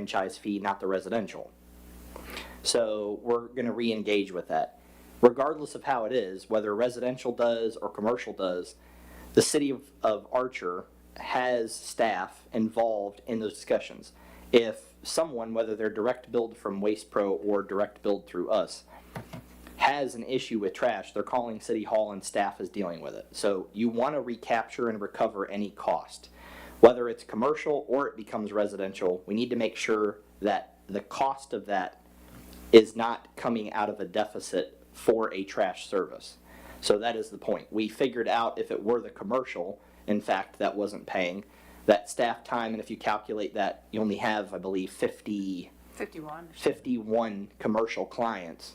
franchise fee, not the residential. So we're going to re-engage with that. Regardless of how it is, whether residential does or commercial does, the city of Archer has staff involved in those discussions. If someone, whether they're direct billed from Waste Pro or direct billed through us, has an issue with trash, they're calling City Hall and staff is dealing with it. So you want to recapture and recover any cost. Whether it's commercial or it becomes residential, we need to make sure that the cost of that is not coming out of a deficit for a trash service. So that is the point. We figured out if it were the commercial, in fact, that wasn't paying, that staff time, and if you calculate that, you only have, I believe, 51 commercial clients.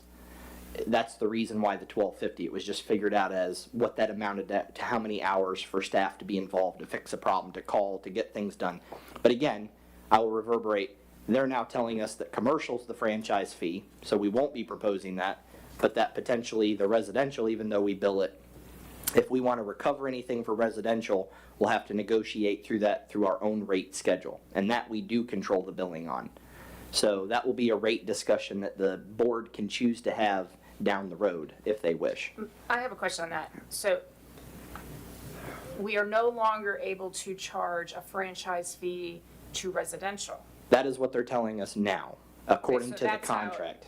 That's the reason why the $12.50. It was just figured out as what that amounted to how many hours for staff to be involved, to fix a problem, to call, to get things done. But again, I will reverberate. They're now telling us that commercial's the franchise fee, so we won't be proposing that, but that potentially the residential, even though we bill it, if we want to recover anything for residential, we'll have to negotiate through our own rate schedule, and that we do control the billing on. So that will be a rate discussion that the board can choose to have down the road if they wish. I have a question on that. So we are no longer able to charge a franchise fee to residential. That is what they're telling us now, according so to the that's how- contract.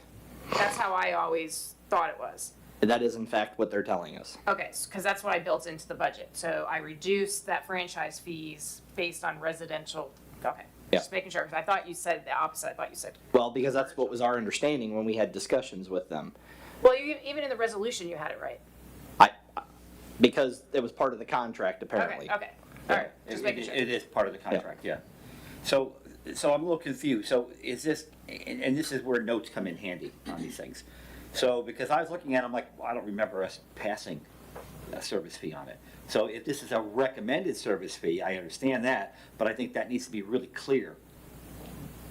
That's how I always thought it was. That is in fact what they're telling us. Okay, because that's what I built into the budget. So I reduced that franchise fees based on residential. Okay, Yeah. just making sure, because I thought you said the opposite. I thought you said, Well, because that's what was our understanding when we had discussions with them. well, even in the resolution, you had it right. Because it was part of the contract apparently. Okay, all right, just making sure. It is part of the contract, yeah. So I'm a little confused. So is this, and this is where notes come in handy on these things. So, because I was looking at it, I'm like, well, I don't remember us passing a service fee on it. So if this is a recommended service fee, I understand that, but I think that needs to be really clear.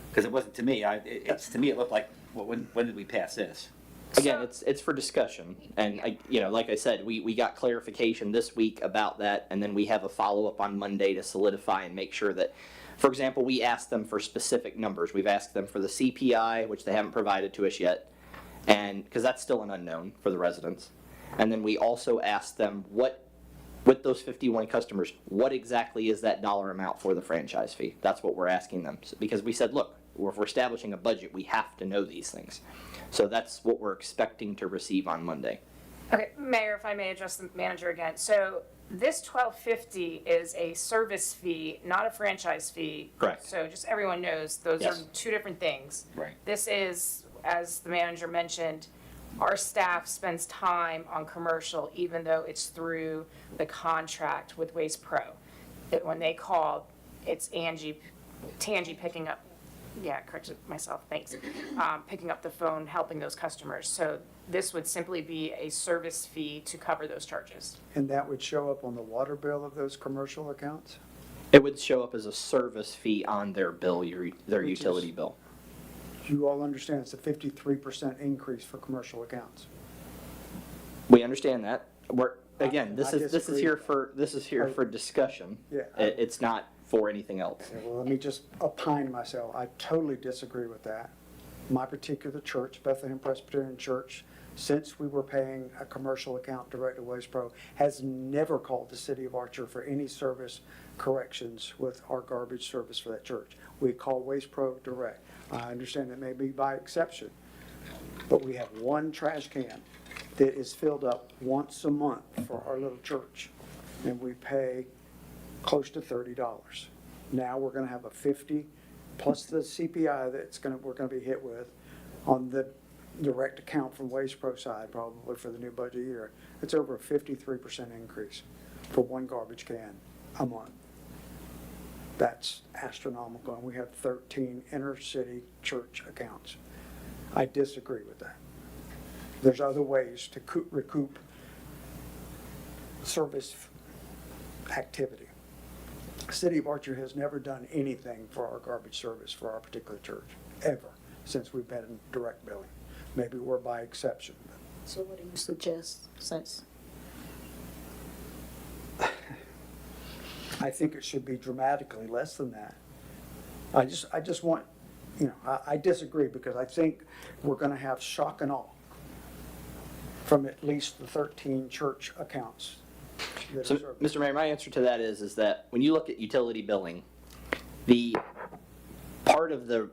Because it wasn't to me, to me it looked like, well, when did we pass this? Again, it's for discussion, and like I said, we got clarification this week about that, and then we have a follow-up on Monday to solidify and make sure that, for example, we asked them for specific numbers. We've asked them for the CPI, which they haven't provided to us yet, and because that's still an unknown for the residents. And then we also asked them with those 51 customers, what exactly is that dollar amount for the franchise fee? That's what we're asking them, because we said, look, if we're establishing a budget, we have to know these things. So that's what we're expecting to receive on Monday. Okay, Mayor, if I may address the manager again. So this $12.50 is a service fee, not a franchise fee. Correct. So just everyone knows, those Yes. are two different things. Right. This is, as the manager mentioned, our staff spends time on commercial, even though it's through the contract with Waste Pro. That when they call, it's Tangi picking up, yeah, corrected myself, thanks. Picking up the phone, helping those customers. So this would simply be a service fee to cover those charges. And that would show up on the water bill of those commercial accounts? It would show up as a service fee on their bill, their Which utility is- bill. You all understand it's a 53% increase for commercial accounts. We understand that. Again, I this is disagree. here for discussion. Yeah. It's not for anything else. Okay, well, let me just opine myself. I totally disagree with that. My particular church, Bethlehem Presbyterian Church, since we were paying a commercial account direct to Waste Pro, has never called the city of Archer for any service corrections with our garbage service for that church. We call Waste Pro direct. I understand that may be by exception, but we have one trash can that is filled up once a month for our little church, and we pay close to $30. Now we're gonna have a 50 plus the CPI we're gonna be hit with on the direct account from Waste Pro side probably for the new budget year. It's over a 53% increase for one garbage can a month. That's astronomical, and we have 13 inner city church accounts. I disagree with that. There's other ways to recoup service activity. City of Archer has never done anything for our garbage service for our particular church, ever, since we've been in direct billing. Maybe we're by exception. So what do you suggest, since? I think it should be dramatically less than that. I just want you know, I disagree because I think we're gonna have shock and awe from at least the 13 church accounts that are So, served. Mr. Mayor, my answer to that is that when you look at utility billing, the part of the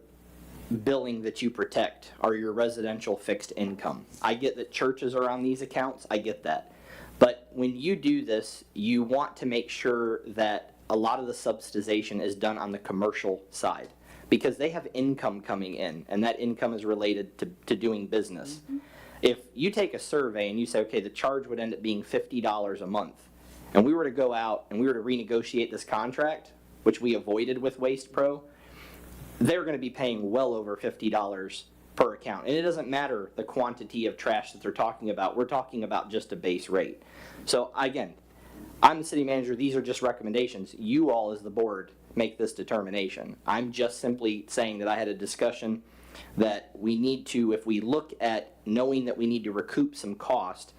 billing that you protect are your residential fixed income. I get that churches are on these accounts, I get that. But when you do this, you want to make sure that a lot of the subsidization is done on the commercial side, because they have income coming in, and that income is related to doing business. If you take a survey and you say, okay, the charge would end up being $50 a month, and we were to go out and we were to renegotiate this contract, which we avoided with Waste Pro, they're going to be paying well over $50 per account. And it doesn't matter the quantity of trash that they're talking about. We're talking about just a base rate. So again, I'm the city manager. These are just recommendations. You all as the board make this determination. I'm just simply saying that I had a discussion that we need to, if we look at knowing that we need to recoup some cost,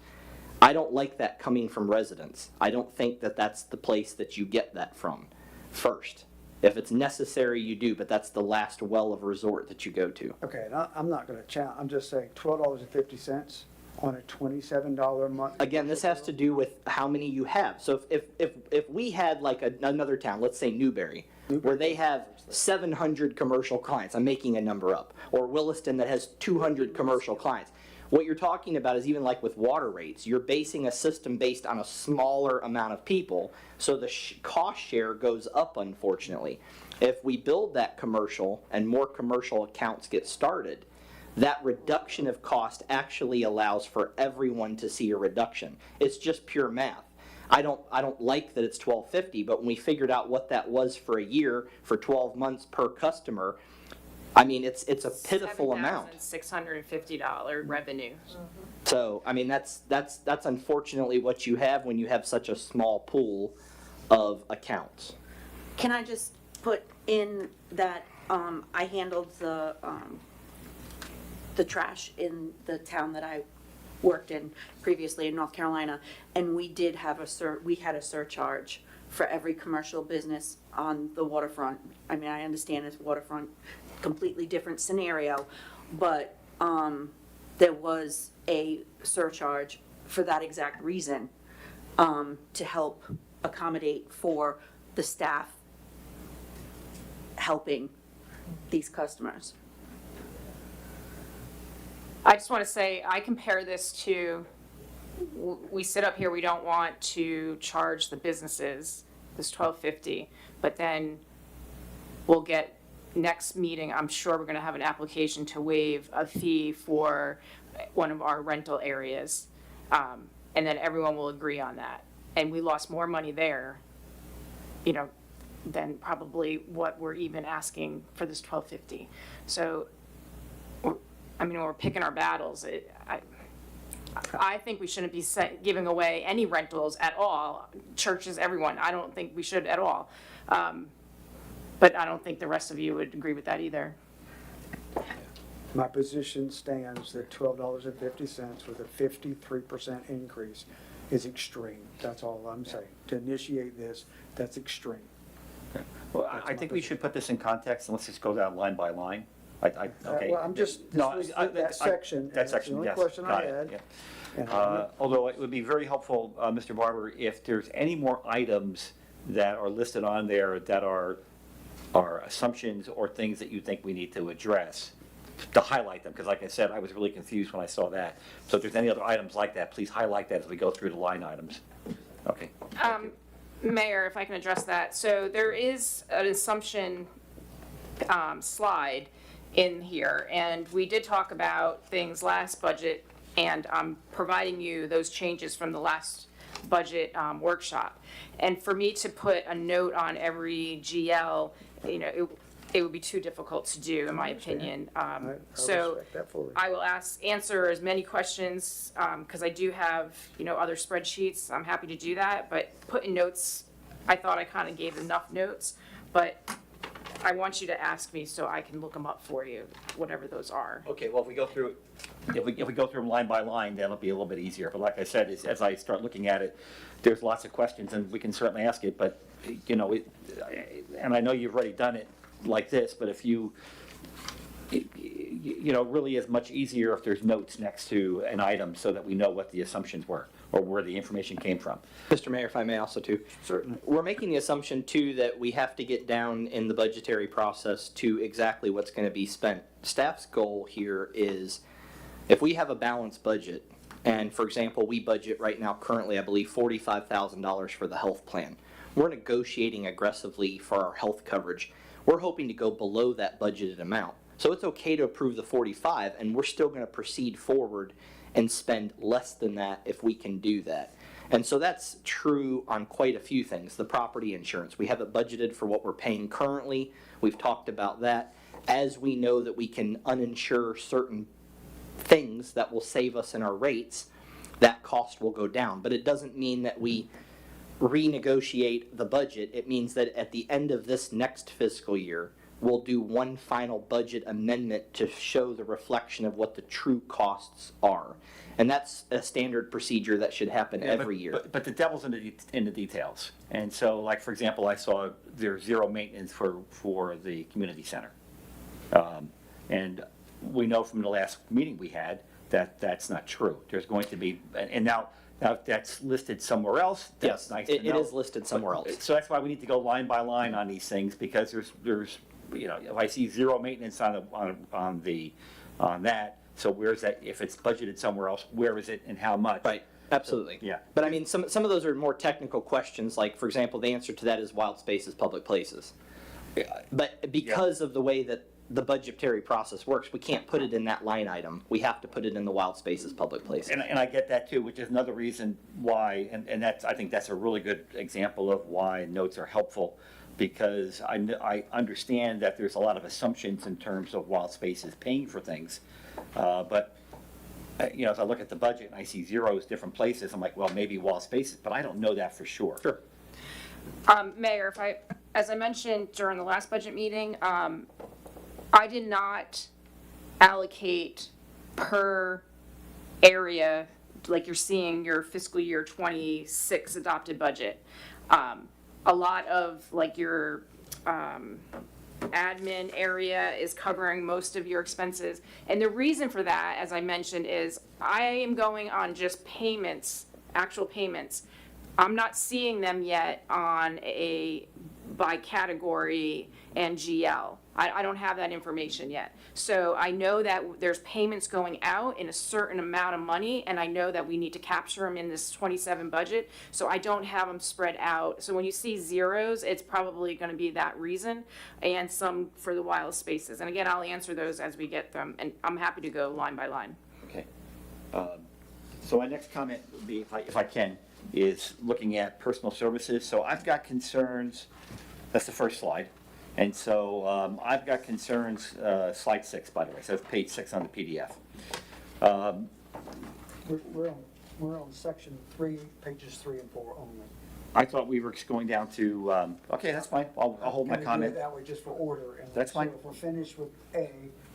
I don't like that coming from residents. I don't think that that's the place that you get that from first. If it's necessary, you do, but that's the last well of resort that you go to. Okay, and I'm not gonna challenge, I'm just saying $12.50 on a $27 a month. Again, this has to do with how many you have. So if we had like another town, let's say Newberry, where they have 700 commercial clients, I'm making a number up, or Williston that has 200 commercial clients. What you're talking about is even like with water rates, you're basing a system based on a smaller amount of people, so the cost share goes up, unfortunately. If we build that commercial and more commercial accounts get started, that reduction of cost actually allows for everyone to see a reduction. It's just pure math. I don't like that it's $12.50, but when we figured out what that was for a year, for 12 months per customer, I mean, it's a pitiful amount. $7,650 revenue. So, I mean, that's unfortunately what you have when you have such a small pool of accounts. Can I just put in that I handled the trash in the town that I worked in previously in North Carolina, and we did have we had a surcharge for every commercial business on the waterfront. I mean, I understand it's waterfront, completely different scenario, but there was a surcharge for that exact reason, to help accommodate for the staff helping these customers. I just want to say, I compare this to, we sit up here, we don't want to charge the businesses this $12.50, but then we'll get, next meeting, I'm sure we're going to have an application to waive a fee for one of our rental areas. And then everyone will agree on that. And we lost more money there, you know, than probably what we're even asking for this $12.50. So, I mean, we're picking our battles. I think we shouldn't be giving away any rentals at all. Churches, everyone. I don't think we should at all. But I don't think the rest of you would agree with that either. My position stands that $12.50 with a 53% increase is extreme. That's all I'm saying. To initiate this, that's extreme. Well, I think we should put this in context, and let's just go down line by line. Okay. Well, I'm just, No, this was I- that section. That That's the section, only yes. question I Got it, had. yeah. And I'm Although it would be very helpful, Mr. Barber, if there's any more items that are listed on there that are assumptions or things that you think we need to address, to highlight them, because like I said, I was really confused when I saw that. So if there's any other items like that, please highlight that as we go through the line items. Okay. Mayor, if I can address that. So there is an assumption slide in here, and we did talk about things last budget, and I'm providing you those changes from the last budget workshop. And for me to put a note on every GL, you know, it would be too difficult to do, in my opinion. I So respect that fully. I will answer as many questions, because I do have, you know, other spreadsheets. I'm happy to do that, but putting notes, I thought I kind of gave enough notes, but I want you to ask me so I can look them up for you, whatever those are. Okay, well, if we go through, if we go through them line by line, then it'll be a little bit easier. But like I said, as I start looking at it, there's lots of questions, and we can certainly ask it, but, you know, and I know you've already done it like this, but if you you know, really is much easier if there's notes next to an item so that we know what the assumptions were or where the information came from. Mr. Mayor, if I may also too. Certainly. We're making the assumption too that we have to get down in the budgetary process to exactly what's going to be spent. Staff's goal here is if we have a balanced budget, and for example, we budget right now currently, I believe, $45,000 for the health plan. We're negotiating aggressively for our health coverage. We're hoping to go below that budgeted amount. So it's okay to approve the 45, and we're still going to proceed forward and spend less than that if we can do that. And so that's true on quite a few things. The property insurance, we have it budgeted for what we're paying currently. We've talked about that. As we know that we can uninsure certain things that will save us in our rates, that cost will go down. But it doesn't mean that we renegotiate the budget. It means that at the end of this next fiscal year, we'll do one final budget amendment to show the reflection of what the true costs are. And that's a standard procedure that should happen Yeah, every but- year. But the devil's in the details. And so, like, for example, I saw there's zero maintenance for the community center. And we know from the last meeting we had that that's not true. There's going to be, and now if that's listed somewhere else, that's Yes, nice it to know. is listed somewhere else. So that's why we need to go line by line on these things, because there's, you know, if I see zero maintenance on that, so where's that, if it's budgeted somewhere else, where is it and how much? Right, absolutely. Yeah. But I mean, some of those are more technical questions, like, for example, the answer to that is wild spaces, public places. But because of the way that the budgetary process works, we can't put it in that line item. We have to put it in the wild spaces, public places. And I get that too, which is another reason why, and that's, I think that's a really good example of why notes are helpful, because I understand that there's a lot of assumptions in terms of wild spaces paying for things. But, you know, if I look at the budget and I see zeros different places, I'm like, well, maybe wild spaces, but I don't know that for sure. Sure. Mayor, as I mentioned during the last budget meeting, I did not allocate per area, like you're seeing your fiscal year 26 adopted budget. A lot of like your admin area is covering most of your expenses. And the reason for that, as I mentioned, is I am going on just payments, actual payments. I'm not seeing them yet on a by category and GL. I don't have that information yet. So I know that there's payments going out in a certain amount of money, and I know that we need to capture them in this 27 budget. So I don't have them spread out. So when you see zeros, it's probably going to be that reason, and some for the wild spaces. And again, I'll answer those as we get them, and I'm happy to go line by line. Okay. So my next comment would be, if I can, is looking at personal services. So I've got concerns, that's the first slide. And so I've got concerns, slide 6, by the way, so it's page 6 on the PDF. We're on section 3, pages 3 and 4 only. I thought we were going down to, okay, that's fine, I'll hold my Can we do comment. it that way just for order? And That's fine. So if we're finished with A,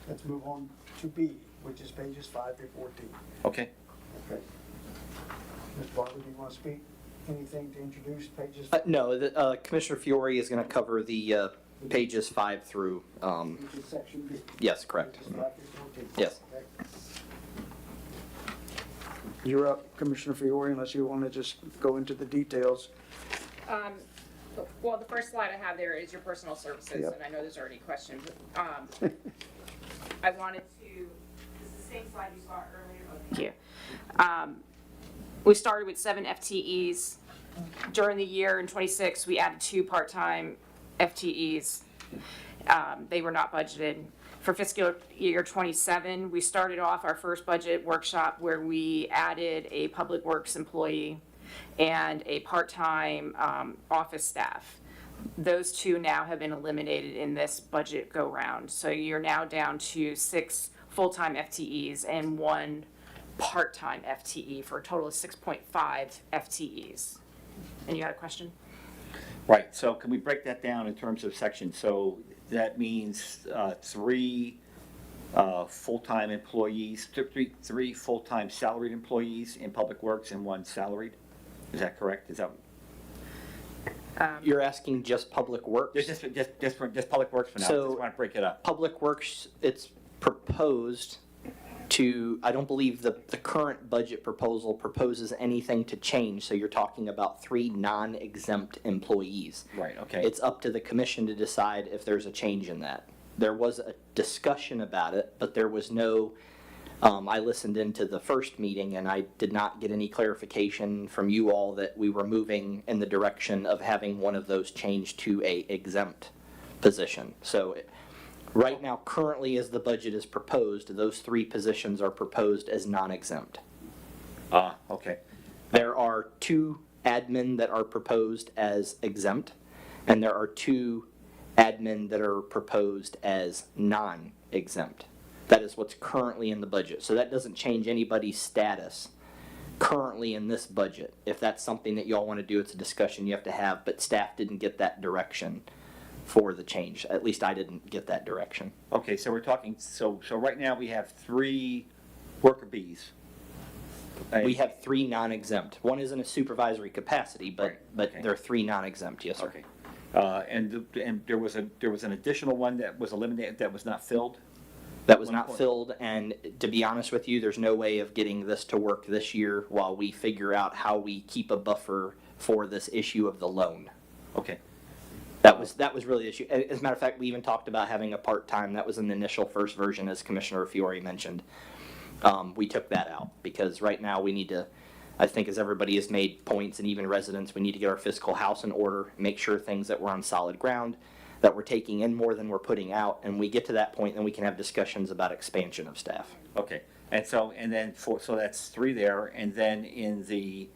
let's move on to B, which is pages 5 through 14. Okay. Okay. Mr. Bartley, do you want to speak? Anything to introduce pages? No, Commissioner Fiore is going to cover the pages 5 through, Which is section B. yes, correct. Pages 5 through 14. Yes. Okay. You're up, Commissioner Fiore, unless you want to just go into the details. Well, the first slide I have there is your personal services, Yep. and I know there's already questions. I wanted to, this is the same slide you saw earlier. Oh, thank you. We started with 7 FTEs. During the year in 26, we added 2 part-time FTEs. They were not budgeted. For fiscal year 27, we started off our first budget workshop where we added a public works employee and a part-time office staff. Those 2 now have been eliminated in this budget go-round. So you're now down to 6 full-time FTEs and 1 part-time FTE for a total of 6.5 FTEs. And you had a question? Right, so can we break that down in terms of sections? So that means 3 full-time employees, three full-time salaried employees in Public Works and 1 salaried? Is that correct? Is that, You're asking just Public Works? just Public Works for now, So- just want to break it up. Public Works, it's proposed I don't believe the current budget proposal proposes anything to change, so you're talking about 3 non-exempt employees. Right, okay. It's up to the commission to decide if there's a change in that. There was a discussion about it, but there was no, I listened into the first meeting and I did not get any clarification from you all that we were moving in the direction of having one of those changed to a exempt position. So right now, currently as the budget is proposed, those 3 positions are proposed as non-exempt. Okay. There are 2 admin that are proposed as exempt, and there are 2 admin that are proposed as non-exempt. That is what's currently in the budget. So that doesn't change anybody's status currently in this budget. If that's something that y'all want to do, it's a discussion you have to have, but staff didn't get that direction for the change. At least I didn't get that direction. Okay, so we're talking, so right now we have 3 worker bees. We have 3 non-exempt. One is in a supervisory capacity, Right, but okay. there are 3 non-exempt, yes, sir. Okay. And there was an additional one that was eliminated, that was not filled? That was One not point. filled, and to be honest with you, there's no way of getting this to work this year while we figure out how we keep a buffer for this issue of the loan. Okay, That was really the issue. As a matter of fact, we even talked about having a part-time. That was in the initial first version, as Commissioner Fiore mentioned. We took that out because right now we need to, I think as everybody has made points and even residents, we need to get our fiscal house in order, make sure things that we're on solid ground, that we're taking in more than we're putting out, and we get to that point, then we can have discussions about expansion of staff. okay. And so, so that's 3 there, and then in the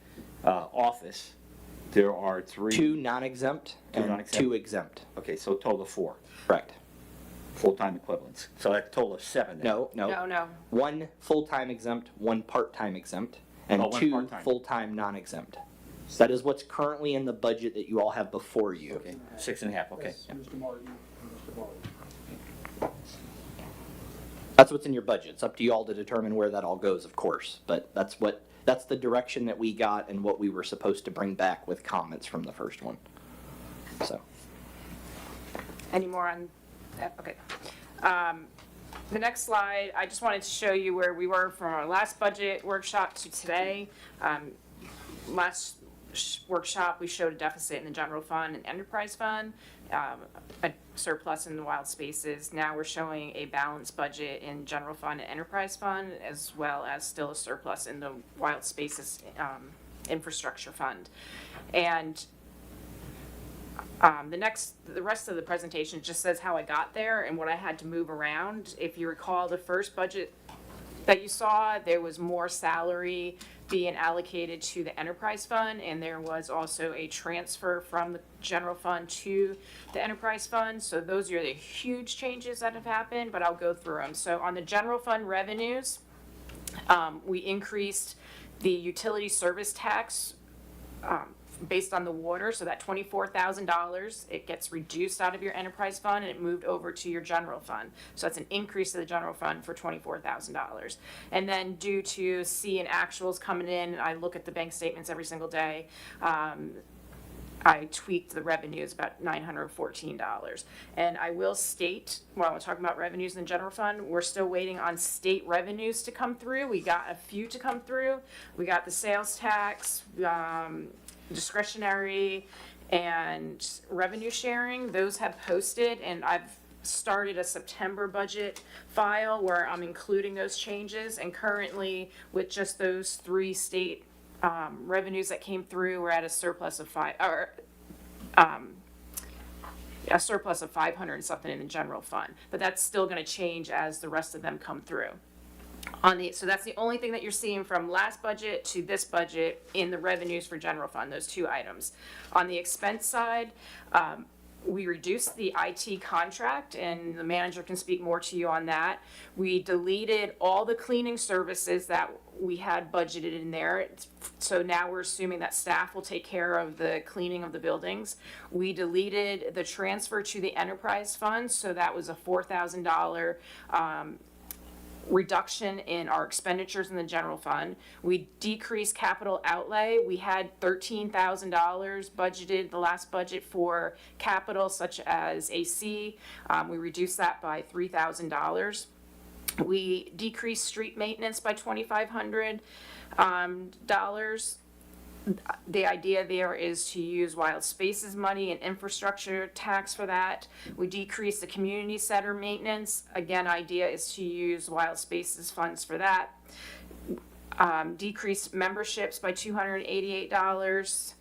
office, there are 3. 2 non-exempt Two and non-exempt. 2 exempt. Okay, so a total of 4 Correct. full-time equivalents. So that's a total of 7 then. No. No. 1 full-time exempt, 1 part-time exempt, and Oh, 1 2 part-time. full-time non-exempt. That is what's currently in the budget that you all have before you. Okay, 6.5, okay. That's Mr. Martin and Mr. Martin. That's what's in your budget. It's up to you all to determine where that all goes, of course. But that's the direction that we got and what we were supposed to bring back with comments from the first one. So, Any more on that? Okay. The next slide, I just wanted to show you where we were from our last budget workshop to today. Last workshop, we showed a deficit in the general fund and enterprise fund, a surplus in the wild spaces. Now we're showing a balanced budget in general fund and enterprise fund, as well as still a surplus in the wild spaces infrastructure fund. And the rest of the presentation just says how I got there and what I had to move around. If you recall, the first budget that you saw, there was more salary being allocated to the enterprise fund, and there was also a transfer from the general fund to the enterprise fund. So those are the huge changes that have happened, but I'll go through them. So on the general fund revenues, we increased the utility service tax based on the water, so that $24,000, it gets reduced out of your enterprise fund and it moved over to your general fund. So that's an increase to the general fund for $24,000. And then due to seeing actuals coming in, I look at the bank statements every single day, I tweaked the revenues about $914. And I will state, while we're talking about revenues in the general fund, we're still waiting on state revenues to come through. We got a few to come through. We got the sales tax, discretionary, and revenue sharing. Those have posted, and I've started a September budget file where I'm including those changes. And currently, with just those 3 state revenues that came through, we're at a surplus of a surplus of 500 and something in the general fund. But that's still going to change as the rest of them come through. So that's the only thing that you're seeing from last budget to this budget in the revenues for general fund, those 2 items. On the expense side, we reduced the IT contract, and the manager can speak more to you on that. We deleted all the cleaning services that we had budgeted in there. So now we're assuming that staff will take care of the cleaning of the buildings. We deleted the transfer to the enterprise fund, so that was a $4,000 reduction in our expenditures in the general fund. We decreased capital outlay. We had $13,000 budgeted the last budget for capital such as AC. We reduced that by $3,000. We decreased street maintenance by $2,500. The idea there is to use Wild Spaces money and infrastructure tax for that. We decreased the community center maintenance. Again, idea is to use Wild Spaces funds for that. Decreased memberships by $288.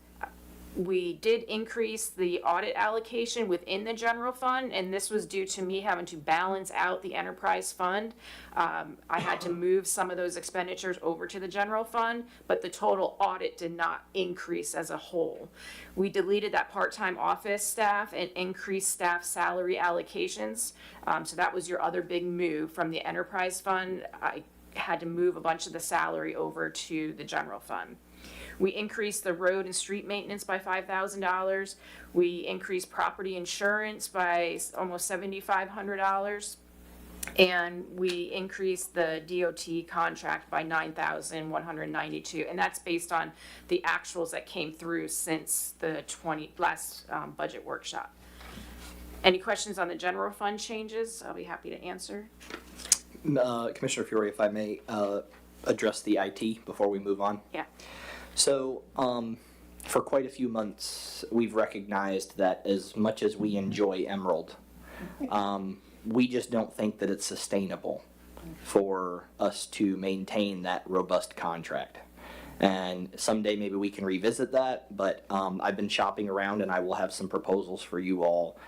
We did increase the audit allocation within the general fund, and this was due to me having to balance out the enterprise fund. I had to move some of those expenditures over to the general fund, but the total audit did not increase as a whole. We deleted that part-time office staff and increased staff salary allocations. So that was your other big move from the enterprise fund. I had to move a bunch of the salary over to the general fund. We increased the road and street maintenance by $5,000. We increased property insurance by almost $7,500. And we increased the DOT contract by $9,192. And that's based on the actuals that came through since the last budget workshop. Any questions on the general fund changes? I'll be happy to answer. Commissioner Fiore, if I may address the IT before we move on. Yeah. So, for quite a few months, we've recognized that as much as we enjoy Emerald, we just don't think that it's sustainable for us to maintain that robust contract. And someday maybe we can revisit that, but I've been shopping around and I will have some proposals for you all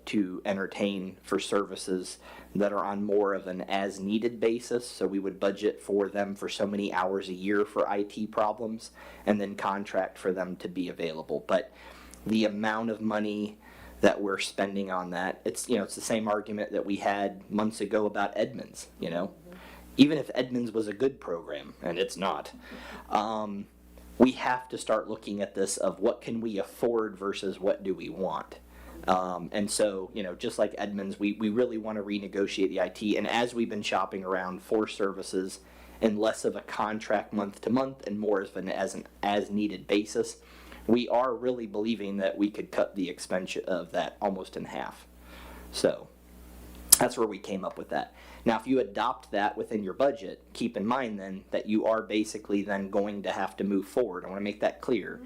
to entertain for services that are on more of an as-needed basis. So we would budget for them for so many hours a year for IT problems and then contract for them to be available. But the amount of money that we're spending on that, it's the same argument that we had months ago about Edmonds, Even if Edmonds was a good program, and it's not, we have to start looking at this of what can we afford versus what do we want. And so, just like Edmonds, we really want to renegotiate the IT. And as we've been shopping around for services and less of a contract month to month and more of an as needed basis, we are really believing that we could cut the expense of that almost in half. So that's where we came up with that. Now, if you adopt that within your budget, keep in mind then that you are basically then going to have to move forward. I want to make that clear.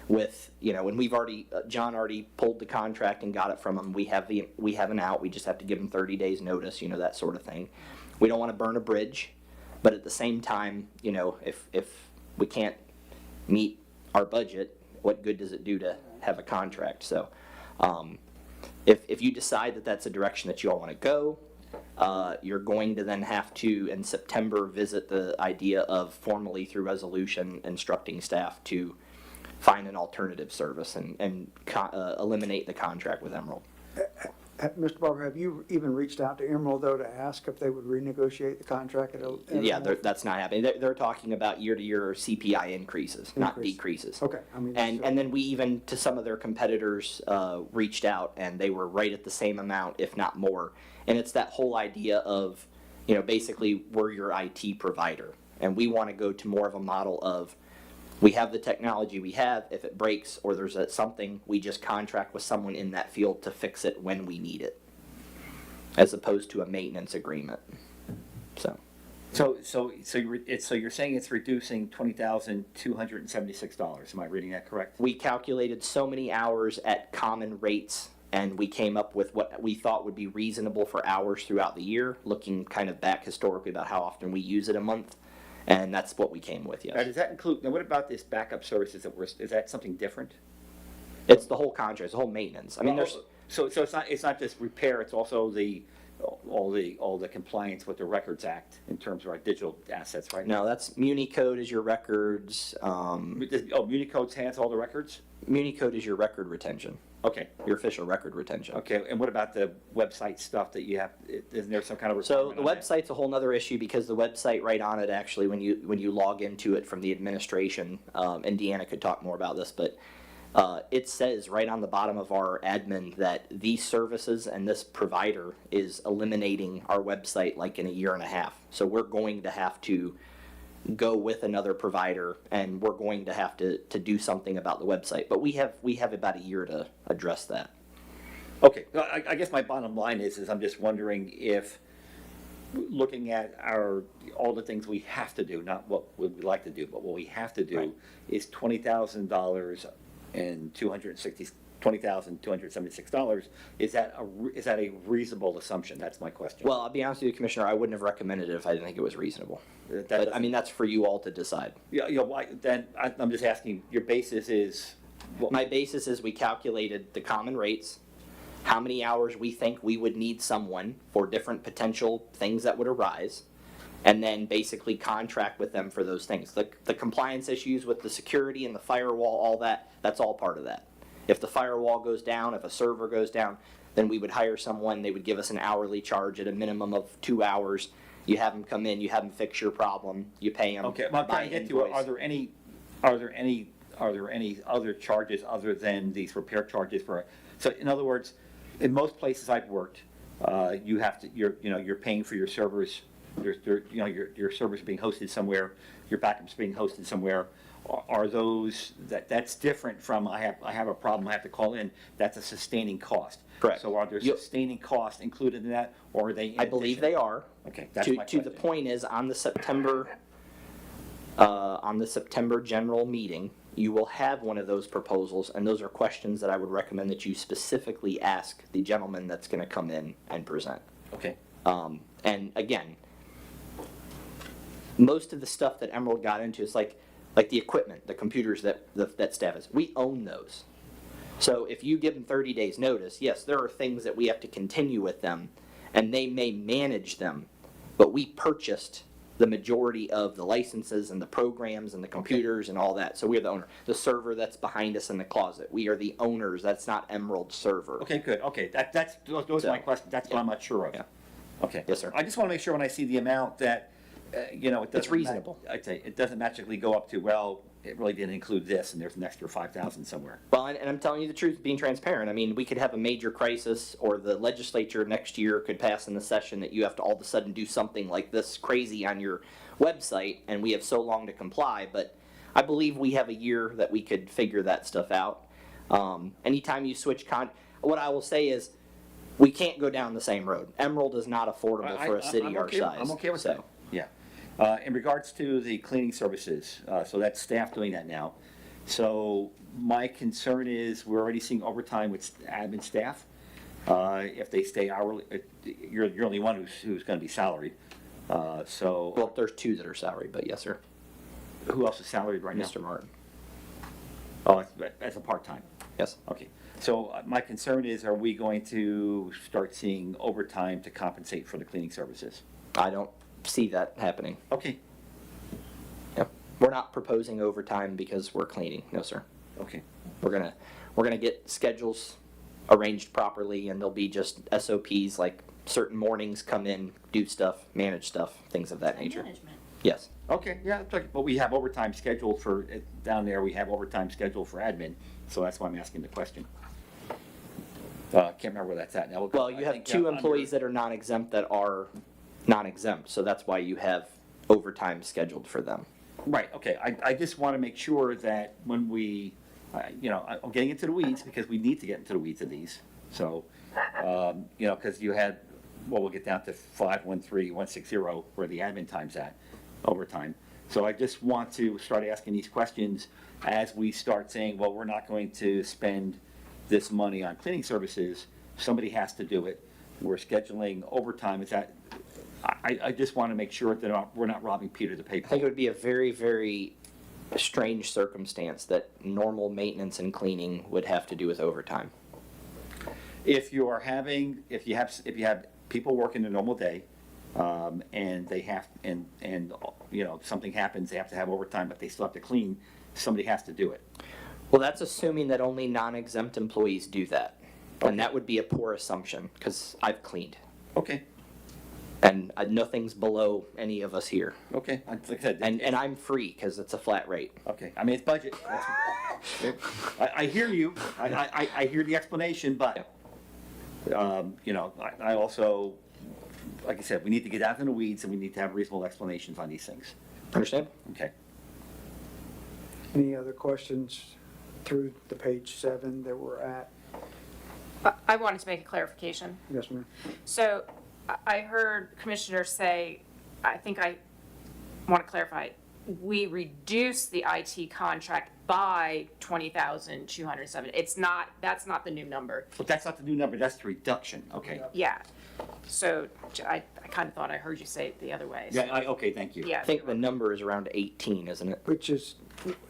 With, and we've already, John already pulled the contract and got it from him. We have an out. We just have to give him 30 days notice, that sort of thing. We don't want to burn a bridge, but at the same time, if we can't meet our budget, what good does it do to have a contract? So, if you decide that that's a direction that you all want to go, you're going to then have to, in September, visit the idea of formally through resolution instructing staff to find an alternative service and eliminate the contract with Emerald. Mr. Barber, have you even reached out to Emerald, though, to ask if they would renegotiate the contract at Yeah, that's not happening. They're talking about year-to-year CPI increases, not decreases. Okay. And then we even, to some of their competitors, reached out, and they were right at the same amount, if not more. And it's that whole idea of, basically, we're your IT provider. And we want to go to more of a model of, we have the technology we have. If it breaks or there's something, we just contract with someone in that field to fix it when we need it, as opposed to a maintenance agreement. So you're saying it's reducing $20,276. Am I reading that correct? we calculated so many hours at common rates, and we came up with what we thought would be reasonable for hours throughout the year, looking kind of back historically about how often we use it a month. And that's what we came with, Now, yes. does that include? Now, what about this backup services is that something different? It's the whole contract, it's the whole maintenance. I mean, there's, So it's not just repair. It's also all the compliance with the Records Act in terms of our digital assets, right? no, that's MuniCode is your records, Municode's has all the records. MuniCode is your record retention, Okay. your official record retention. Okay. And what about the website stuff that you have? Isn't there some kind of So the requirement on that? website's a whole nother issue because the website right on it actually, when you log into it from the administration, and Deanna could talk more about this, but it says right on the bottom of our admin that these services and this provider is eliminating our website like in a year and a half. So we're going to have to go with another provider, and we're going to have to do something about the website. But we have about a year to address that. Okay, I guess my bottom line is I'm just wondering if looking at all the things we have to do, not what we'd like to do, but what we have to do Right. is $20,000 and $20,276. Is that a reasonable assumption? That's my question. Well, I'll be honest with you, Commissioner, I wouldn't have recommended it if I didn't think it was reasonable. That But, I doesn't- mean, that's for you all to decide. Yeah, I'm just asking, your basis is, what- My basis is we calculated the common rates, how many hours we think we would need someone for different potential things that would arise, and then basically contract with them for those things. The compliance issues with the security and the firewall, all that, that's all part of that. If the firewall goes down, if a server goes down, then we would hire someone, they would give us an hourly charge at a minimum of 2 hours. You have them come in, you have them fix your problem, you pay them okay, well, I'm by trying to get to, invoice. are there any other charges other than these repair charges for, so in other words, in most places I've worked, you have to, you're paying for your servers, your servers being hosted somewhere, your backups being hosted somewhere. Are those, that's different from, I have a problem, I have to call in, that's a sustaining cost. Correct. So are there You- sustaining costs included in that, or are they in I believe addition? they are. Okay, that's To, my to the question. point is, on the September general meeting, you will have one of those proposals, and those are questions that I would recommend that you specifically ask the gentleman that's gonna come in and present. Okay, And again, most of the stuff that Emerald got into is like the equipment, the computers that staff has, we own those. So if you give them 30 days notice, yes, there are things that we have to continue with them, and they may manage them, but we purchased the majority of the licenses and the programs and the computers and all that, so we're the owner. The server that's behind us in the closet, we are the owners, that's not Emerald's server. okay, good, okay, those are my So, questions, that's what I'm not sure of. Yeah. Okay. Yes, sir. I just want to make sure when I see the amount that, it doesn't. It's reasonable. I'd say, it doesn't magically go up to, well, it really didn't include this, and there's an extra 5,000 somewhere. Well, and I'm telling you the truth, being transparent. I mean, we could have a major crisis, or the legislature next year could pass in the session that you have to all of a sudden do something like this crazy on your website, and we have so long to comply. But I believe we have a year that we could figure that stuff out. Anytime you switch what I will say is, we can't go down the same road. Emerald is not affordable for a city I'm our okay- size. I'm okay with so. that, yeah. In regards to the cleaning services, so that's staff doing that now. So my concern is, we're already seeing overtime with admin staff. If they stay hourly, you're the only one who's gonna be salaried. So, Well, there's 2 that are salary, but yes, sir. who else is salaried right now? Mr. Martin. Oh, as a part-time. Yes. Okay, so my concern is, are we going to start seeing overtime to compensate for the cleaning services? I don't see that happening. Okay, Yep. We're not proposing overtime because we're cleaning. No, sir. okay, We're gonna get schedules arranged properly, and there'll be just SOPs, like certain mornings come in, do stuff, manage stuff, things of that nature. Management. Yes. okay, yeah, it's okay. But we have overtime scheduled for, down there, we have overtime scheduled for admin, so that's why I'm asking the question. Can't remember where that's at now. Well, you have 2 employees that are non-exempt that are non-exempt, so that's why you have overtime scheduled for them. Right, okay, I just want to make sure that when we, I'm getting into the weeds, because we need to get into the weeds of these. So, because you had, well, we'll get down to 513, 160, where the admin time's at, overtime. So I just want to start asking these questions as we start saying, well, we're not going to spend this money on cleaning services, somebody has to do it. We're scheduling overtime, is that, I just want to make sure that we're not robbing Peter to pay I think Paul. it would be a very, very strange circumstance that normal maintenance and cleaning would have to do with overtime. If you have people working a normal day, and they have, and something happens, they have to have overtime, but they still have to clean, somebody has to do it. Well, that's assuming that only non-exempt employees do that. And that would be a poor assumption, because I've cleaned. Okay, And nothing's below any of us here. okay, like I said. And I'm free, because it's a flat rate. Okay, I mean, it's budget. I hear you, I hear the explanation, but, I also, like I said, we need to get out in the weeds, and we need to have reasonable explanations on these things. Understand? Okay. Any other questions through the page 7 that we're at? I wanted to make a clarification. Yes, ma'am. So I heard Commissioner say, I think I want to clarify, we reduced the IT contract by 20,207. It's not, that's not the new number. But that's not the new number, that's the reduction, okay. Yeah. So I kind of thought I heard you say it the other way. Yeah, okay, thank you. Yeah. I think the number is around 18, isn't it? Which is.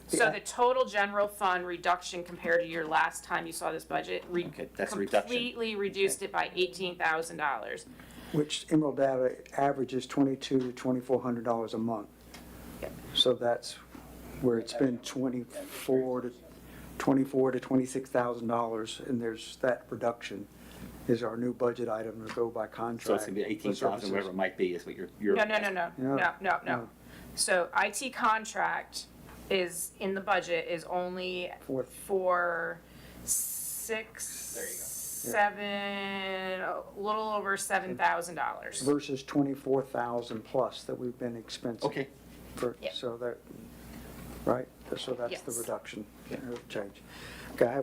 So the total general fund reduction compared to your last time you saw this budget, Okay, that's a reduction. completely reduced it by $18,000. Which Emerald Data averages $2,200 to $2,400 a month. Yep. So that's where it's been $24,000 to $26,000, and there's that reduction is our new budget item to go by contract. So it's gonna be for 18,000, services. whatever it might be, is what you're. No. No. No. So IT contract is, in the budget, is only for a little over $7,000. Versus 24,000 plus that we've been expensing. Okay, Yep. So that, right, so that's the Yes. reduction, change. Okay,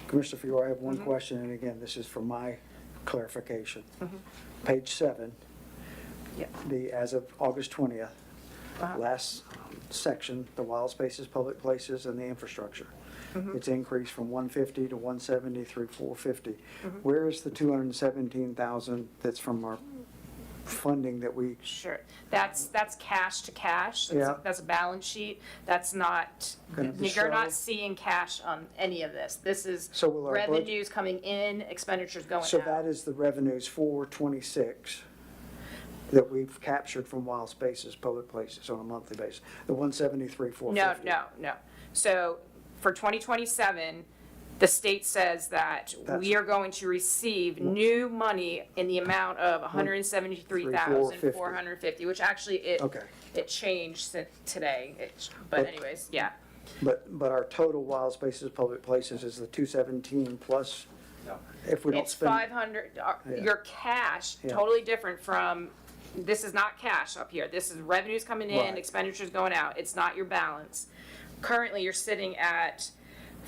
Commissioner Fiore, I have one question, and again, this is for my clarification. Page 7, Yep. as of August 20th, Uh-huh. last section, the wild spaces, public places, and the infrastructure. It's increased from 150 to 170 through 450. Where is the 217,000 that's from our funding that we, Sure. That's cash to cash. Yeah. That's a balance sheet. That's not, Gonna be you're not shown. seeing cash on any of this. This is So will our budget- revenues coming in, expenditures going out. so that is the revenues for 26 that we've captured from wild spaces, public places on a monthly basis, the 173, 450. No. So for 2027, the state says that we are going to receive new money in the amount of $173,450, which actually Okay. it changed since today. But anyways, yeah. But our total wild spaces, public places is the 217 plus, if we don't It's spend. 500, Yeah. your cash, Yeah. totally different from, this is not cash up here. This is revenues coming in, Right. expenditures going out. It's not your balance. Currently, you're sitting at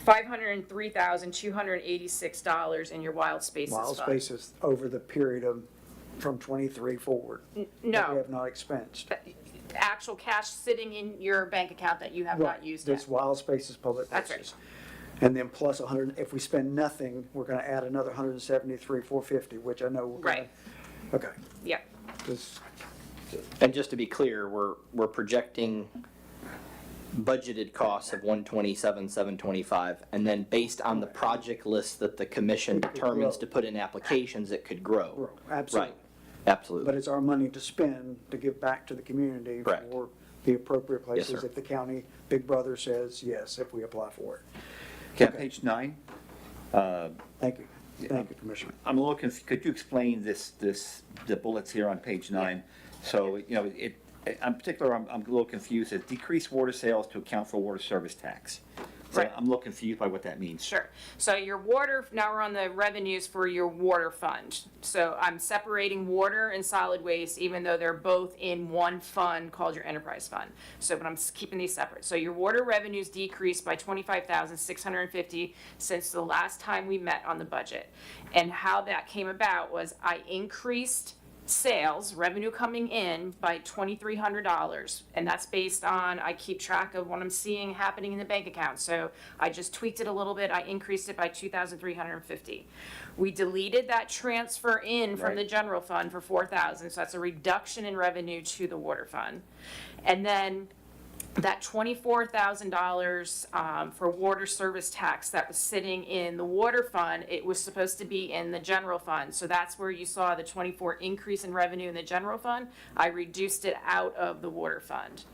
$503,286 in your wild spaces fund. Wild spaces over the period of, from 23 forward. That we No, have not expensed. actual cash sitting in your bank account that you have not used yet. That's wild spaces, public That's places. And then plus 100, if we spend nothing, we're gonna add another 173, 450, which I know we're gonna. Right. Okay. Yep, This- And just to be clear, we're projecting budgeted costs of 127,725, and then based on the project list that the commission could determines grow. to put in applications, it could grow. Grow, absolutely. Right, absolutely. But it's our money to spend, to give back to the community Correct. for the appropriate Yes, places sir. if the county Big Brother says yes, if we apply for it. okay, page 9. Thank you. Thank you, Commissioner. I'm a little could you explain the bullets here on page 9? So, I'm a little confused, it decreased water sales to account for water service tax. So Right. I'm a little confused by what that means. sure. So your water, now we're on the revenues for your water fund. So I'm separating water and solid waste, even though they're both in one fund called your enterprise fund. So, but I'm keeping these separate. So your water revenues decreased by 25,650 since the last time we met on the budget. And how that came about was I increased sales, revenue coming in by $2,300. And that's based on, I keep track of what I'm seeing happening in the bank account. So I just tweaked it a little bit. I increased it by $2,350. We deleted that transfer in from the Right. general fund for $4,000. So that's a reduction in revenue to the water fund. And then that $24,000 for water service tax that was sitting in the water fund, it was supposed to be in the general fund. So that's where you saw the 24 increase in revenue in the general fund. I reduced it out of the water fund.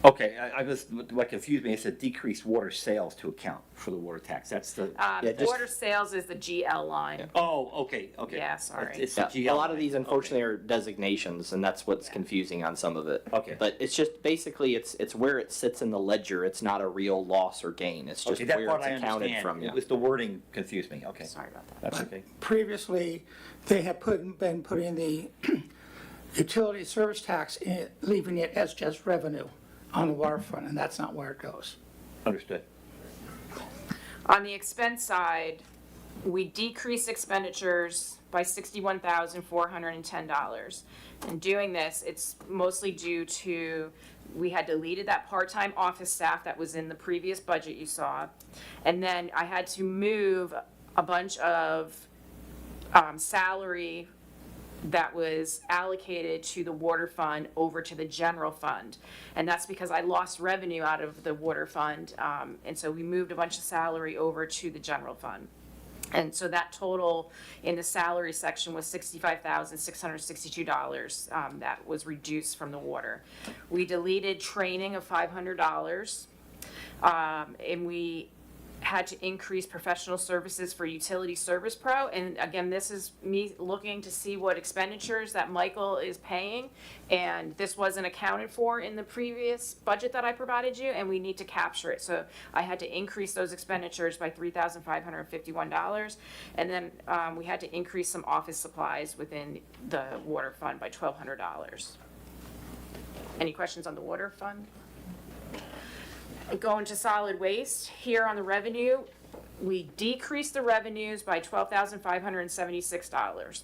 Okay, I was, what confused me is the decreased water sales to account for the water tax, that's the, Yeah, just- Water sales is the GL line. oh, okay. Yeah, sorry. It's the Yeah, GL. a lot of these line. unfortunately are designations, and that's what's confusing on some of it. Okay. But it's just, basically, it's where it sits in the ledger, it's not a real loss or gain, it's just Okay, that where part it's I accounted understand, from, yeah. it was the wording confused me, okay. Sorry about that. That's okay. Previously, they had been putting the utility service tax in, leaving it as just revenue on the waterfront, and that's not where it goes. Understood. On the expense side, we decreased expenditures by $61,410. In doing this, it's mostly due to, we had deleted that part-time office staff that was in the previous budget you saw. And then I had to move a bunch of salary that was allocated to the water fund over to the general fund. And that's because I lost revenue out of the water fund. And so we moved a bunch of salary over to the general fund. And so that total in the salary section was $65,662 that was reduced from the water. We deleted training of $500, and we had to increase professional services for Utility Service Pro. And again, this is me looking to see what expenditures that Michael is paying. And this wasn't accounted for in the previous budget that I provided you, and we need to capture it. So I had to increase those expenditures by $3,551. And then we had to increase some office supplies within the water fund by $1,200. Any questions on the water fund? Going to solid waste, here on the revenue, we decreased the revenues by $12,576.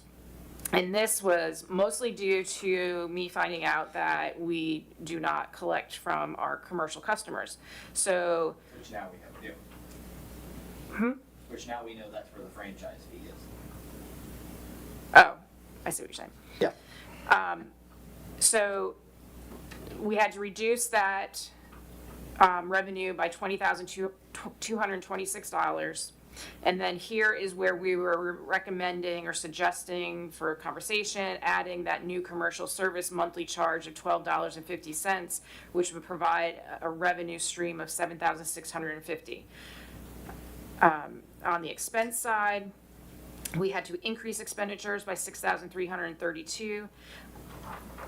And this was mostly due to me finding out that we do not collect from our commercial customers. So, Which now we have to. Which now we know that's where the franchise fee is. oh, I see what you're saying. Yeah. So we had to reduce that revenue by $20,226. And then here is where we were recommending or suggesting for conversation, adding that new commercial service monthly charge of $12.50, which would provide a revenue stream of $7,650. On the expense side, we had to increase expenditures by $6,332.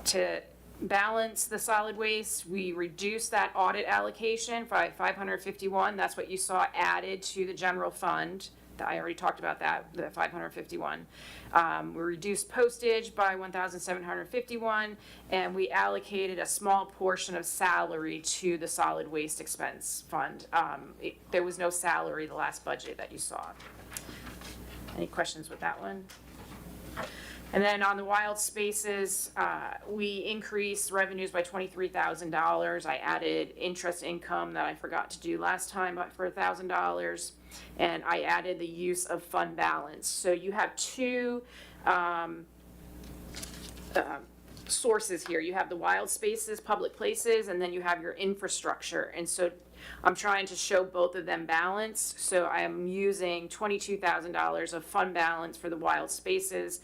To balance the solid waste, we reduced that audit allocation by $551. That's what you saw added to the general fund. I already talked about that, the $551. We reduced postage by $1,751, and we allocated a small portion of salary to the solid waste expense fund. There was no salary the last budget that you saw. Any questions with that one? And then on the wild spaces, we increased revenues by $23,000. I added interest income that I forgot to do last time for $1,000. And I added the use of fund balance. So you have two sources here. You have the wild spaces, public places, and then you have your infrastructure. And so I'm trying to show both of them balance. So I am using $22,000 of fund balance for the wild spaces.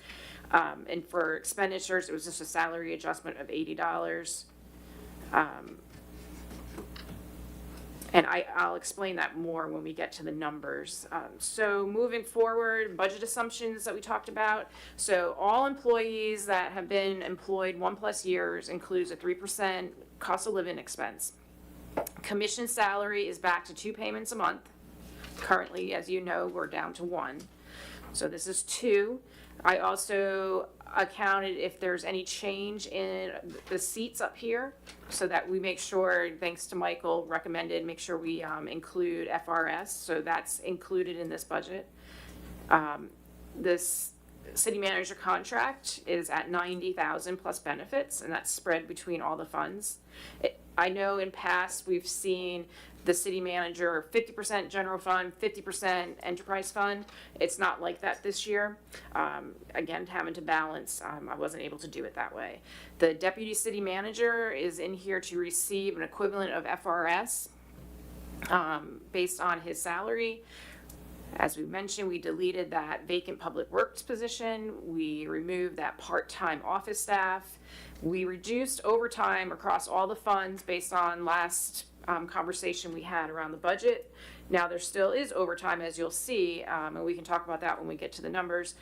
And for expenditures, it was just a salary adjustment of $80. And I'll explain that more when we get to the numbers. So moving forward, budget assumptions that we talked about. So all employees that have been employed 1+ years includes a 3% cost of living expense. Commission salary is back to 2 payments a month. Currently, as you know, we're down to 1. So this is 2. I also accounted if there's any change in the seats up here, so that we make sure, thanks to Michael, recommended, make sure we include FRS, so that's included in this budget. This city manager contract is at $90,000 plus benefits, and that's spread between all the funds. I know in past, we've seen the city manager 50% general fund, 50% enterprise fund. It's not like that this year. Again, having to balance, I wasn't able to do it that way. The deputy city manager is in here to receive an equivalent of FRS based on his salary. As we mentioned, we deleted that vacant public works position. We removed that part-time office staff. We reduced overtime across all the funds based on last conversation we had around the budget. Now there still is overtime, as you'll see, and we can talk about that when we get to the numbers.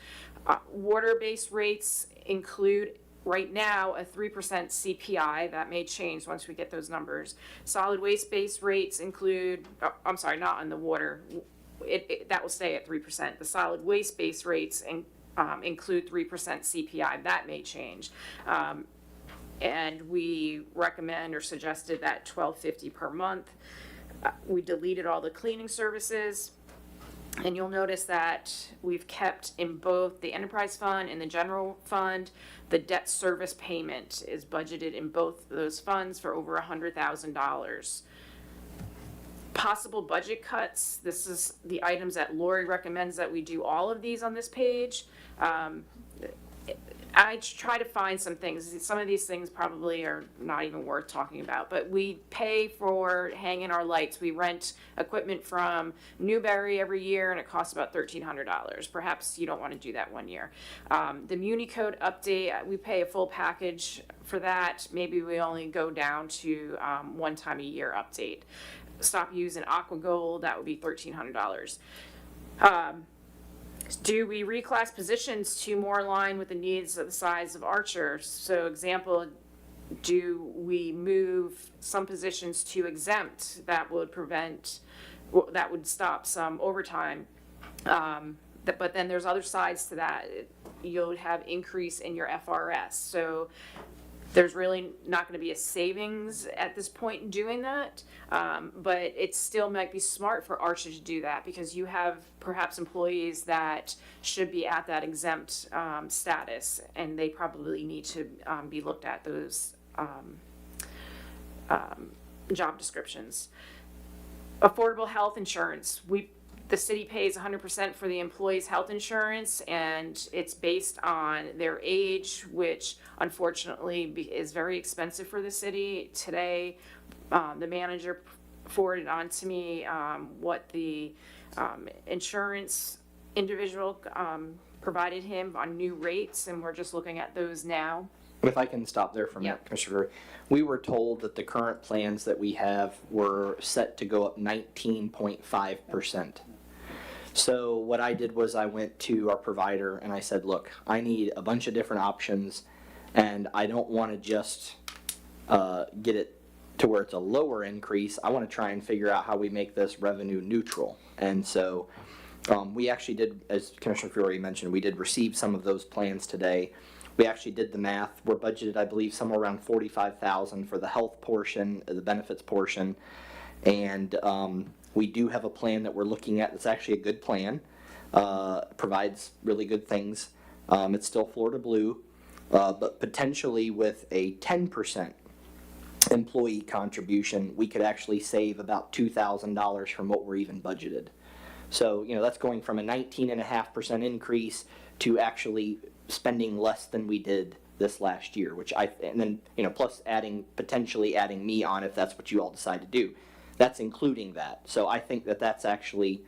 Water-based rates include right now a 3% CPI. That may change once we get those numbers. Solid waste-based rates include, I'm sorry, not on the water. That will stay at 3%. The solid waste-based rates include 3% CPI. That may change. And we recommend or suggested that $12.50 per month. We deleted all the cleaning services. And you'll notice that we've kept in both the enterprise fund and the general fund, the debt service payment is budgeted in both those funds for over $100,000. Possible budget cuts, this is the items that Lori recommends that we do all of these on this page. I try to find some things, some of these things probably are not even worth talking about, but we pay for hanging our lights. We rent equipment from Newberry every year and it costs about $1,300. Perhaps you don't want to do that one year. The Muni Code update, we pay a full package for that. Maybe we only go down to one time a year update. Stop using AquaGold, that would be $1,300. Do we reclass positions to more align with the needs of the size of Archer? So example, do we move some positions to exempt that would prevent, that would stop some overtime? But then there's other sides to that. You'll have increase in your FRS. So there's really not going to be a savings at this point in doing that, but it still might be smart for Archer to do that because you have perhaps employees that should be at that exempt status, and they probably need to be looked at those job descriptions. Affordable health insurance. The city pays 100% for the employee's health insurance, and it's based on their age, which unfortunately is very expensive for the city. Today, the manager forwarded on to me what the insurance individual provided him on new rates, and we're just looking at those now. If I can stop there for a minute, Yeah. Commissioner Fury. We were told that the current plans that we have were set to go up 19.5%. So what I did was I went to our provider and I said, look, I need a bunch of different options and I don't want to just get it to where it's a lower increase. I want to try and figure out how we make this revenue neutral. And so we actually did, as Commissioner Fury mentioned, we did receive some of those plans today. We actually did the math. We're budgeted, I believe, somewhere around $45,000 for the health portion, the benefits portion. And we do have a plan that we're looking at that's actually a good plan. Provides really good things. It's still Florida Blue, but potentially with a 10% employee contribution, we could actually save about $2,000 from what we're even budgeted. So, that's going from a 19.5% increase to actually spending less than we did this last year, and then, plus potentially adding me on if that's what you all decide to do. That's including that. So I think that that's actually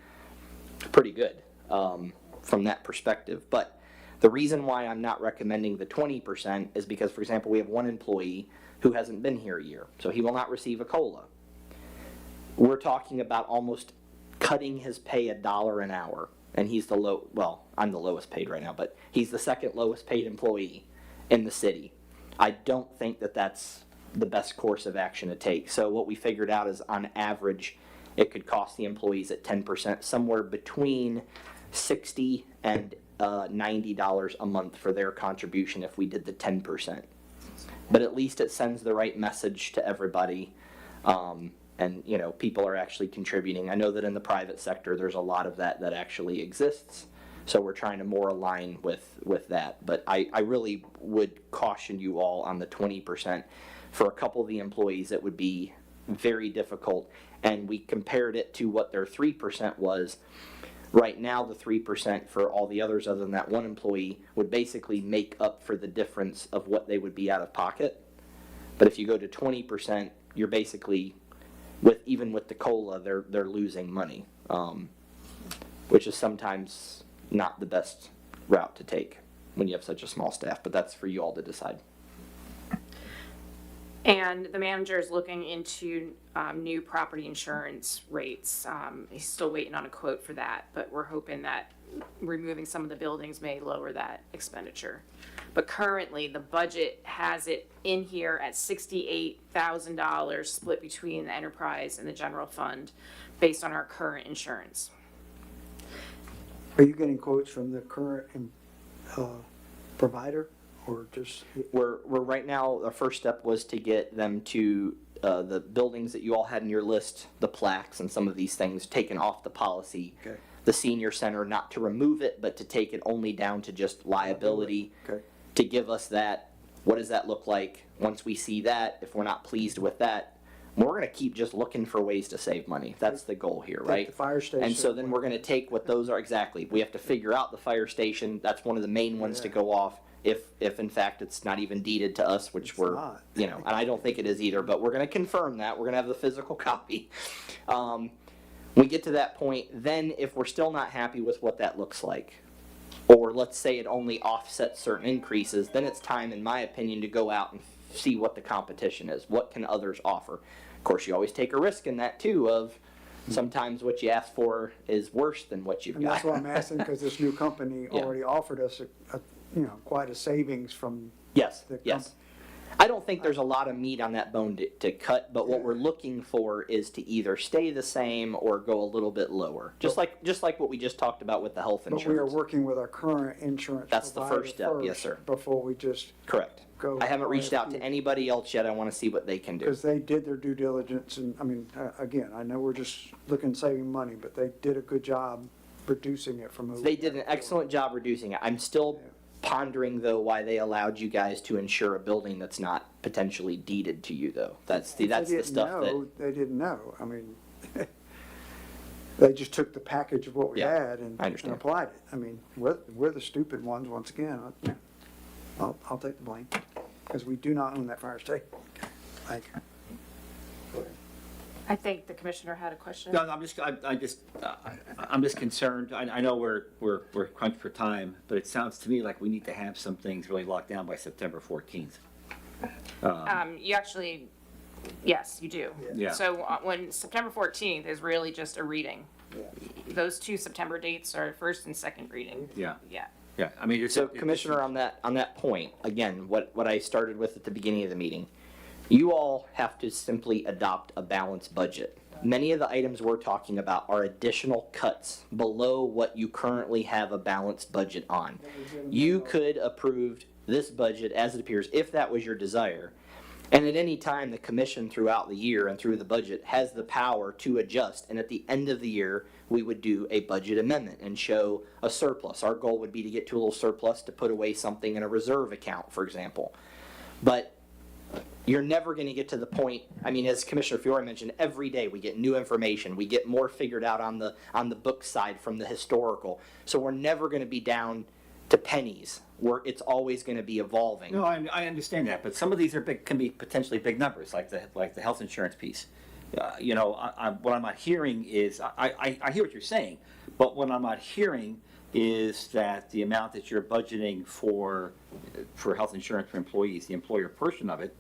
pretty good from that perspective. But the reason why I'm not recommending the 20% is because, for example, we have one employee who hasn't been here a year, so he will not receive a COLA. We're talking about almost cutting his pay $1 an hour, and he's I'm the lowest paid right now, but he's the second lowest paid employee in the city. I don't think that that's the best course of action to take. So what we figured out is on average, it could cost the employees at 10% somewhere between $60 and $90 a month for their contribution if we did the 10%. But at least it sends the right message to everybody. And people are actually contributing. I know that in the private sector, there's a lot of that actually exists. So we're trying to more align with that. But I really would caution you all on the 20%. For a couple of the employees, it would be very difficult. And we compared it to what their 3% was. Right now, the 3% for all the others other than that one employee would basically make up for the difference of what they would be out of pocket. But if you go to 20%, you're basically, even with the COLA, they're losing money, which is sometimes not the best route to take when you have such a small staff. But that's for you all to decide. And the manager is looking into new property insurance rates. He's still waiting on a quote for that, but we're hoping that removing some of the buildings may lower that expenditure. But currently, the budget has it in here at $68,000 split between the enterprise and the general fund based on our current insurance. Are you getting quotes from the current provider or just? We're right now, our first step was to get them to the buildings that you all had in your list, the plaques and some of these things taken off the policy. Okay. the senior center, not to remove it, but to take it only down to just liability. Okay. To give us that, what does that look like? Once we see that, if we're not pleased with that, we're gonna keep just looking for ways to save money. That's the goal here, Take right? the fire station. And so then we're gonna take what those are, exactly, we have to figure out the fire station, that's one of the main ones to Yeah. go off, if in fact it's not even deeded to us, which It's we're, not. and I don't think it is either, but we're gonna confirm that, we're gonna have the physical copy. We get to that point, then if we're still not happy with what that looks like, or let's say it only offsets certain increases, then it's time, in my opinion, to go out and see what the competition is. What can others offer? Of course, you always take a risk in that too, of sometimes what you ask for is worse than what you've And got. that's why I'm asking, because this new company Yeah. already offered us quite a savings from, Yes, the yes. I don't think there's a lot of meat on that bone to cut, but what we're looking for is to either stay the same or go a little bit lower. Just like what we just talked about with the health but we are insurance. working with our current insurance That's the provider first step, yes, sir. Before we just, Correct. go I haven't reached out to RFP. anybody else yet. I want to see what they can do. because they did their due diligence, and, again, I know we're just looking saving money, but they did a good job reducing it from. They did an excellent job reducing it. I'm still pondering though why they allowed you guys to insure a building that's not potentially deeded to you though. That's the stuff that, They didn't know, they just took the package of what we Yeah, had and I understand. and applied it. We're the stupid ones, once again. I'll take the blame, because we do not own that fire station. Thank you. I think the commissioner had a question. No, I'm just concerned. I know we're crunched for time, but it sounds to me like we need to have some things really locked down by September 14th. You actually, yes, you do. Yeah. So when September 14th is really just a reading. Those two September dates are first and second reading. Yeah, Yeah. yeah. I mean, so Commissioner, on that point, again, what I started with at the beginning of the meeting, you all have to simply adopt a balanced budget. Many of the items we're talking about are additional cuts below what you currently have a balanced budget on. You could approve this budget as it appears, if that was your desire. And at any time, the commission throughout the year and through the budget has the power to adjust. And at the end of the year, we would do a budget amendment and show a surplus. Our goal would be to get to a little surplus to put away something in a reserve account, for example. But you're never going to get to the point, as Commissioner Fiore mentioned, every day we get new information. We get more figured out on the book side from the historical. So we're never going to be down to pennies. It's always going to be evolving. No, I understand that, but some of these can be potentially big numbers, like the health insurance piece. What I'm not hearing is, I hear what you're saying, but what I'm not hearing is that the amount that you're budgeting for health insurance for employees, the employer portion of it,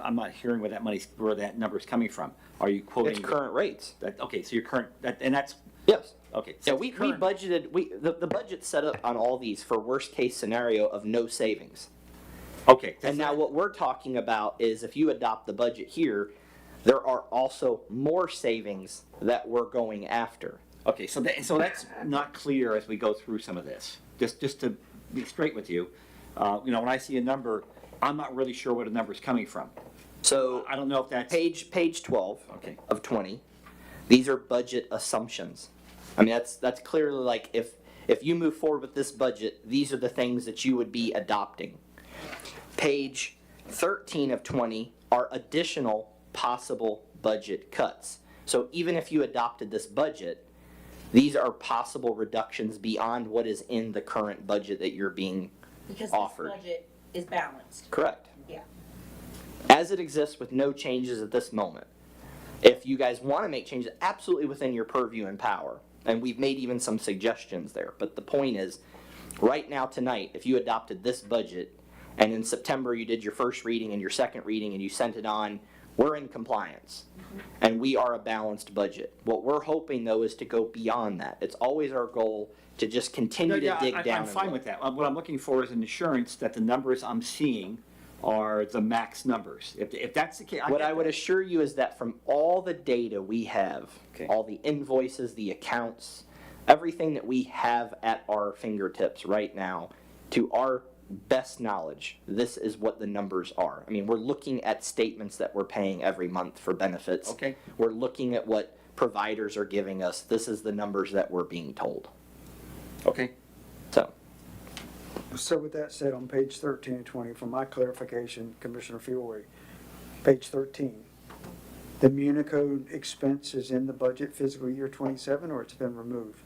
I'm not hearing where that number is coming from. Are you quoting? It's current rates. Okay, so your current, and that's, Yes. okay. Yeah, so we current- budgeted, the budget's set up on all these for worst case scenario of no savings. Okay. And now what we're talking about is if you adopt the budget here, there are also more savings that we're going after. Okay, so that's not clear as we go through some of this. Just to be straight with you, when I see a number, I'm not really sure where the number's coming from. So I don't know if that's. page 12 Okay. of 20, these are budget assumptions. That's clearly like if you move forward with this budget, these are the things that you would be adopting. Page 13 of 20 are additional possible budget cuts. So even if you adopted this budget, these are possible reductions beyond what is in the current budget that you're being Because offered. this budget is balanced. Correct. Yeah. As it exists with no changes at this moment. If you guys want to make changes, absolutely within your purview and power. And we've made even some suggestions there. But the point is, right now tonight, if you adopted this budget, and in September you did your first reading and your second reading and you sent it on, we're in compliance. And we are a balanced budget. What we're hoping though is to go beyond that. It's always our goal to just continue to dig down. I'm fine with that. What I'm looking for is an assurance that the numbers I'm seeing are the max numbers. If that's the case. What I would assure you is that from all the data we have, Okay. all the invoices, the accounts, everything that we have at our fingertips right now, to our best knowledge, this is what the numbers are. We're looking at statements that we're paying every month for benefits. Okay. We're looking at what providers are giving us, this is the numbers that we're being told. Okay. So, So with that said, on page 13 and 20, for my clarification, Commissioner Fiore, page 13, the Municode expense is in the budget fiscal year 27, or it's been removed?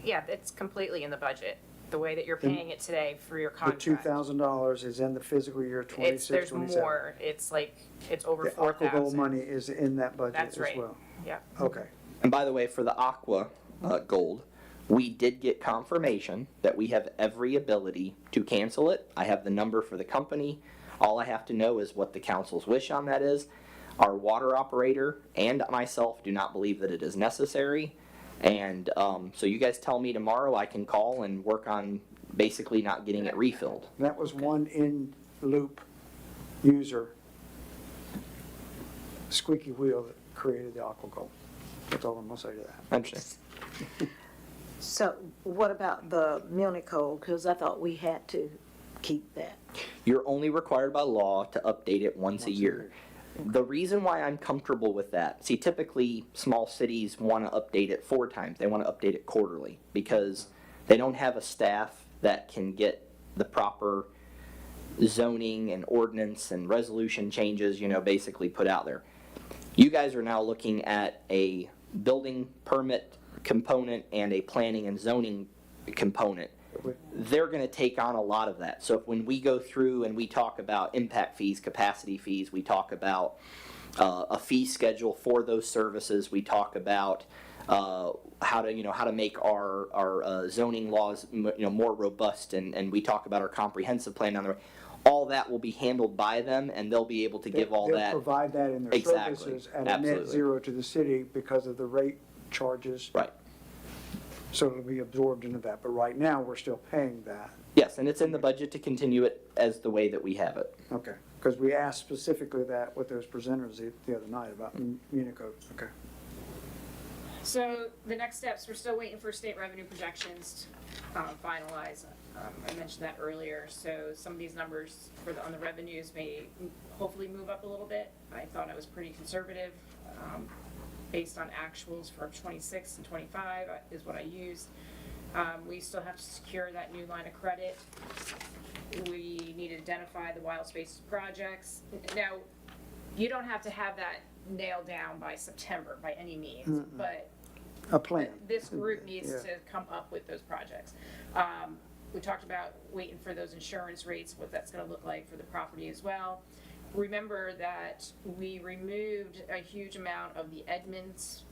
Yeah, it's completely in the budget, the way that you're paying it today for your The contract. $2,000 is in the fiscal year 26, There's 27? more, it's like, it's over The Aqua Gold 4,000. money is in that budget That's as right. well? Yeah. Okay. and by the way, for the Aqua Gold, we did get confirmation that we have every ability to cancel it. I have the number for the company. All I have to know is what the council's wish on that is. Our water operator and myself do not believe that it is necessary. And so you guys tell me tomorrow, I can call and work on basically not getting it refilled. That was one in-loop user, squeaky wheel that created the Aqua Gold. That's all I'm gonna say to that. I understand. So what about the Municode? Because I thought we had to keep that. You're only required by law to update it once a year. The reason why I'm comfortable with that, see, typically small cities want to update it 4 times. They want to update it quarterly because they don't have a staff that can get the proper zoning and ordinance and resolution changes, basically put out there. You guys are now looking at a building permit component and a planning and zoning component. They're going to take on a lot of that. So if when we go through and we talk about impact fees, capacity fees, we talk about a fee schedule for those services, we talk about how to make our zoning laws more robust, and we talk about our comprehensive plan on the all that will be handled by them, and they'll be able to give all They'll that. provide that in their Exactly. services at a net Absolutely. zero to the city because of the rate charges. Right. So it'll be absorbed into that, but right now, we're still paying that. Yes, and it's in the budget to continue it as the way that we have it. Okay, because we asked specifically that with those presenters the other night about Municode. Okay. So the next steps, we're still waiting for state revenue projections finalized. I mentioned that earlier, so some of these numbers on the revenues may hopefully move up a little bit. I thought I was pretty conservative, based on actuals for 26 and 25 is what I used. We still have to secure that new line of credit. We need to identify the wild spaces projects. Now, you don't have to have that nailed down by September by any means, but A plan. this group needs Yeah. to come up with those projects. We talked about waiting for those insurance rates, what that's gonna look like for the property as well. Remember that we removed a huge amount of the Edmunds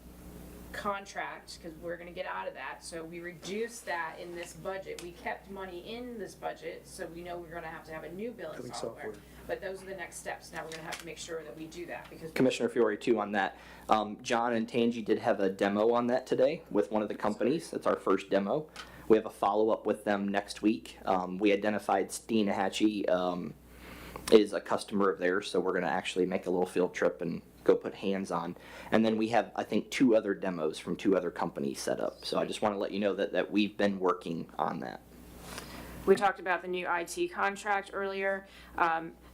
contract, because we're gonna get out of that, so we reduced that in this budget. We kept money in this budget, so we know we're gonna have to have a new billing Billing software. software. But those are the next steps. Now we're gonna have to make sure that we do that, because Commissioner Fiore, too, on that. John and Tangi did have a demo on that today with one of the companies. It's our first demo. We have a follow-up with them next week. We identified Steenahatchee is a customer of theirs, so we're going to actually make a little field trip and go put hands on. And then we have, I think, 2 other demos from 2 other companies set up. So I just want to let you know that we've been working on that. we talked about the new IT contract earlier.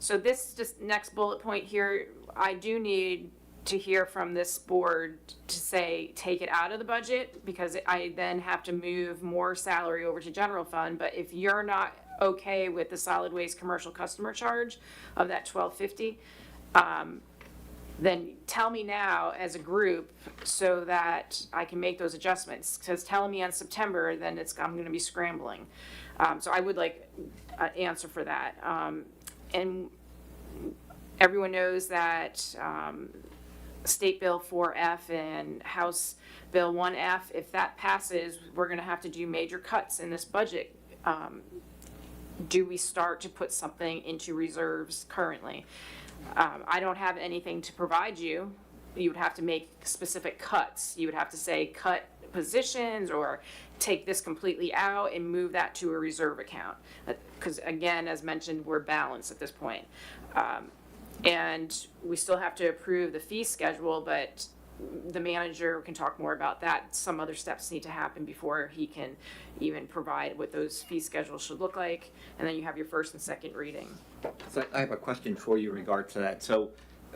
So this just next bullet point here, I do need to hear from this board to say, take it out of the budget, because I then have to move more salary over to general fund. But if you're not okay with the solid waste commercial customer charge of that $12.50, then tell me now as a group so that I can make those adjustments. Because telling me on September, then I'm gonna be scrambling. So I would like an answer for that. And everyone knows that State Bill 4F and House Bill 1F, if that passes, we're gonna have to do major cuts in this budget. Do we start to put something into reserves currently? I don't have anything to provide you. You would have to make specific cuts. You would have to say, cut positions or take this completely out and move that to a reserve account. Because again, as mentioned, we're balanced at this point. And we still have to approve the fee schedule, but the manager can talk more about that. Some other steps need to happen before he can even provide what those fee schedules should look like. And then you have your first and second reading. So I have a question for you in regard to that. So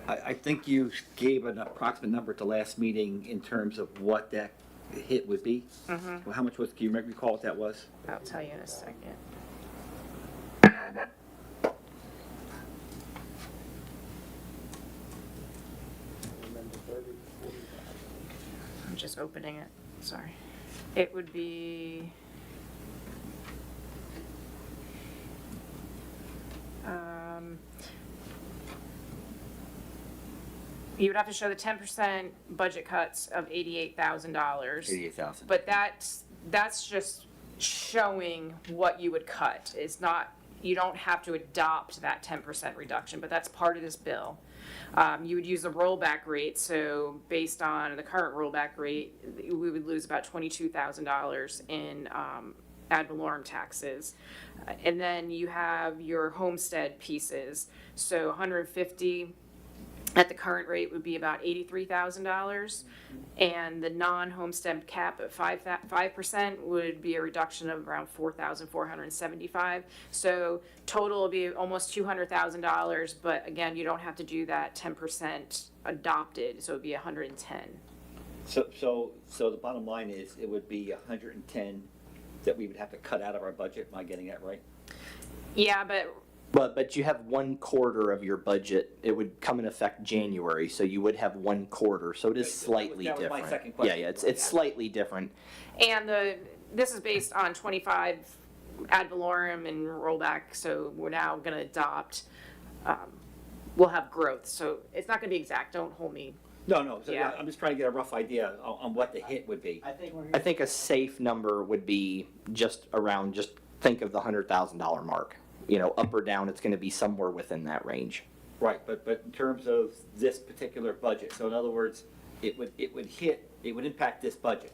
I think you gave an approximate number at the last meeting in terms of what that hit would be. Well, how much was, do you recall what that was? I'll tell you in a second. I'm just opening it, sorry. It would be, you would have to show the 10% budget cuts of $88,000. 88,000. But that's just showing what you would cut. It's not, you don't have to adopt that 10% reduction, but that's part of this bill. You would use the rollback rate, so based on the current rollback rate, we would lose about $22,000 in ad valorem taxes. And then you have your homestead pieces, so 150 at the current rate would be about $83,000, and the non-homestead cap at 5% would be a reduction of around $4,475. So total will be almost $200,000, but again, you don't have to do that 10% adopted, so it'd be 110. So the bottom line is, it would be 110 that we would have to cut out of our budget. Am I getting that right? Yeah, but But you have 1/4 of your budget, it would come in effect January, so you would have 1/4, so it is slightly that was different. my second Yeah, question. yeah, it's slightly different. and this is based on 25 ad valorem and rollback, so we're now gonna adopt, we'll have growth, so it's not gonna be exact, don't hold me. No, so Yeah. I'm just trying to get a rough idea on what the hit would be. I think a safe number would be just think of the $100,000 mark. You know, up or down, it's gonna be somewhere within that range. Right, but in terms of this particular budget, so in other words, it would impact this budget.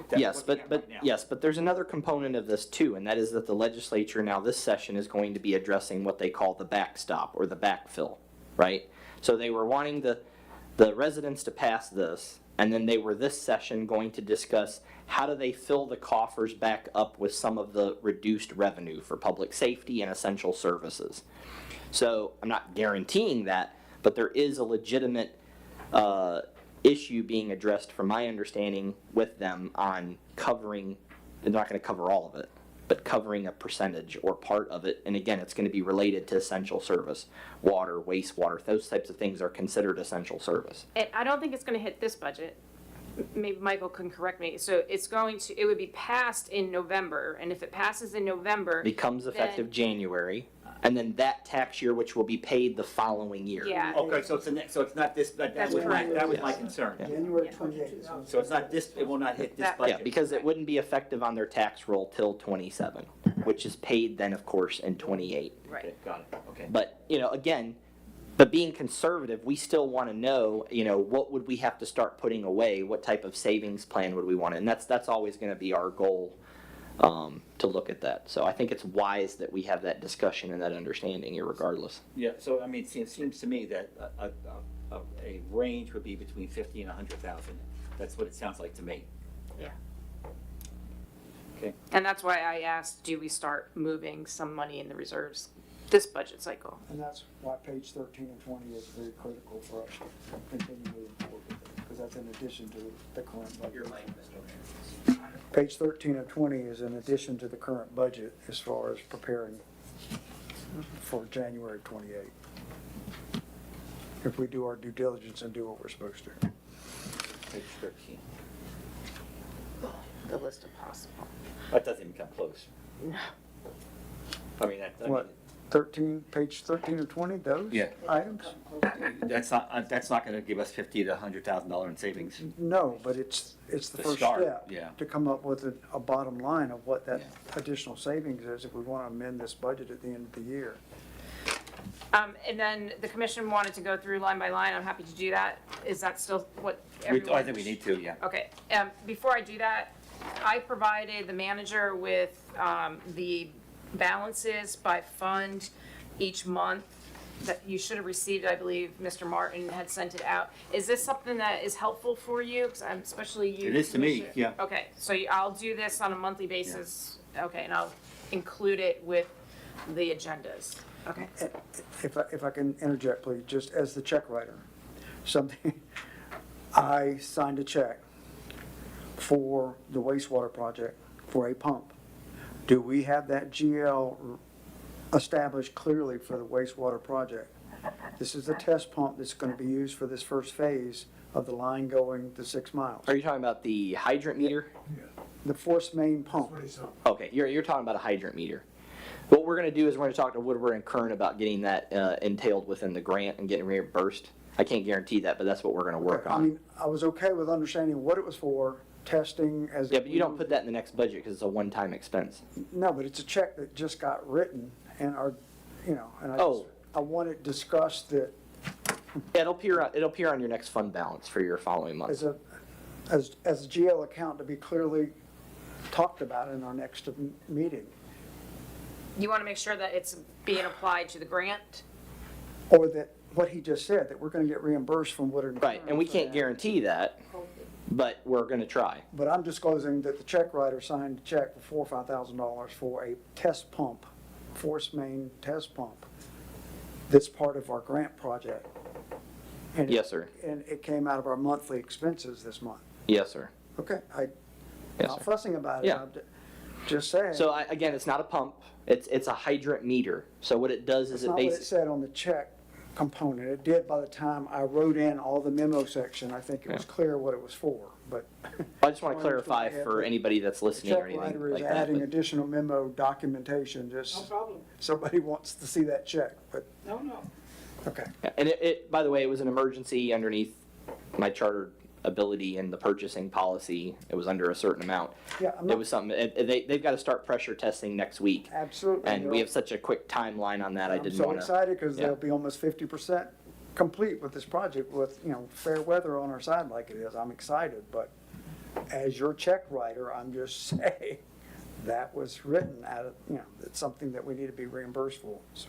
That's Yes, what we but, have but, right now. yes, but there's another component of this too, and that is that the legislature now this session is going to be addressing what they call the backstop or the backfill, right? So they were wanting the residents to pass this, and then they were this session going to discuss how do they fill the coffers back up with some of the reduced revenue for public safety and essential services. So I'm not guaranteeing that, but there is a legitimate issue being addressed, from my understanding, with them on covering, they're not going to cover all of it, but covering a percentage or part of it. And again, it's going to be related to essential service. Water, wastewater, those types of things are considered essential service. And I don't think it's gonna hit this budget. Maybe Michael can correct me. So it would be passed in November, and if it passes in November. Becomes effective then- January, and then that tax year, which will be paid the following year. Yeah, Okay, so it's not this, that That's was correct. my concern. January 28th. So it's not this, it will not hit this That- budget. Yeah, because it wouldn't be effective on their tax roll till 27, which is paid then, of course, in 28. right. Okay, got it, okay. But, again, but being conservative, we still want to know, what would we have to start putting away? What type of savings plan would we want? And that's always going to be our goal, to look at that. So I think it's wise that we have that discussion and that understanding irregardless. Yeah, so I mean, it seems to me that a range would be between 50 and 100,000. That's what it sounds like to me. Yeah. Okay. And that's why I asked, do we start moving some money in the reserves this budget cycle? And that's why page 13 and 20 is very critical for us to continue moving forward with it, because that's in addition to the current budget. Page 13 and 20 is in addition to the current budget as far as preparing for January 28. If we do our due diligence and do what we're supposed to. Page 13. The list of possible. That doesn't even come close. No. I mean, What, 13, page 13 and 20, those Yeah. items? that's not gonna give us $50,000 to $100,000 in savings. No, but it's the To first start, step. yeah. To come up with a bottom line of what that additional savings is if we want to amend this budget at the end of the year. And then the commission wanted to go through line by line. I'm happy to do that. Is that still what everyone? I think we need to, yeah. Okay, before I do that, I provided the manager with the balances by fund each month that you should have received. I believe Mr. Martin had sent it out. Is this something that is helpful for you? Because I'm especially you. It is to me, Commissioner. yeah. Okay, so I'll do this on a monthly basis. Okay, and I'll include it with the agendas. Okay. If I can interject, please, just as the check writer, something, I signed a check for the wastewater project for a pump. Do we have that GL established clearly for the wastewater project? This is the test pump that's going to be used for this first phase of the line going the 6 miles. Are you talking about the hydrant meter? The force main pump. Okay, you're talking about a hydrant meter. What we're gonna do is we're gonna talk to Woodward and Kern about getting that entailed within the grant and getting reimbursed. I can't guarantee that, but that's what we're gonna work I on. mean, I was okay with understanding what it was for, testing as. Yeah, but you don't put that in the next budget because it's a one-time expense. No, but it's a check that just got written and and Oh. I want it discussed that It'll appear on your next fund balance for your following month. as a GL account to be clearly talked about in our next meeting. You want to make sure that it's being applied to the grant? Or that, what he just said, that we're gonna get reimbursed from Woodard and Right, Kern and we for can't that. guarantee that, but we're gonna try. But I'm disclosing that the check writer signed a check for $4,000 or $5,000 for a test pump, force main test pump, that's part of our grant project. And it- Yes, sir. And it came out of our monthly expenses this month. Yes, sir. Okay, Yes, not sir. fussing about it, Yeah. I'm just saying. So again, it's not a pump, it's a hydrant meter. So what it does is That's it not what it basically, said on the check component. It did by the time I wrote in all the memo section. I think it was clear what it was for, but I just want to Sorry, clarify Mr. for Whitehead, anybody that's the listening or check anything writer is like that. adding but- additional memo documentation, just. problem. Somebody wants to see that check, but, No. okay. Yeah, and by the way, it was an emergency underneath my chartered ability and the purchasing policy. It was under a certain amount. Yeah, I'm It not, was something, they've got to start pressure testing next week. absolutely. And we have such a quick timeline on that, I I'm didn't so want to. excited because yeah. they'll be almost 50% complete with this project with, fair weather on our side like it is. I'm excited, but as your check writer, I'm just saying that was written out of, it's something that we need to be reimbursed for. So,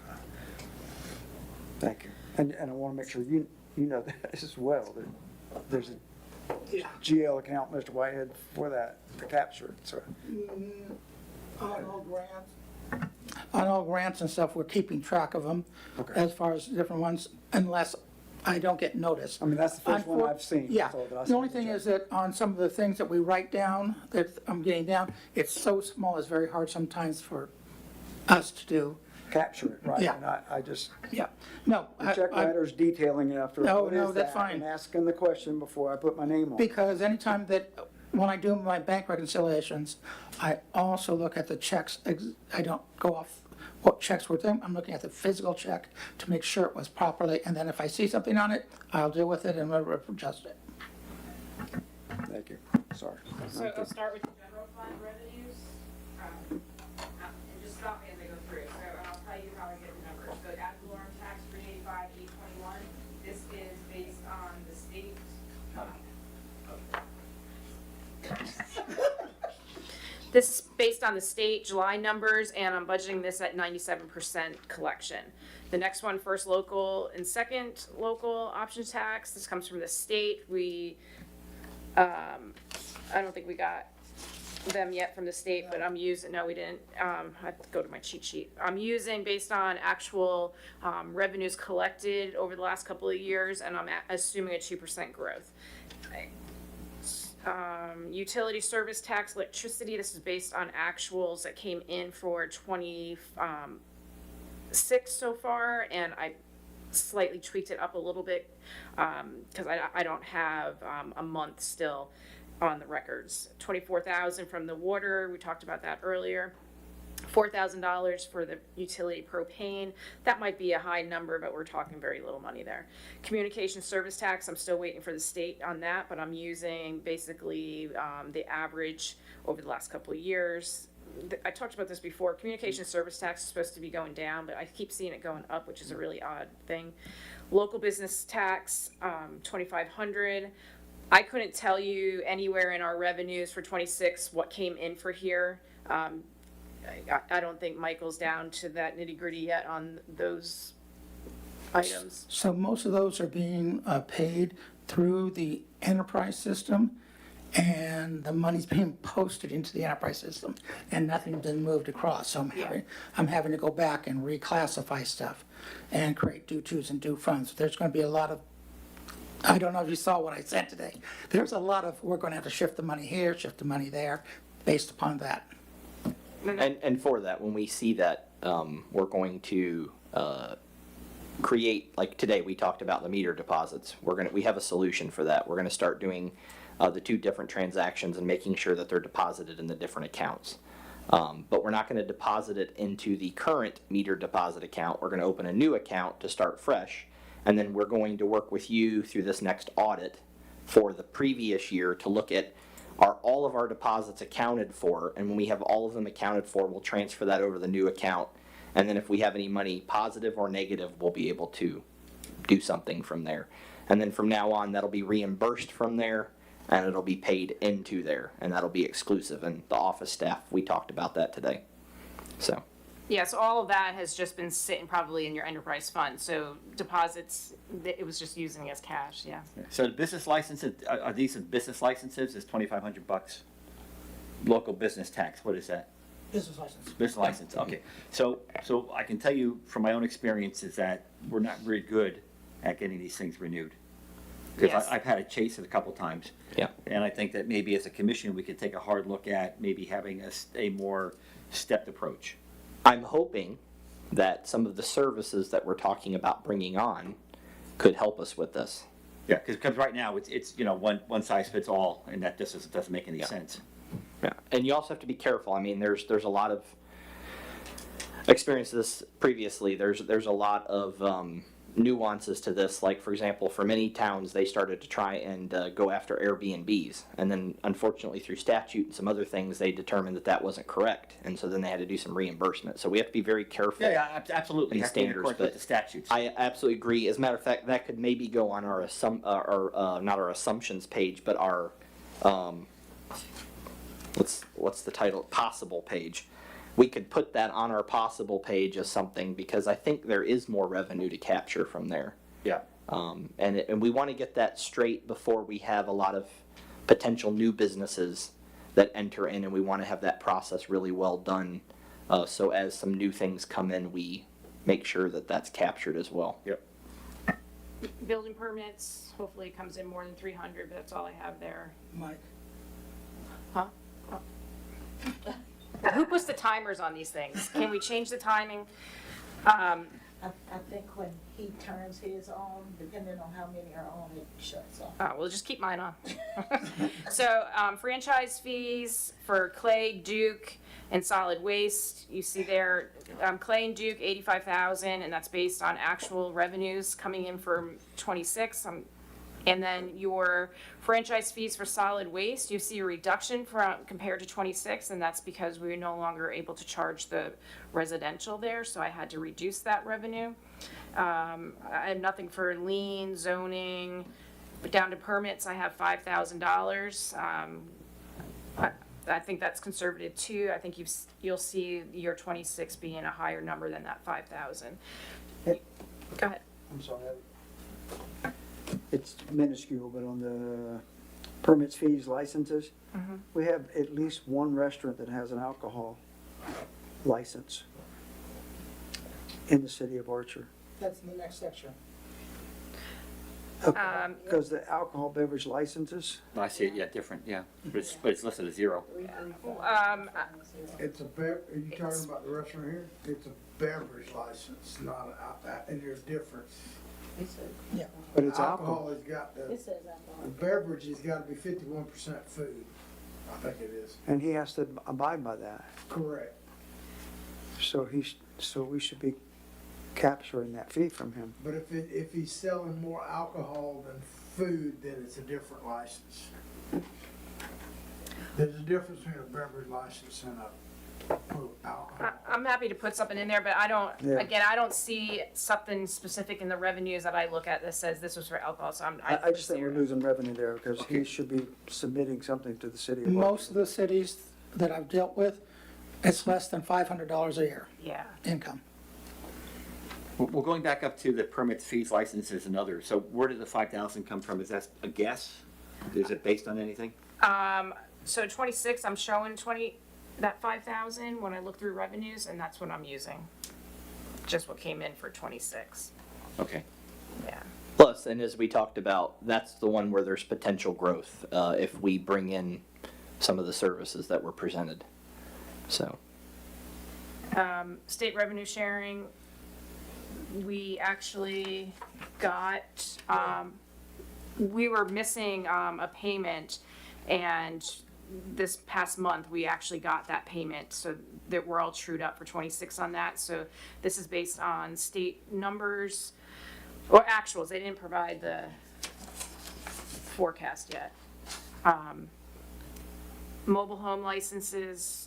thank you. And I want to make sure you know that as well, that there's a GL account, Mr. Whitehead, for that, to capture it, so. On all grants and stuff, we're keeping track of them Okay. as far as different ones, unless I don't get notice. I mean, that's the first one I've seen. Yeah, so that I the only said to thing check. is that on some of the things that we write down, that I'm getting down, it's so small, it's very hard sometimes for us to do. Capture it, right? Yeah. And I just, Yeah, no. the check writer's detailing it after, No, what no, is that's that? fine. And asking the question before I put my name on it. Because anytime that, when I do my bank reconciliations, I also look at the checks. I don't go off what checks were there. I'm looking at the physical check to make sure it was properly, and then if I see something on it, I'll deal with it and we'll adjust it. Thank you, sorry. So I'll start with the general fund revenues. And just stop me as I go through. So I'll tell you how I get the numbers. So ad valorem tax, 385,821. This is based on the state. This is based on the state July numbers, and I'm budgeting this at 97% collection. The next one, first local and second local option tax. This comes from the state. I don't think we got them yet from the state, but I'm using, no, we didn't. I have to go to my cheat sheet. I'm using based on actual revenues collected over the last couple of years, and I'm assuming a 2% growth. Utility service tax, electricity, this is based on actuals that came in for 26 so far, and I slightly tweaked it up a little bit, because I don't have a month still on the records. 24,000 from the water, we talked about that earlier. $4,000 for the utility propane. That might be a high number, but we're talking very little money there. Communication service tax, I'm still waiting for the state on that, but I'm using basically the average over the last couple of years. I talked about this before. Communication service tax is supposed to be going down, but I keep seeing it going up, which is a really odd thing. Local business tax, 2,500. I couldn't tell you anywhere in our revenues for 26 what came in for here. I don't think Michael's down to that nitty gritty yet on those items. So most of those are being paid through the enterprise system, and the money's being posted into the enterprise system, and nothing's been moved across. So I'm having to go back and reclassify stuff and create due tos and due funds. There's going to be a lot of I don't know if you saw what I sent today. There's a lot of, we're going to have to shift the money here, shift the money there, based upon that. And for that, when we see that, we're going to create, like today, we talked about the meter deposits. We have a solution for that. We're gonna start doing the two different transactions and making sure that they're deposited in the different accounts. But we're not gonna deposit it into the current meter deposit account. We're gonna open a new account to start fresh. And then we're going to work with you through this next audit for the previous year to look at, are all of our deposits accounted for? And when we have all of them accounted for, we'll transfer that over to the new account. And then if we have any money positive or negative, we'll be able to do something from there. And then from now on, that'll be reimbursed from there, and it'll be paid into there, and that'll be exclusive. And the office staff, we talked about that today. So, Yeah, so all of that has just been sitting probably in your enterprise fund, so deposits, it was just using as cash, yeah. So the business licenses, are these business licenses, is $2,500? Local business tax, what is that? Business license. Business license, okay. So I can tell you from my own experience is that we're not very good at getting these things renewed. Because Yes. I've had to chase it a couple times. yeah. And I think that maybe as a commission, we could take a hard look at maybe having a more stepped approach. I'm hoping that some of the services that we're talking about bringing on could help us with this. Yeah, because right now, it's one size fits all, and that just doesn't make any Yeah. sense. Yeah, and you also have to be careful. I mean, there's a lot of experience this previously. There's a lot of nuances to this. Like, for example, for many towns, they started to try and go after Airbnbs. And then, unfortunately, through statute and some other things, they determined that that wasn't correct. And so then they had to do some reimbursement. So we have to be very careful. Absolutely. And Have to be in standards, accordance with but the statutes. I absolutely agree. As a matter of fact, that could maybe go on our not our assumptions page, but our what's the title? Possible page. We could put that on our possible page as something because I think there is more revenue to capture from there. Yeah. And we want to get that straight before we have a lot of potential new businesses that enter in, and we want to have that process really well done. So as some new things come in, we make sure that that's captured as well. Yep. Building permits, hopefully it comes in more than 300, but that's all I have there. Mike? Huh? Who puts the timers on these things? Can we change the timing? I think when he turns his on, depending on how many are on, it shuts off. We'll just keep mine on. So, franchise fees for Clay, Duke, and Solid Waste, you see there, Clay and Duke, 85,000, and that's based on actual revenues coming in for 26. And then your franchise fees for Solid Waste, you see a reduction compared to 26, and that's because we're no longer able to charge the residential there, so I had to reduce that revenue. I have nothing for lien, zoning, but down to permits, I have $5,000. I think that's conservative too. I think you'll see year 26 being a higher number than that 5,000. Go ahead. I'm sorry. It's minuscule, but on the permits, fees, licenses, we have at least one restaurant that has an alcohol license in the city of Archer. That's in the next section. Because the alcohol beverage licenses, I see it, yeah, different, yeah. But it's listed as 0. It's are you talking about the restaurant here? It's a beverage license, not and there's difference. but it's alcohol. Alcohol has got It the says alcohol. beverage has got to be 51% food. I think it is. And he has to abide by that. Correct. So we should be capturing that fee from him. But if he's selling more alcohol than food, then it's a different license. There's a difference between a beverage license and a alcohol. I'm happy to put something in there, but I don't, Yeah. again, I don't see something specific in the revenues that I look at that says this was for alcohol, so I just think we're losing revenue there because he should be submitting something to the city of Archer. Most of the cities that I've dealt with, it's less than $500 a year Yeah. income. Well, going back up to the permits, fees, licenses, and others, so where did the 5,000 come from? Is that a guess? Is it based on anything? So 26, I'm showing that 5,000 when I look through revenues, and that's what I'm using. Just what came in for 26, Okay. yeah. Plus, and as we talked about, that's the one where there's potential growth, if we bring in some of the services that were presented. So, State revenue sharing, we actually got, we were missing a payment, and this past month, we actually got that payment, so that we're all trued up for 26 on that. So this is based on state numbers, or actuals. They didn't provide the forecast yet. Mobile home licenses,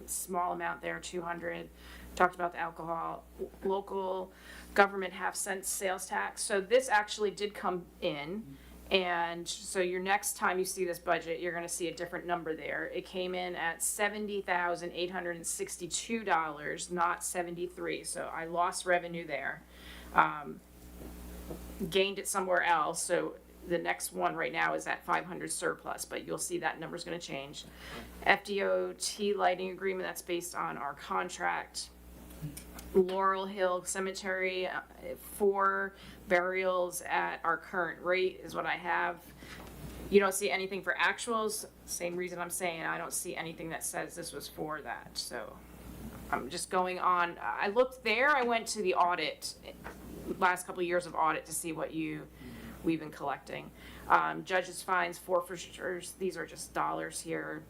small amount there, 200. Talked about the alcohol, local government half-cent sales tax. So this actually did come in, and so your next time you see this budget, you're gonna see a different number there. It came in at $70,862, not 73, so I lost revenue there. Gained it somewhere else, so the next one right now is at 500 surplus, but you'll see that number's gonna change. FDOT lighting agreement, that's based on our contract. Laurel Hill Cemetery, 4 burials at our current rate is what I have. You don't see anything for actuals, same reason I'm saying I don't see anything that says this was for that, so I'm just going on. I looked there, I went to the audit, last couple of years of audit to see what we've been collecting. Judges' fines, forfeitures, these are just dollars here.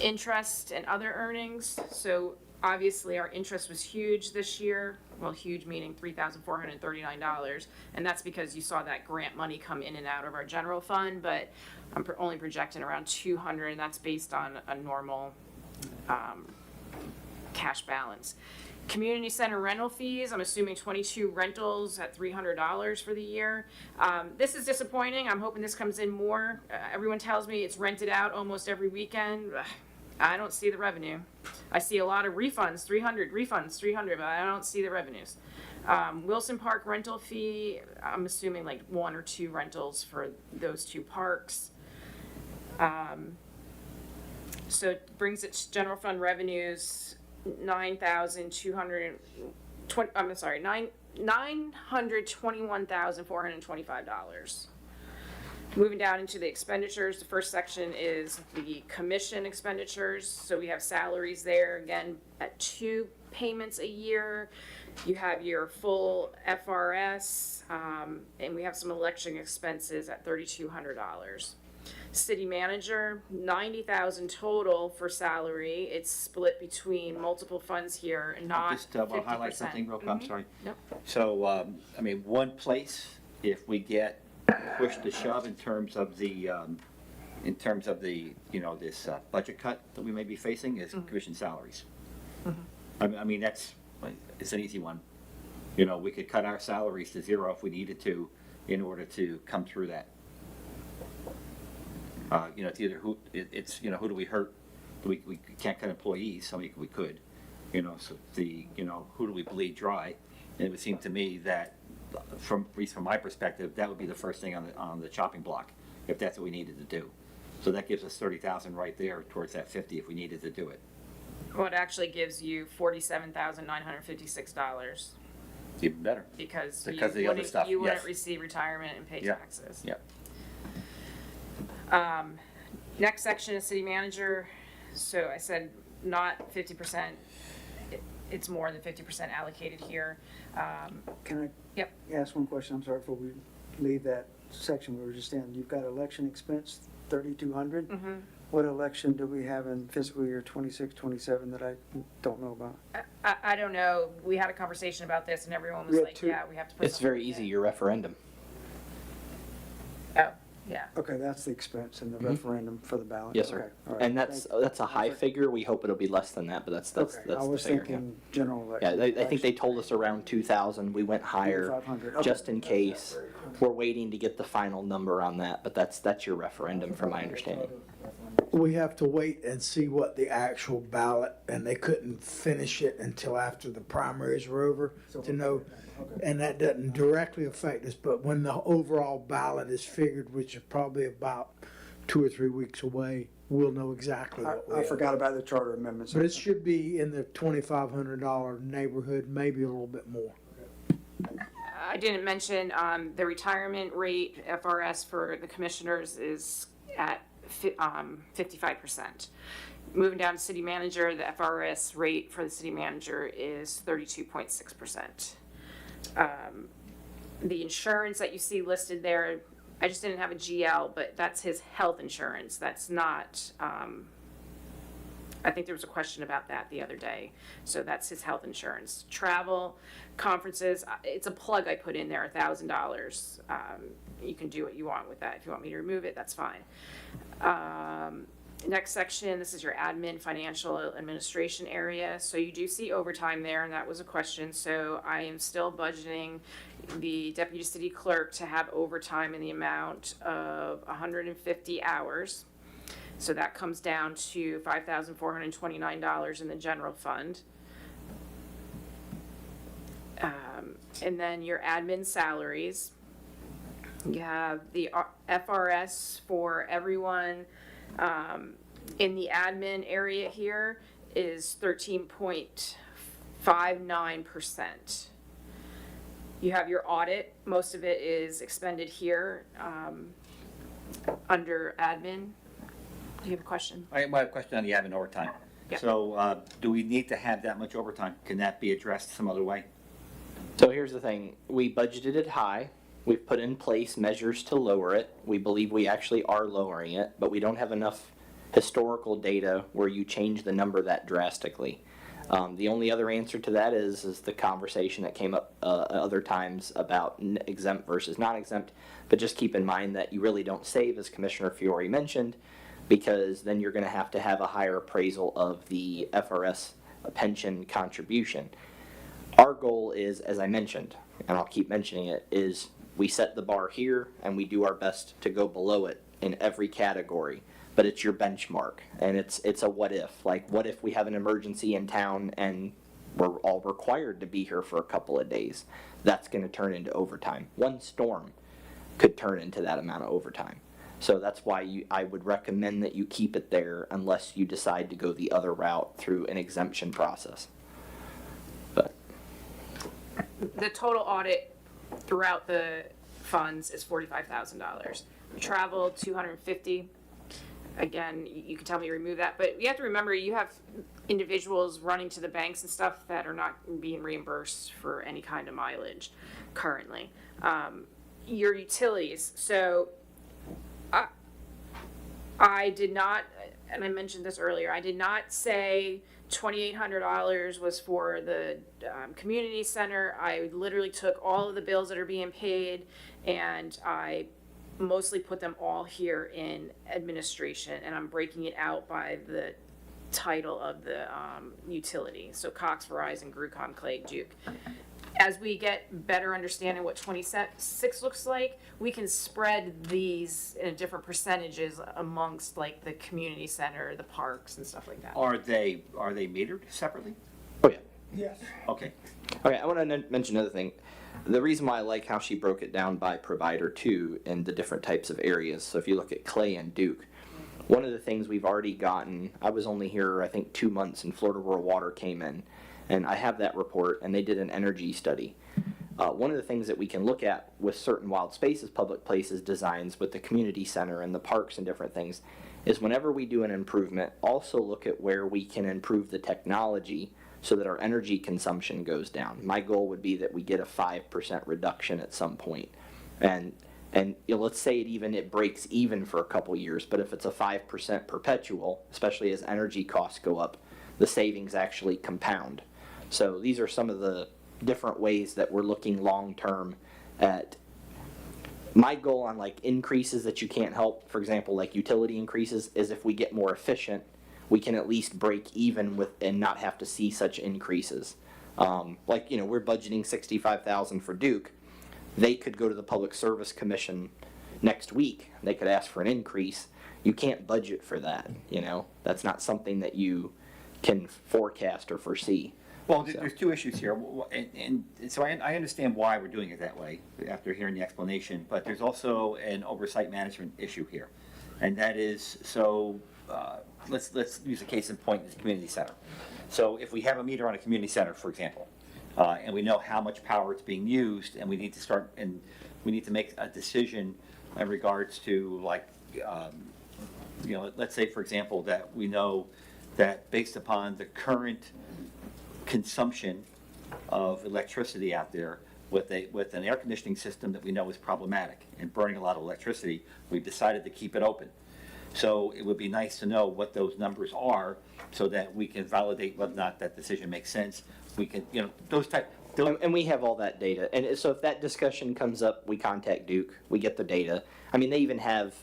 Interest and other earnings, so obviously our interest was huge this year. Well, huge meaning $3,439, and that's because you saw that grant money come in and out of our general fund, but I'm only projecting around 200, and that's based on a normal cash balance. Community center rental fees, I'm assuming 22 rentals at $300 for the year. This is disappointing. I'm hoping this comes in more. Everyone tells me it's rented out almost every weekend. I don't see the revenue. I see a lot of refunds, 300, but I don't see the revenues. Wilson Park rental fee, I'm assuming like 1 or 2 rentals for those 2 parks. So it brings its general fund revenues $921,425. Moving down into the expenditures, the first section is the commission expenditures. So we have salaries there, again, at 2 payments a year. You have your full FRS, and we have some election expenses at $3,200. City manager, $90,000 total for salary. It's split between multiple funds here, and not 50%. Just want to highlight something real quick, I'm sorry. Yep. So, I mean, one place, if we get push to shove in terms of the, you know, this budget cut that we may be facing is commission salaries. I mean, it's an easy one. You know, we could cut our salaries to 0 if we needed to in order to come through that. You know, it's either who do we hurt? We can't cut employees, so we could, you know, so who do we bleed dry? And it would seem to me that at least from my perspective, that would be the first thing on the chopping block, if that's what we needed to do. So that gives us 30,000 right there towards that 50 if we needed to do it. Well, it actually gives you $47,956 Even better. because Because you of the other stuff, you wouldn't yes. receive retirement and pay Yeah. taxes. Yeah. Next section is city manager. So I said not 50%. It's more than 50% allocated here. Can I Yep. ask one question? I'm sorry, before we leave that section we were just in. You've got election expense, 3,200. What election do we have in fiscal year 26, 27 that I don't know about? I don't know. We had a conversation about this, and everyone was We had like, 2. "Yeah, we have to put." it's very something easy, in." your referendum. Oh, yeah. Okay, that's the expense in the referendum for the ballot. Yes, sir. Okay, all right. And that's a high Perfect. figure. We hope it'll be less than that, but that's Okay, the I was figure. thinking general Yeah, election. I think they told us around 2,000. We went higher 2,500, okay. just in case. We're waiting to get the final number on that, but that's your referendum from my understanding. We have to wait and see what the actual ballot, and they couldn't finish it until after the primaries were over to know. And that doesn't directly affect us, but when the overall ballot is figured, which is probably about 2 or 3 weeks away, we'll know exactly what we I have. forgot about the charter amendments. But it should be in the $2,500 neighborhood, maybe a little bit more. I didn't mention, the retirement rate, FRS for the commissioners is at 55%. Moving down to city manager, the FRS rate for the city manager is 32.6%. The insurance that you see listed there, I just didn't have a GL, but that's his health insurance. That's not, I think there was a question about that the other day. So that's his health insurance. Travel, conferences, it's a plug I put in there, $1,000. You can do what you want with that. If you want me to remove it, that's fine. Next section, this is your admin, financial administration area. So you do see overtime there, and that was a question. So I am still budgeting the deputy city clerk to have overtime in the amount of 150 hours. So that comes down to $5,429 in the general fund. And then your admin salaries. You have the FRS for everyone in the admin area here is 13.59%. You have your audit. Most of it is expended here under admin. Do you have a question? I have a question on the admin overtime. Yeah. So, do we need to have that much overtime? Can that be addressed some other way? So here's the thing, we budgeted it high, we've put in place measures to lower it, we believe we actually are lowering it, but we don't have enough historical data where you change the number that drastically. The only other answer to that is the conversation that came up other times about exempt versus non-exempt, but just keep in mind that you really don't save, as Commissioner Fiore mentioned, because then you're going to have a higher appraisal of the FRS pension contribution. Our goal is, as I mentioned, and I'll keep mentioning it, is we set the bar here and we do our best to go below it in every category, but it's your benchmark, and it's a what if. Like, what if we have an emergency in town and we're all required to be here for a couple of days? That's going to turn into overtime. One storm could turn into that amount of overtime. So that's why I would recommend that you keep it there unless you decide to go the other route through an exemption process. But The total audit throughout the funds is $45,000. Travel, $250,000. Again, you can tell me to remove that, but you have to remember you have individuals running to the banks and stuff that are not being reimbursed for any kind of mileage currently. Your utilities, so I did not, and I mentioned this earlier, I did not say $2,800 was for the community center. I literally took all of the bills that are being paid and I mostly put them all here in administration, and I'm breaking it out by the title of the utility. So Cox, Verizon, Grucon, Clay, Duke. As we get better understanding what 26 looks like, we can spread these in different percentages amongst like the community center, the parks and stuff like that. Are they metered separately? oh yeah. Yes. Okay. Okay, I want to mention another thing. The reason why I like how she broke it down by provider too and the different types of areas. So if you look at Clay and Duke, one of the things we've already gotten, I was only here I think 2 months and Florida Rural Water came in, and I have that report, and they did an energy study. One of the things that we can look at with certain wild spaces, public places designs with the community center and the parks and different things is whenever we do an improvement, also look at where we can improve the technology so that our energy consumption goes down. My goal would be that we get a 5% reduction at some point. And you know, let's say it breaks even for a couple years, but if it's a 5% perpetual, especially as energy costs go up, the savings actually compound. So these are some of the different ways that we're looking long term at. My goal on like increases that you can't help, for example, like utility increases, is if we get more efficient, we can at least break even with and not have to see such increases. Like, you know, we're budgeting $65,000 for Duke. They could go to the Public Service Commission next week. They could ask for an increase. You can't budget for that, you know? That's not something that you can forecast or foresee. Well, there's two issues here, and so I understand why we're doing it that way after hearing the explanation, but there's also an oversight management issue here. And that is, so let's use a case in point in the community center. So if we have a meter on a community center, for example, and we know how much power it's being used, and we need to make a decision in regards to like, let's say, for example, that we know that based upon the current consumption of electricity out there, with an air conditioning system that we know is problematic and burning a lot of electricity, we've decided to keep it open. So it would be nice to know what those numbers are so that we can validate whether or not that decision makes sense. We can, those type. And we have all that data. And so if that discussion comes up, we contact Duke, we get the data. I mean, they even have,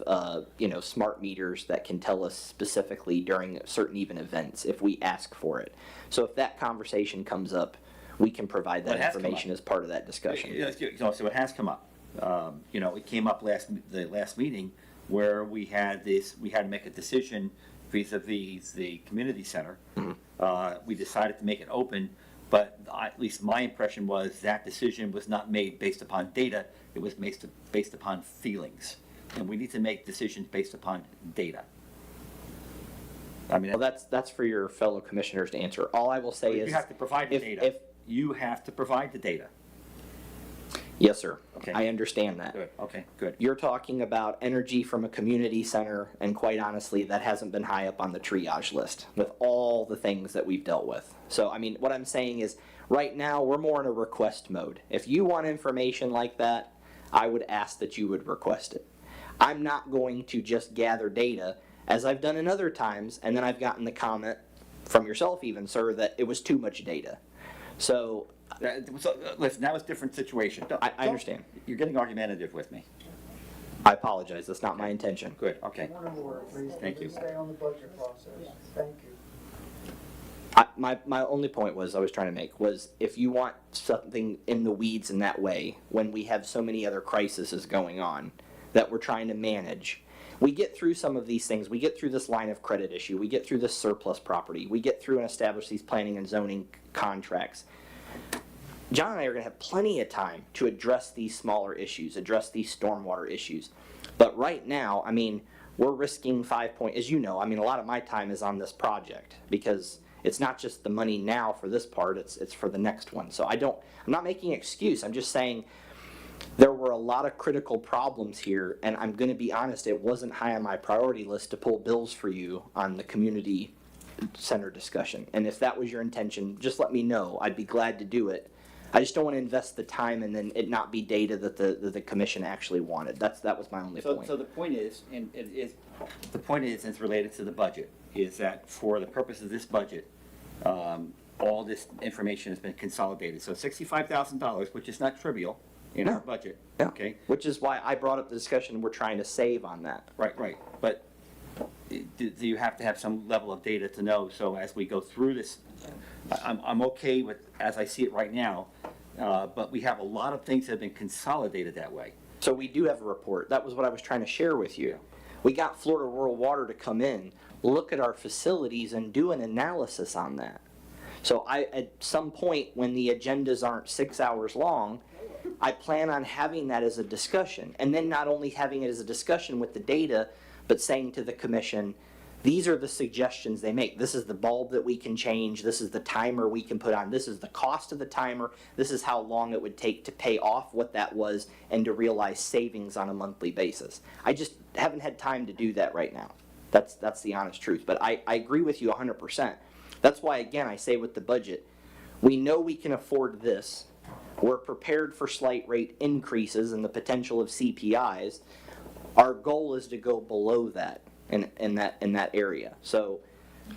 smart meters that can tell us specifically during certain even events if we ask for it. So if that conversation comes up, we can provide Well, that it has come information up. as part of that discussion. So it has come up. It came up the last meeting where we had to make a decision vis-a-vis the community center. We decided to make it open, but at least my impression was that decision was not made based upon data, it was based upon feelings. And we need to make decisions based upon data. I mean, Well, that's for your fellow commissioners to answer. All I will say is. you have to provide the if- data. if- You have to provide the data. Yes, sir. Okay. I understand that. Good, okay, good. You're talking about energy from a community center, and quite honestly, that hasn't been high up on the triage list with all the things that we've dealt with. So, I mean, what I'm saying is, right now, we're more in a request mode. If you want information like that, I would ask that you would request it. I'm not going to just gather data, as I've done in other times, and then I've gotten the comment from yourself even, sir, that it was too much data. So, Listen, that was a different situation. I understand. You're getting argumentative with me. I apologize, that's not my intention. Good, okay. One more, please. Thank you. Stay on the budget process. Thank you. My only point I was trying to make was, if you want something in the weeds in that way, when we have so many other crises going on that we're trying to manage, we get through some of these things, we get through this line of credit issue, we get through this surplus property, we get through and establish these planning and zoning contracts. John and I are gonna have plenty of time to address these smaller issues, address these stormwater issues. But right now, I mean, we're risking as you know, I mean, a lot of my time is on this project, because it's not just the money now for this part, it's for the next one. So I'm not making an excuse, I'm just saying, there were a lot of critical problems here, and I'm gonna be honest, it wasn't high on my priority list to pull bills for you on the community center discussion. And if that was your intention, just let me know, I'd be glad to do it. I just don't want to invest the time and then it not be data that the commission actually wanted. That was my only point. So the point is, and it's related to the budget, is that for the purpose of this budget, all this information has been consolidated. So $65,000, which is not trivial in our No. budget, Yeah. okay? Which is why I brought up the discussion, we're trying to save on that. Right, but do you have to have some level of data to know, so as we go through this, I'm okay with, as I see it right now, but we have a lot of things that have been consolidated that way. So we do have a report. That was what I was trying to share with you. We got Florida Rural Water to come in, look at our facilities and do an analysis on that. So at some point, when the agendas aren't 6 hours long, I plan on having that as a discussion. And then not only having it as a discussion with the data, but saying to the commission, these are the suggestions they make. This is the bulb that we can change. This is the timer we can put on. This is the cost of the timer. This is how long it would take to pay off what that was and to realize savings on a monthly basis. I just haven't had time to do that right now. That's the honest truth. But I agree with you 100%. That's why, again, I say with the budget, we know we can afford this. We're prepared for slight rate increases and the potential of CPIs. Our goal is to go below that in that area. So,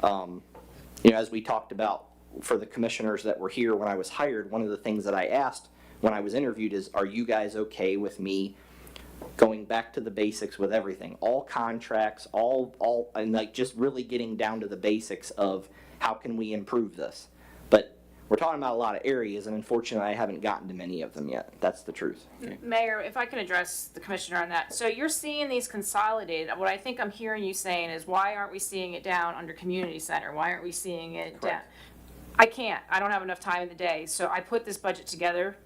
as we talked about for the commissioners that were here when I was hired, one of the things that I asked when I was interviewed is, are you guys okay with me going back to the basics with everything? All contracts, and like just really getting down to the basics of how can we improve this? But we're talking about a lot of areas, and unfortunately, I haven't gotten to many of them yet. That's the truth. Mayor, if I can address the commissioner on that. So you're seeing these consolidated. What I think I'm hearing you saying is, why aren't we seeing it down under community center? Why aren't we seeing it down? I can't. I don't have enough time in the day. So I put this budget together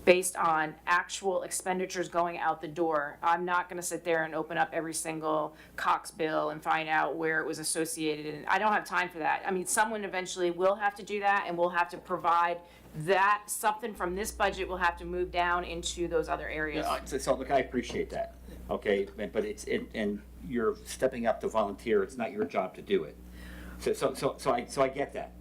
based on actual expenditures going out the door. I'm not going to sit there and open up every single Cox bill and find out where it was associated. And I don't have time for that. I mean, someone eventually will have to do that, and we'll have to provide that, something from this budget will have to move down into those other areas. So look, I appreciate that, okay, but and you're stepping up to volunteer, it's not your job to do it. So I get that,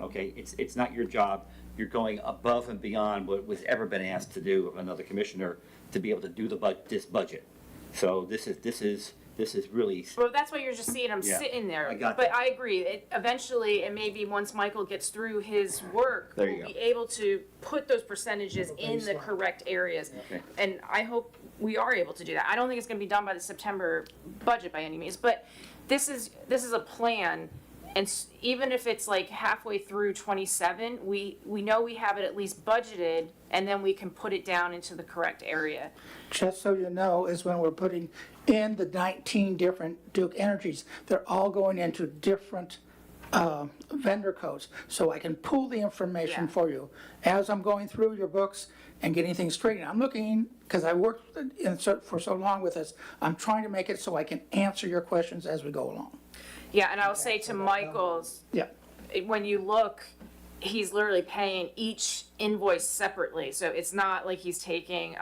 okay, it's not your job, you're going above and beyond what was ever been asked to do of another commissioner to be able to do this budget. So this is really, Well, that's why you're just seeing them Yeah, sitting there. I got But that. I agree, eventually, and maybe once Michael gets through his work, There you we'll go. be able to put those percentages in the correct areas. Okay. And I hope we are able to do that. I don't think it's gonna be done by the September budget by any means, but this is a plan. And even if it's like halfway through 27, we know we have it at least budgeted, and then we can put it down into the correct area. Just so you know, is when we're putting in the 19 different Duke Energies, they're all going into different vendor codes. So I can pull the information Yeah. for you. As I'm going through your books and getting things straightened, I'm looking, because I worked for so long with this, I'm trying to make it so I can answer your questions as we go along. Yeah, and I'll say to Michael's, Yeah. when you look, he's literally paying each invoice separately, so it's not like he's taking,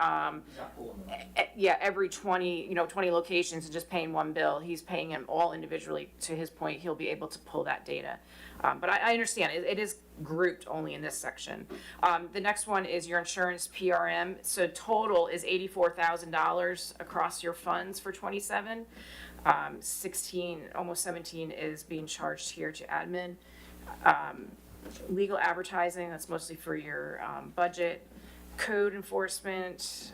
every 20 locations and just paying one bill. He's paying them all individually. To his point, he'll be able to pull that data. But I understand, it is grouped only in this section. The next one is your insurance PRM, so total is $84,000 across your funds for 27. 16, almost 17 is being charged here to admin. Legal advertising, that's mostly for your budget. Code enforcement,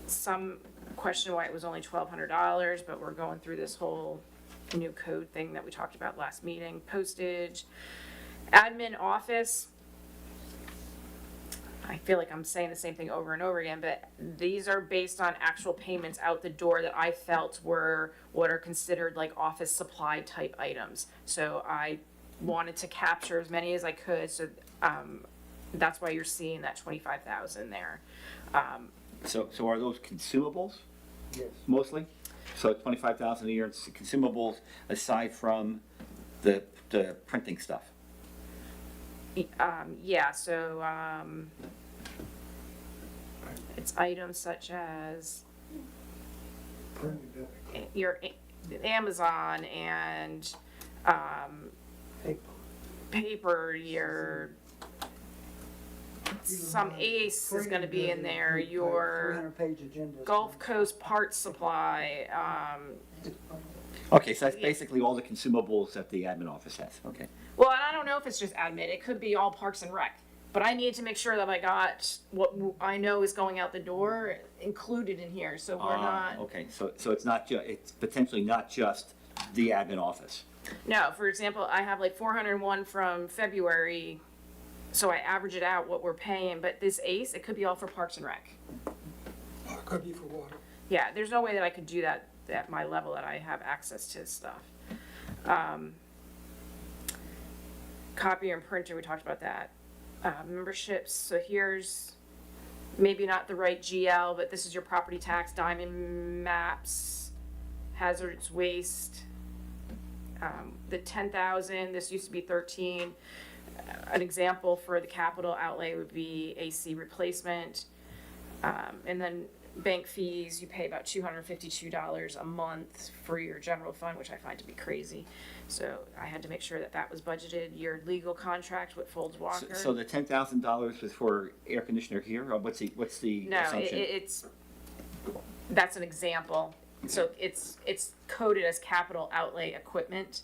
some question why it was only $1,200, but we're going through this whole new code thing that we talked about last meeting. Postage, admin office. I feel like I'm saying the same thing over and over again, but these are based on actual payments out the door that I felt were what are considered like office supply type items. So I wanted to capture as many as I could, so that's why you're seeing that 25,000 there. so are those consumables Yes. mostly? So 25,000 a year in consumables aside from the printing stuff? Yeah, so it's items such as your Amazon and paper, your some Ace is gonna be in there, your 300-page agenda. Gulf Coast Parts Supply, Okay, so that's basically all the consumables that the admin office has, okay. well, and I don't know if it's just admin, it could be all Parks and Rec. But I needed to make sure that I got what I know is going out the door included in here, so we're not. Okay, so it's not it's potentially not just the admin office. No, for example, I have like 401 from February, so I average it out what we're paying, but this ACE, it could be all for Parks and Rec. Could be for water. Yeah, there's no way that I could do that at my level that I have access to stuff. Copier and printer, we talked about that. Memberships, so here's maybe not the right GL, but this is your property tax, diamond maps, hazardous waste. The 10,000, this used to be 13. An example for the capital outlay would be AC replacement. And then bank fees, you pay about $252 a month for your general fund, which I find to be crazy. So I had to make sure that that was budgeted. Your legal contract with Folds Walker. So the $10,000 was for air conditioner here, or what's the No, assumption? it's, that's an example. So it's coded as capital outlay equipment.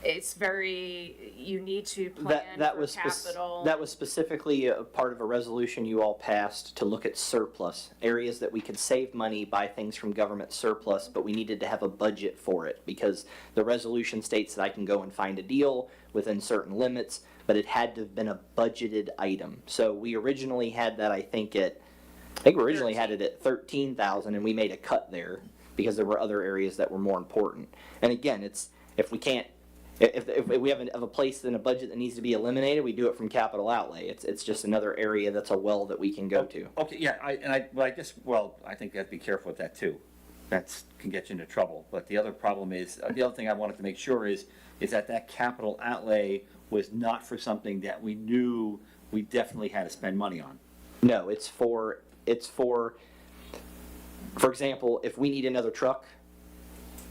It's very, you need to plan That for was capital. that was specifically a part of a resolution you all passed to look at surplus, areas that we could save money, buy things from government surplus, but we needed to have a budget for it, because the resolution states that I can go and find a deal within certain limits, but it had to have been a budgeted item. So we originally had that, I think we originally had it at 13,000, and we made a cut there because there were other areas that were more important. And again, it's, if we can't, if we have a place in a budget that needs to be eliminated, we do it from capital outlay. It's just another area that's a well that we can go to. Okay, yeah, I think you have to be careful with that too. That can get you into trouble. But the other problem is, the other thing I wanted to make sure is that capital outlay was not for something that we knew we definitely had to spend money on. No, it's for, for example, if we need another truck,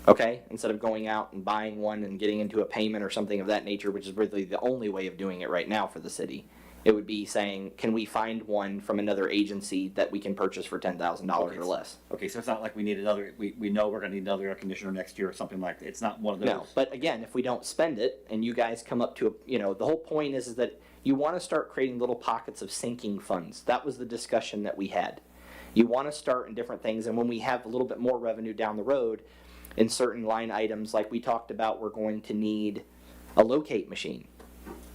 okay, instead of going out and buying one and getting into a payment or something of that nature, which is really the only way of doing it right now for the city, it would be saying, can we find one from another agency that we can purchase for $10,000 or less? Okay, so it's not like we need another, we know we're gonna need another air conditioner next year or something like that. It's not one of those. No, but again, if we don't spend it and you guys come up to, the whole point is that you want to start creating little pockets of sinking funds. That was the discussion that we had. You want to start in different things, and when we have a little bit more revenue down the road in certain line items, like we talked about, we're going to need a locate machine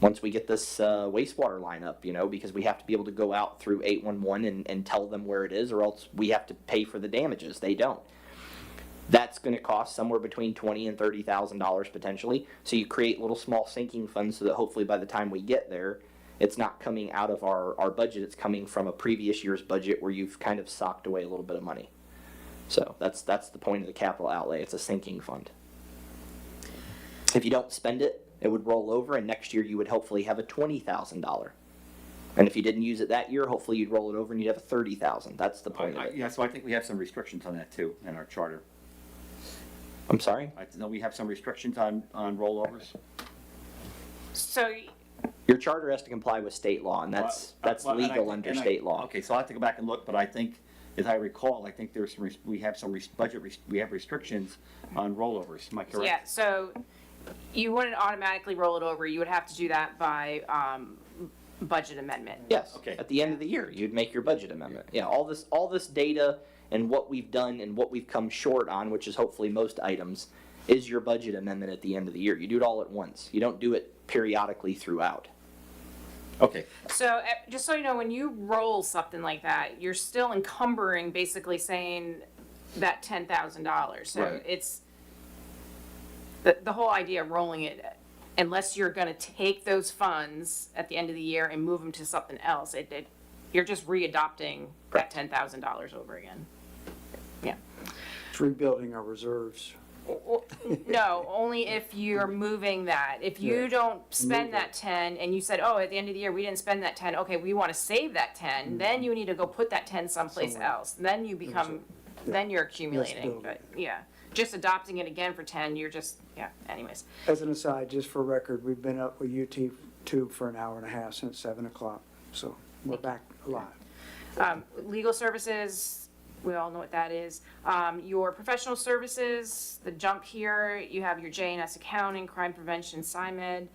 once we get this wastewater line up, because we have to be able to go out through 811 and tell them where it is, or else we have to pay for the damages. They don't. That's going to cost somewhere between $20,000 and $30,000 potentially. So you create little small sinking funds so that hopefully by the time we get there, it's not coming out of our budget. It's coming from a previous year's budget where you've kind of socked away a little bit of money. So that's the point of the capital outlay. It's a sinking fund. If you don't spend it, it would roll over, and next year you would hopefully have a $20,000. And if you didn't use it that year, hopefully you'd roll it over and you'd have a $30,000. That's the point of it. Yeah, so I think we have some restrictions on that too in our charter. I'm sorry? I know we have some restrictions on rollovers. So Your charter has to comply with state law, and that's Well, and I legal think- under and I- state law. Okay, so I'll have to go back and look, but I think, as I recall, I think there's some, we have some we have restrictions on rollovers. Am I correct? yeah, so you wouldn't automatically roll it over. You would have to do that by budget amendment. Yes. Okay. At the end of the year, you'd make your budget amendment. Yeah, all this data and what we've done and what we've come short on, which is hopefully most items, is your budget amendment at the end of the year. You do it all at once. You don't do it periodically throughout. Okay, So just so you know, when you roll something like that, you're still encumbering, basically saying that $10,000. So Right. it's the whole idea of rolling it, unless you're going to take those funds at the end of the year and move them to something else, you're just readopting that $10,000 over again. Yeah. It's rebuilding our reserves. Well, no, only if you're moving that. If you Yeah. don't spend Move that 10 and you said, oh, at the end of the year, we didn't spend that 10, okay, we want to save that 10, then you need to go put that 10 someplace Somewhere. else. Then you become, then you're accumulating, building. but yeah. Just adopting it again for 10, you're just, yeah, anyways. As an aside, just for record, we've been up with YouTube for an hour and a half since 7 o'clock, so we're back live. Legal services, we all know what that is. Your professional services, the jump here, you have your J&S accounting, crime prevention, SciMed.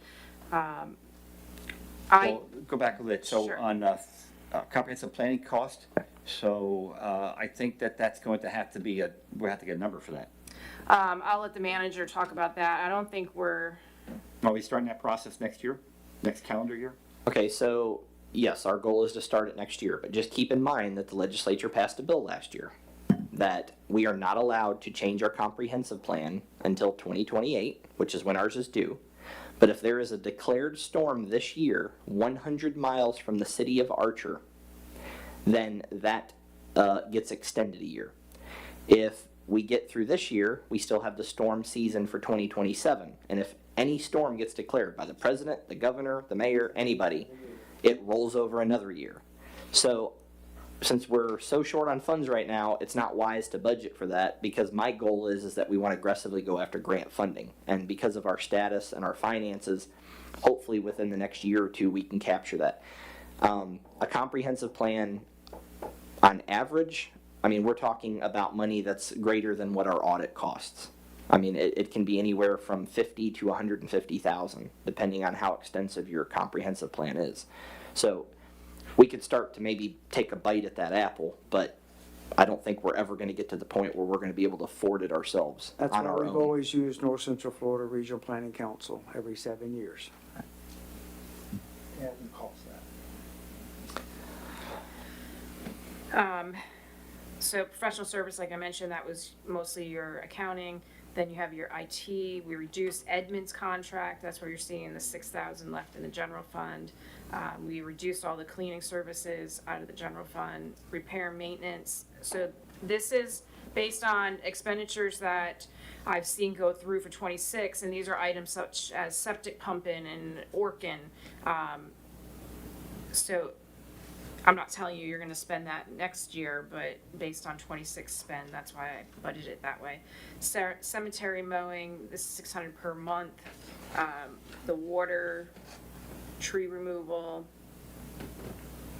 well, go back a bit. So Sure. on comprehensive planning cost, so I think that's going to have to be we'll have to get a number for that. I'll let the manager talk about that. I don't think we're, Are we starting that process next year, next calendar year? Okay, so yes, our goal is to start it next year, but just keep in mind that the legislature passed a bill last year that we are not allowed to change our comprehensive plan until 2028, which is when ours is due. But if there is a declared storm this year, 100 miles from the city of Archer, then that gets extended a year. If we get through this year, we still have the storm season for 2027. And if any storm gets declared by the president, the governor, the mayor, anybody, it rolls over another year. So since we're so short on funds right now, it's not wise to budget for that, because my goal is that we want to aggressively go after grant funding. And because of our status and our finances, hopefully within the next year or two, we can capture that. A comprehensive plan, on average, I mean, we're talking about money that's greater than what our audit costs. I mean, it can be anywhere from 50 to 150,000, depending on how extensive your comprehensive plan is. So we could start to maybe take a bite at that apple, but I don't think we're ever going to get to the point where we're going to be able to afford it ourselves That's on why our we've own. always used North Central Florida Regional Planning Council every 7 years. Yeah, we cost that. so professional service, like I mentioned, that was mostly your accounting. Then you have your IT. We reduced Edmund's contract. That's where you're seeing the 6,000 left in the general fund. We reduced all the cleaning services out of the general fund, repair and maintenance. So this is based on expenditures that I've seen go through for 26, and these are items such as septic pumping and Orkin. So I'm not telling you you're gonna spend that next year, but based on 26 spend, that's why I budgeted it that way. Cemetery mowing, this is 600 per month. The water, tree removal,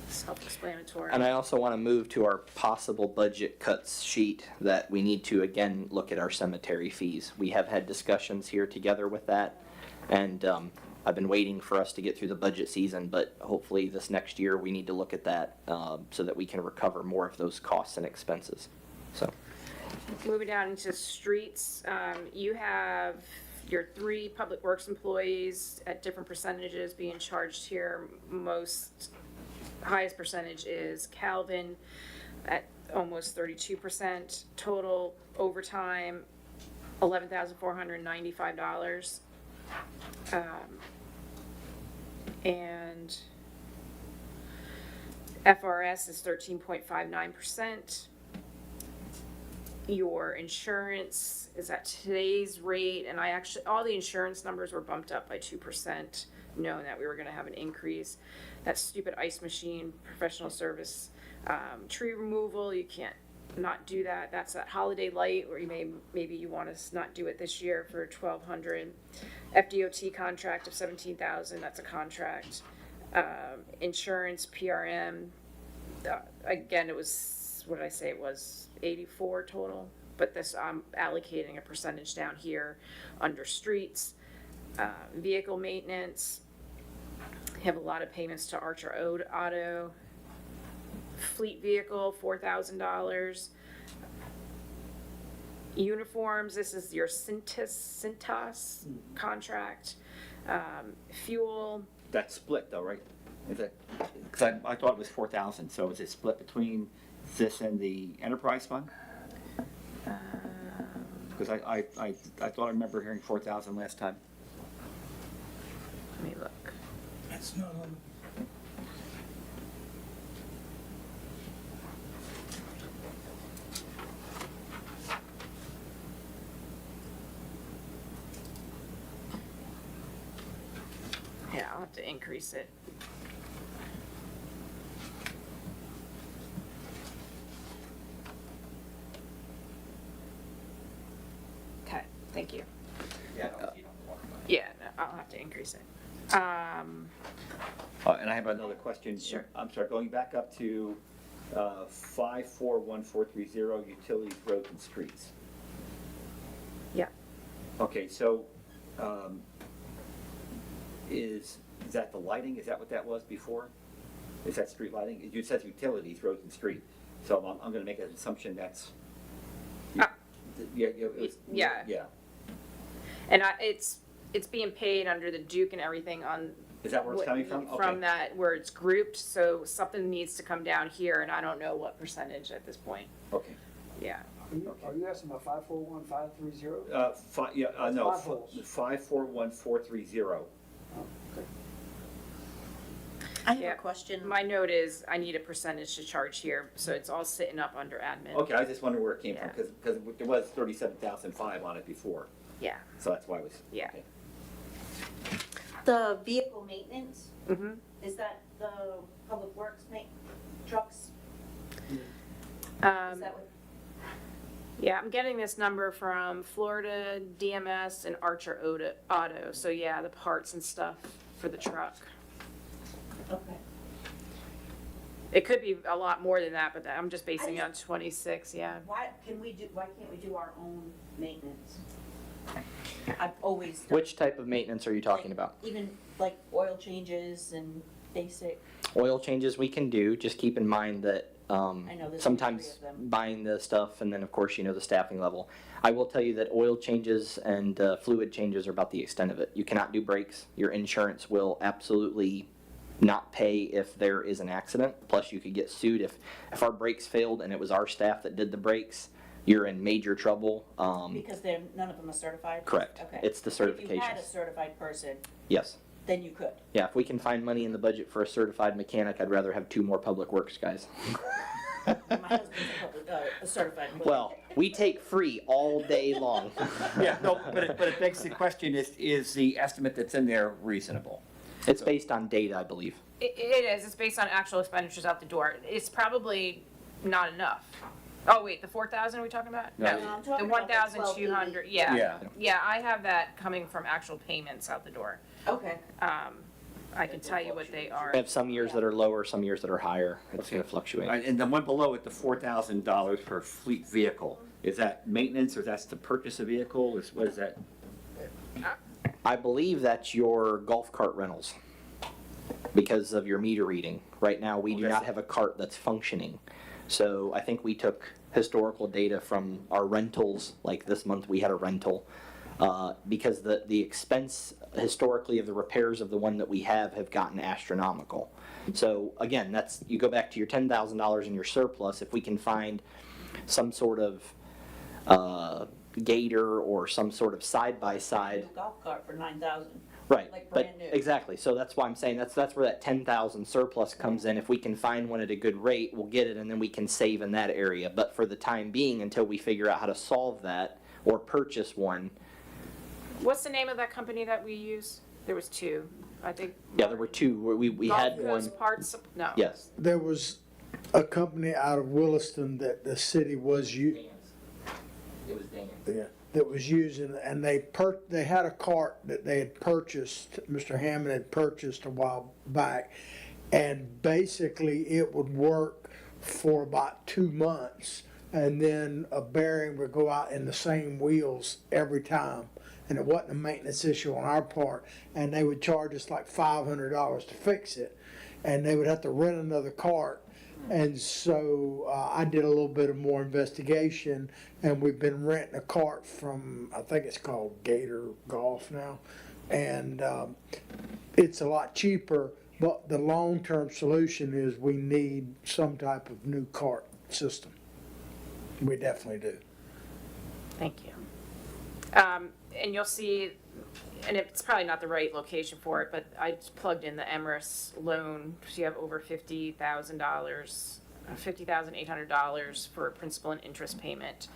self-explanatory. And I also want to move to our possible budget cuts sheet that we need to, again, look at our cemetery fees. We have had discussions here together with that, and I've been waiting for us to get through the budget season, but hopefully this next year, we need to look at that so that we can recover more of those costs and expenses. So, Moving down into streets, you have your 3 public works employees at different percentages being charged here. Highest percentage is Calvin at almost 32%. Total overtime, $11,495. And FRS is 13.59%. Your insurance is at today's rate, and all the insurance numbers were bumped up by 2%, knowing that we were gonna have an increase. That stupid ice machine, professional service, tree removal, you can't not do that. That's that holiday light, where maybe you want us not do it this year for $1,200. FDOT contract of $17,000, that's a contract. Insurance, PRM, again, it was, what did I say, it was 84 total, but this, I'm allocating a percentage down here under streets. Vehicle maintenance, have a lot of payments to Archer Auto. Fleet vehicle, $4,000. Uniforms, this is your Cintas contract. Fuel, That's split though, right? Is it? Because I thought it was 4,000, so is it split between this and the enterprise fund? Because I thought I remember hearing 4,000 last time. let me look. That's not on. Yeah, I'll have to increase it. Okay, thank you. Yeah, no, I'll have to increase it. And I have another question. Sure. I'm sorry, going back up to 541430, utilities, roads and streets. Yeah. Okay, so is that the lighting? Is that what that was before? Is that street lighting? It says utilities, roads and street. So I'm gonna make an assumption that's. Yeah, it was- Yeah. Yeah. And it's being paid under the Duke and everything on. Is that where it's coming from? Okay. From that, where it's grouped, so something needs to come down here, and I don't know what percentage at this point. Okay. Yeah. Are you asking about 541530? No, Five holes. 541430. I have Yeah. a question. My note is, I need a percentage to charge here, so it's all sitting up under admin. Okay, I just wondered where it came from, Yeah. because there was 37,005 on it before, Yeah, so that's why I was. Yeah. okay. The vehicle maintenance, mm-hmm. is that the public works trucks? Is Um, that what? yeah, I'm getting this number from Florida DMS and Archer Auto, so yeah, the parts and stuff for the truck. Okay. It could be a lot more than that, but I'm just basing it on 26, yeah. Why can't we do our own maintenance? I've always done. which type of maintenance are you talking like, about? Even like oil changes and basic, Oil changes we can do, just keep in mind that know there's three sometimes of them. buying the stuff and then of course, the staffing level. I will tell you that oil changes and fluid changes are about the extent of it. You cannot do brakes. Your insurance will absolutely not pay if there is an accident. Plus you could get sued if our brakes failed and it was our staff that did the brakes, you're in major trouble. because none of them are certified? Correct. Okay. It's the But if you had a certifications. certified person, Yes. then you could. Yeah, if we can find money in the budget for a certified mechanic, I'd rather have 2 more public works guys. My husband's a certified. Well, we take free all day long. Yeah, no, but it begs the question, is the estimate that's in there reasonable? It's based on data, I believe. It is, it's based on actual expenditures out the door. It's probably not enough. Oh, wait, the 4,000 are we talking about? No. No, I'm The talking about the 1,200, yeah. Yeah. Yeah, I have that coming from actual payments out the door. Okay. I can tell you what they are. We have some years that are lower, some years that are higher. It's going to fluctuate. And the one below it, the $4,000 per fleet vehicle, is that maintenance or that's to purchase a vehicle? What is that? I believe that's your golf cart rentals because of your meter reading. Right now, we do Okay. not have a cart that's functioning. So I think we took historical data from our rentals, like this month we had a rental, because the expense historically of the repairs of the one that we have gotten astronomical. So again, that's, you go back to your $10,000 in your surplus, if we can find some sort of gator or some sort of side-by-side. Golf cart for 9,000. Right, Like but brand new. exactly, so that's why I'm saying that's where that 10,000 surplus comes in. If we can find one at a good rate, we'll get it and then we can save in that area. But for the time being, until we figure out how to solve that or purchase one, What's the name of that company that we use? There was two, I think. yeah, there were two, where we Gulf had one, Coast Parts, no. yes. There was a company out of Williston that the city was It was Dan. yeah, that was using, and they had a cart that they had purchased, Mr. Hammond had purchased a while back, and basically it would work for about 2 months, and then a bearing would go out in the same wheels every time, and it wasn't a maintenance issue on our part, and they would charge us like $500 to fix it, and they would have to rent another cart. And so I did a little bit of more investigation, and we've been renting a cart from, I think it's called Gator Golf now, and it's a lot cheaper, but the long-term solution is we need some type of new cart system. We definitely do. Thank you. And you'll see, and it's probably not the right location for it, but I just plugged in the Emirates loan. So you have over $50,000, $50,800 for principal and interest payment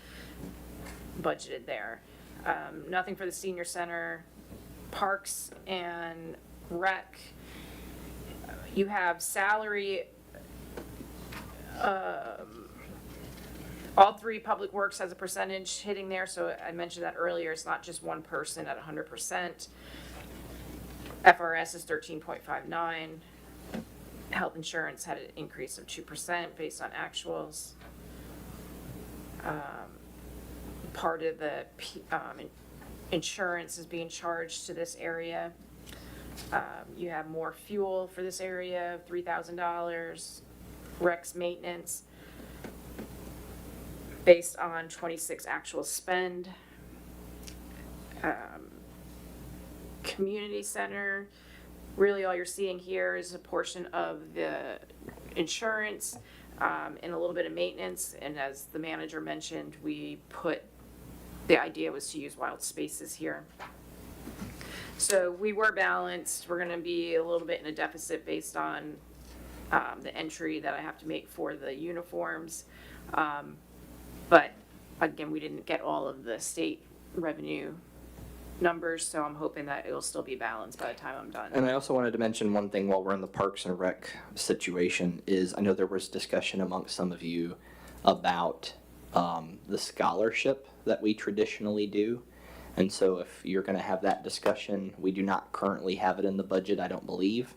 budgeted there. Nothing for the senior center, parks and rec. You have salary, all three public works has a percentage hitting there, so I mentioned that earlier, it's not just one person at 100%. FRS is 13.59. Health insurance had an increase of 2% based on actuals. Part of the insurance is being charged to this area. You have more fuel for this area, $3,000. Rex maintenance, based on 26 actual spend. Community center, really all you're seeing here is a portion of the insurance and a little bit of maintenance. And as the manager mentioned, the idea was to use wild spaces here. So we were balanced. We're gonna be a little bit in a deficit based on the entry that I have to make for the uniforms. But again, we didn't get all of the state revenue numbers, so I'm hoping that it'll still be balanced by the time I'm done. And I also wanted to mention one thing while we're in the Parks and Rec situation is, I know there was discussion amongst some of you about the scholarship that we traditionally do. And so if you're going to have that discussion, we do not currently have it in the budget, I don't believe.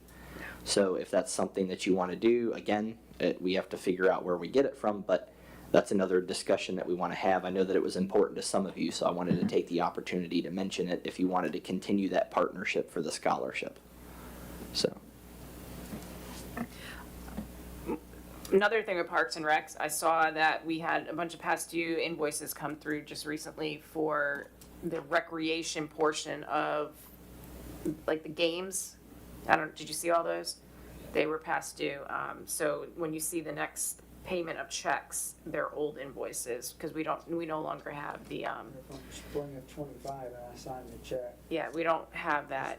So if that's something that you want to do, again, we have to figure out where we get it from, but that's another discussion that we want to have. I know that it was important to some of you, so I wanted to take the opportunity to mention it if you wanted to continue that partnership for the scholarship. So, Another thing with Parks and Recs, I saw that we had a bunch of past due invoices come through just recently for the recreation portion of, like, the games. Did you see all those? They were past due. So when you see the next payment of checks, they're old invoices, because we no longer have the, From spring of '25, I signed the check. yeah, we don't have that,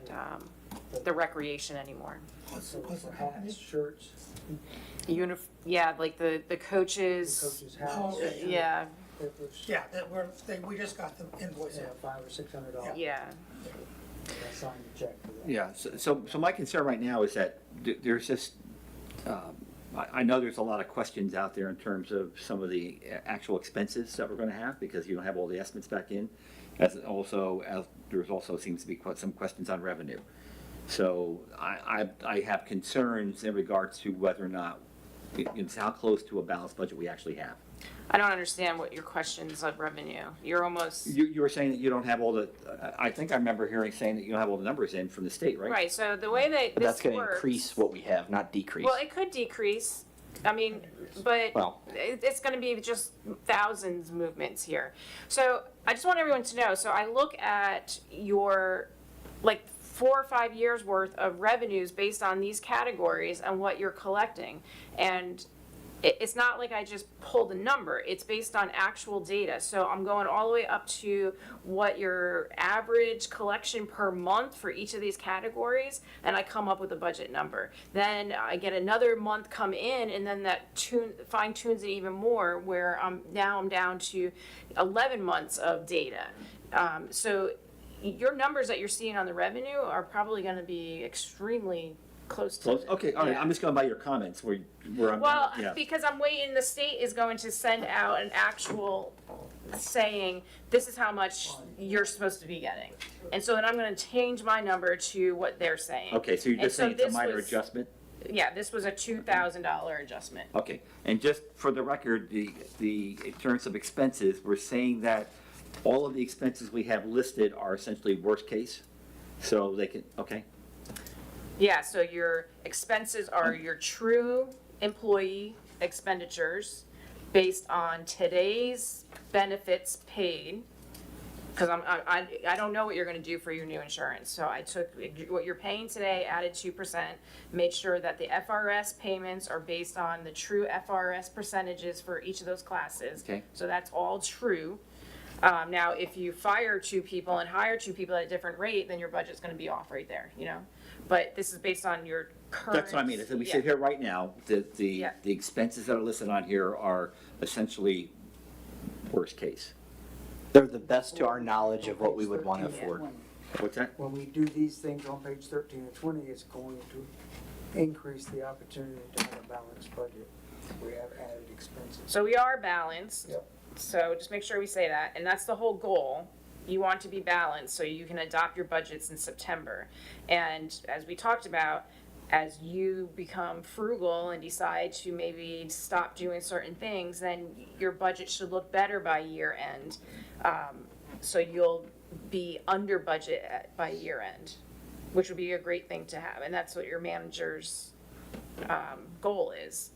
the recreation anymore. So for hats, shirts, Yeah, like the coaches, coaches' hats. yeah, It was, Yeah, we just got the invoice in. $500 or $600. yeah. I signed the check for that. Yeah, so my concern right now is that there's just, I know there's a lot of questions out there in terms of some of the actual expenses that we're gonna have, because you don't have all the estimates back in. As there's also seems to be some questions on revenue. So I have concerns in regards to whether or not, it's how close to a balanced budget we actually have. I don't understand what your questions of revenue. You're almost, You were saying that you don't have all the, I think I remember saying that you don't have all the numbers in from the state, right? right, so the way that But that's this gonna works. increase what we have, not decrease. Well, it could decrease, I mean, but Well- it's gonna be just thousands movements here. So I just want everyone to know, so I look at your, like, 4 or 5 years worth of revenues based on these categories and what you're collecting. And it's not like I just pulled a number, it's based on actual data. So I'm going all the way up to what your average collection per month for each of these categories, and I come up with a budget number. Then I get another month come in, and then that fine tunes it even more, where I'm down to 11 months of data. So your numbers that you're seeing on the revenue are probably gonna be extremely close to. Close, okay, all right, Yeah. I'm just going by your comments where I'm, Well, yeah. because I'm waiting, the state is going to send out an actual saying, this is how much you're supposed to be getting. And so then I'm gonna change my number to what they're saying. Okay, so you're And just saying it's a this minor was- adjustment? Yeah, this was a $2,000 adjustment. Okay, and just for the record, in terms of expenses, we're saying that all of the expenses we have listed are essentially worst case? So they can, okay, Yeah, so your expenses are your true employee expenditures based on today's benefits paid. Because I don't know what you're gonna do for your new insurance, so I took what you're paying today, added 2%, made sure that the FRS payments are based on the true FRS percentages for each of those classes. Okay. So that's all true. Now, if you fire 2 people and hire 2 people at a different rate, then your budget's gonna be off right there, you know? But this is based on your current. that's what I mean, as we yeah. sit here right now, the Yeah. expenses that are listed on here are essentially worst case. They're the best to our knowledge of what we would want to Page 13 afford. and 20. What's that? When we do these things on page 13 and 20, it's going to increase the opportunity to have a balanced budget. We have added expenses. So we are balanced. Yep. So just make sure we say that, and that's the whole goal. You want to be balanced so you can adopt your budgets in September. And as we talked about, as you become frugal and decide to maybe stop doing certain things, then your budget should look better by year end. So you'll be under budget by year end, which would be a great thing to have, and that's what your manager's goal is.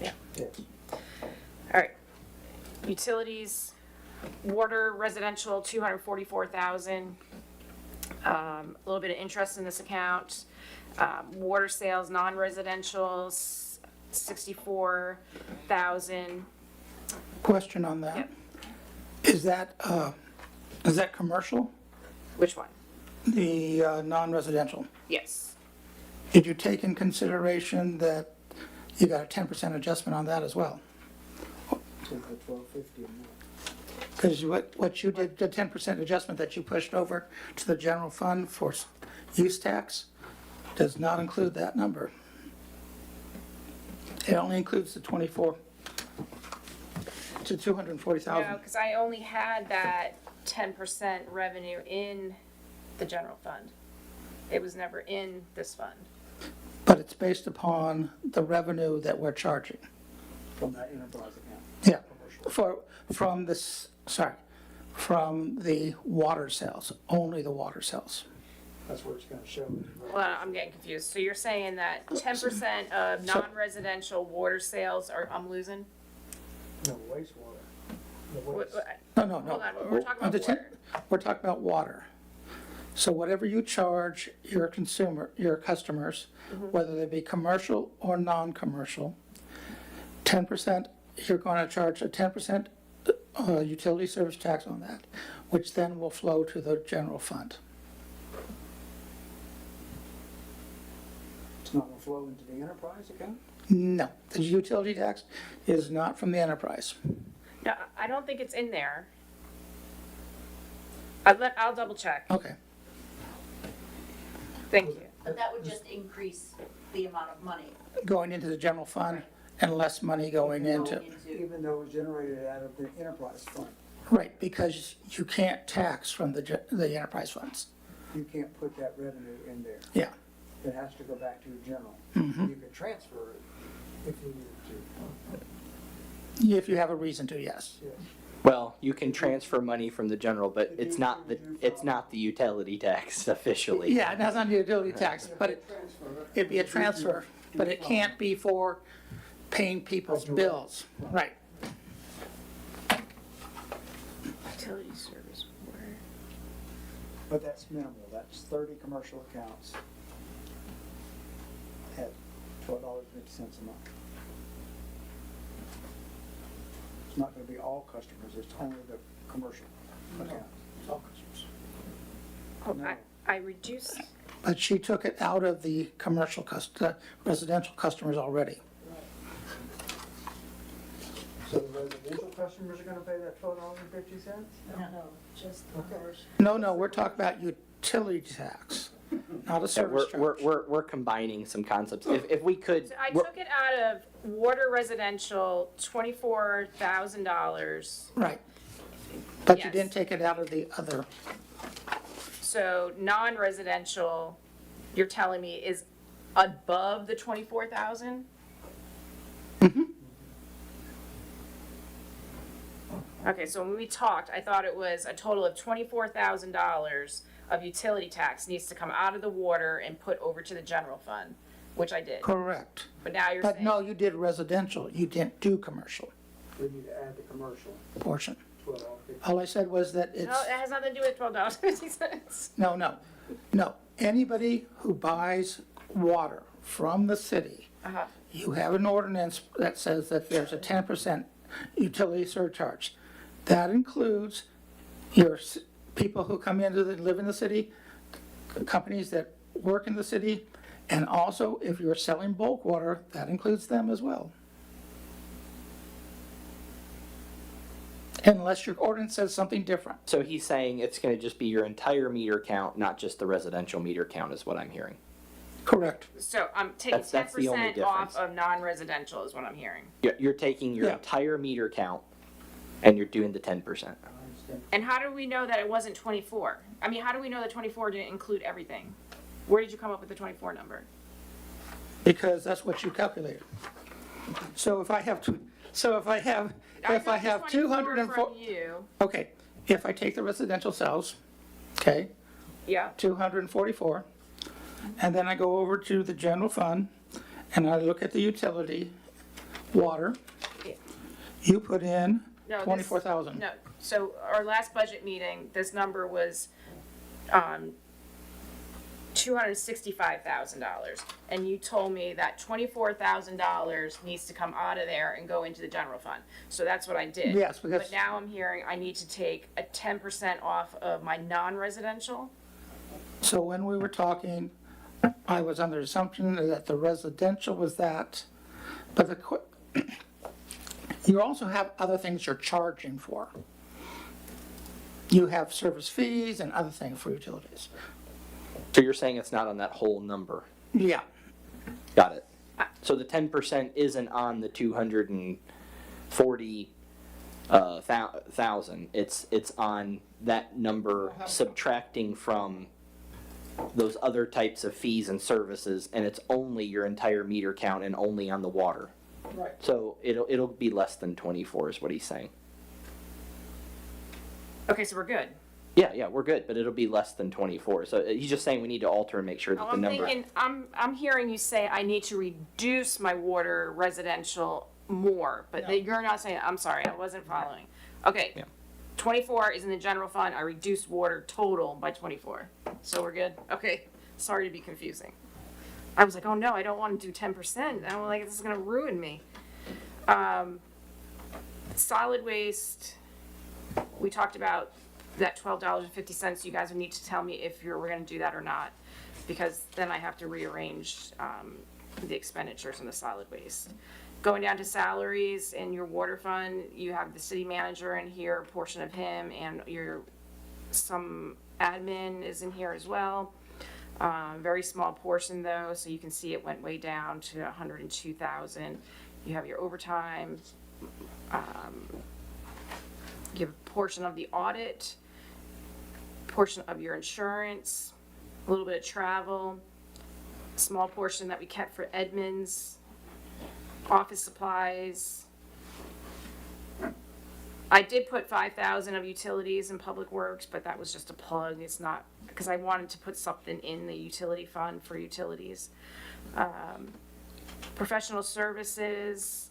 Yeah. Yes. All right. Utilities, water, residential, 244,000. A little bit of interest in this account. Water sales, non-residential, 64,000. Question on that. Is that commercial, Which one? the non-residential? Yes. Did you take in consideration that you got a 10% adjustment on that as well? To the 1250 a month. Because what you did, the 10% adjustment that you pushed over to the general fund for use tax does not include that number. It only includes the 24 to 240,000. No, because I only had that 10% revenue in the general fund. It was never in this fund. But it's based upon the revenue that we're charging. From that enterprise account. Yeah, from the water sales, only the water sales. That's where it's gonna show. Well, I'm getting confused. So you're saying that 10% of non-residential water sales are, I'm losing? No, wastewater. The What- waste. what- No. Hold on, we're talking about water. We're talking about water. So whatever you charge your customers, whether they be commercial or non-commercial, 10%, you're gonna charge a 10% utility service tax on that, which then will flow to the general fund. It's not gonna flow into the enterprise account? No, the utility tax is not from the enterprise. No, I don't think it's in there. I'll double check. Okay. Thank you. But that would just increase the amount of money Going into the general fund and less money going into, going into. Even though it was generated out of the enterprise fund, right, because you can't tax from the enterprise funds. you can't put that revenue in there. Yeah. It has to go back to your general. You can transfer it if you needed to. If you have a reason to, yes. Yes. Well, you can transfer money from the general, but it's not the utility tax officially. Yeah, that's not the utility tax, but it'd be a transfer, but it can't be for paying people's bills. Right. Utility service board. But that's minimal, that's 30 commercial accounts at $12.50 a month. It's not gonna be all customers, it's only the commercial accounts. All customers. Oh, No. I reduced, But she took it out of the residential customers already. So the residential customers are gonna pay that $12.50? No, just the commercial. No, we're talking about utility tax, not a Yeah, service charge. we're combining some concepts. If we could, so I took it out of water residential, $24,000. Right. But you Yes. didn't take it out of the other. So non-residential, you're telling me is above the 24,000? Okay, so when we talked, I thought it was a total of $24,000 of utility tax needs to come out of the water and put over to the general fund, which I did. Correct. But now you're But saying. no, you did residential, you didn't do commercial We need to add the commercial, portion. $12.50. All I said was that it's. No, it has nothing to do with $12.50. No. Anybody who buys water from the city, Uh-huh. you have an ordinance that says that there's a 10% utility surcharge. That includes your people who come in to live in the city, companies that work in the city, and also if you're selling bulk water, that includes them as well. Unless your ordinance says something different. so he's saying it's gonna just be your entire meter count, not just the residential meter count is what I'm hearing. Correct. So I'm taking That's the only 10% off difference. of non-residential is what I'm hearing. You're taking your Yeah. entire meter count and you're doing the 10%. And how do we know that it wasn't 24? I mean, how do we know that 24 didn't include everything? Where did you come up with the 24 number? Because that's what you calculated. So if I have, I if I got the have 204, from you. okay, if I take the residential cells, okay, Yeah. 244, and then I go over to the general fund, and I look at the utility, water, Yeah. you put in No, this- 24,000. No, so our last budget meeting, this number was, $265,000. And you told me that $24,000 needs to come out of there and go into the general fund. So that's what I did. Yes, because- But now I'm hearing I need to take a 10% off of my non-residential. So when we were talking, I was under the assumption that the residential was that, but you also have other things you're charging for. You have service fees and other things for utilities. So you're saying it's not on that whole number? Yeah, Got it. So the 10% isn't on the 240,000. It's on that number subtracting from those other types of fees and services, and it's only your entire meter count and only on the water. right. So it'll be less than 24 is what he's saying. Okay, so we're good. Yeah, we're good, but it'll be less than 24. So he's just saying we need to alter and make sure that Oh, the I'm number. thinking, I'm hearing you say I need to reduce my water residential more, but that you're not saying, I'm sorry, I wasn't following. Okay. Yeah. 24 is in the general fund, I reduced water total by 24. So we're good? Okay, sorry to be confusing. I was like, oh no, I don't want to do 10%. I'm like, this is gonna ruin me. Solid waste, we talked about that $12.50. You guys would need to tell me if we're gonna do that or not. because then I have to rearrange the expenditures in the solid waste. Going down to salaries in your water fund, you have the city manager in here, a portion of him, and some admin is in here as well. Very small portion though, so you can see it went way down to 102,000. You have your overtime. You have a portion of the audit, portion of your insurance, a little bit of travel, a small portion that we kept for Edmonds, office supplies. I did put 5,000 of utilities in public works, but that was just a plug. It's not, because I wanted to put something in the utility fund for utilities. Professional services,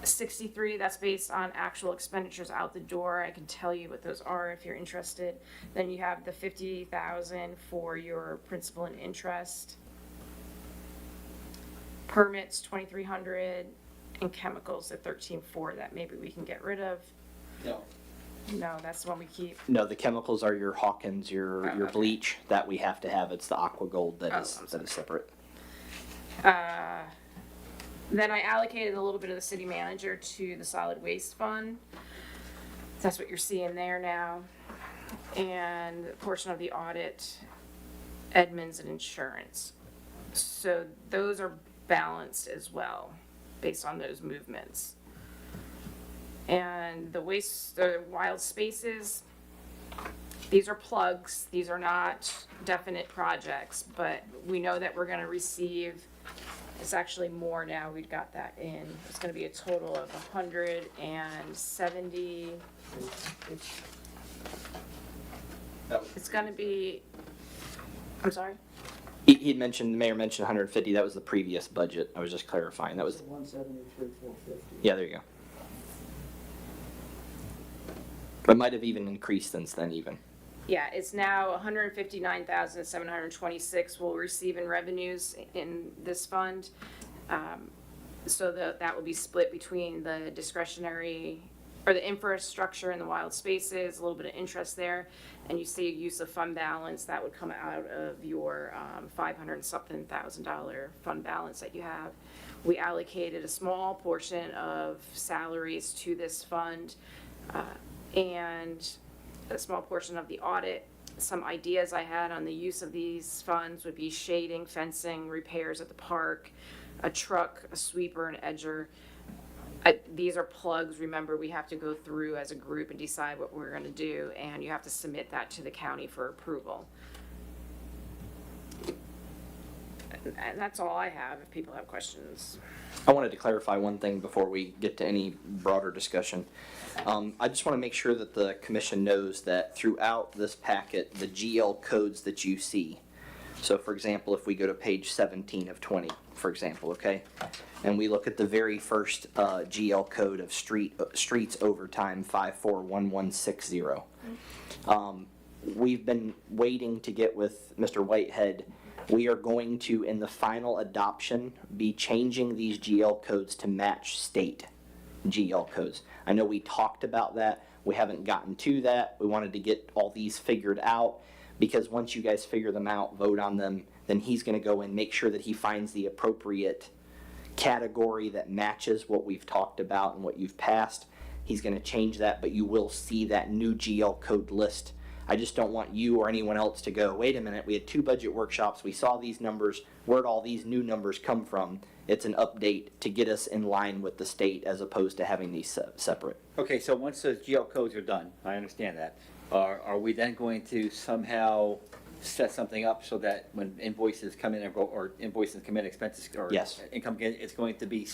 63, that's based on actual expenditures out the door. I can tell you what those are if you're interested. Then you have the 50,000 for your principal and interest. Permits, 2,300, and chemicals at 13,400 that maybe we can get rid of. No, that's the one we keep. No, the chemicals are your Hawkins, your okay. bleach that we have to have. It's the Aqua Gold that Oh, is I'm that is separate. Then I allocated a little bit of the city manager to the solid waste fund. That's what you're seeing there now. And a portion of the audit, Edmonds and insurance. So those are balanced as well, based on those movements. And the wild spaces, these are plugs. These are not definite projects, but we know that we're gonna receive, it's actually more now, we've got that in. It's gonna be a total of 170. It's gonna be, I'm sorry? He had mentioned, the mayor mentioned 150. That was the previous budget. I was just clarifying. That was 173, 450. yeah. There you go. It might have even increased since then. Even Yeah, it's now 159,726 we'll receive in revenues in this fund. So that will be split between the discretionary, or the infrastructure and the wild spaces, a little bit of interest there. And you see a use of fund balance, that would come out of your $500-something thousand fund balance that you have. We allocated a small portion of salaries to this fund, and a small portion of the audit. Some ideas I had on the use of these funds would be shading, fencing, repairs at the park, a truck, a sweeper, an edger. These are plugs. Remember, we have to go through as a group and decide what we're gonna do, and you have to submit that to the county for approval. And that's all I have, if people have questions. I wanted to clarify one thing before we get to any broader discussion. I just want to make sure that the commission knows that throughout this packet, the GL codes that you see. So for example, if we go to page 17 of 20, for example, okay? And we look at the very first GL code of streets overtime 541160. We've been waiting to get with Mr. Whitehead. We are going to, in the final adoption, be changing these GL codes to match state GL codes. I know we talked about that. We haven't gotten to that. We wanted to get all these figured out, because once you guys figure them out, vote on them, then he's going to go and make sure that he finds the appropriate category that matches what we've talked about and what you've passed. He's going to change that, but you will see that new GL code list. I just don't want you or anyone else to go, wait a minute, we had 2 budget workshops, we saw these numbers, where'd all these new numbers come from? It's an update to get us in line with the state as opposed to having these separate. Okay, so once those GL codes are done, I understand that. Are we then going to somehow set something up so that when invoices come in or invoices come in, expenses or Yes. income, it's going to be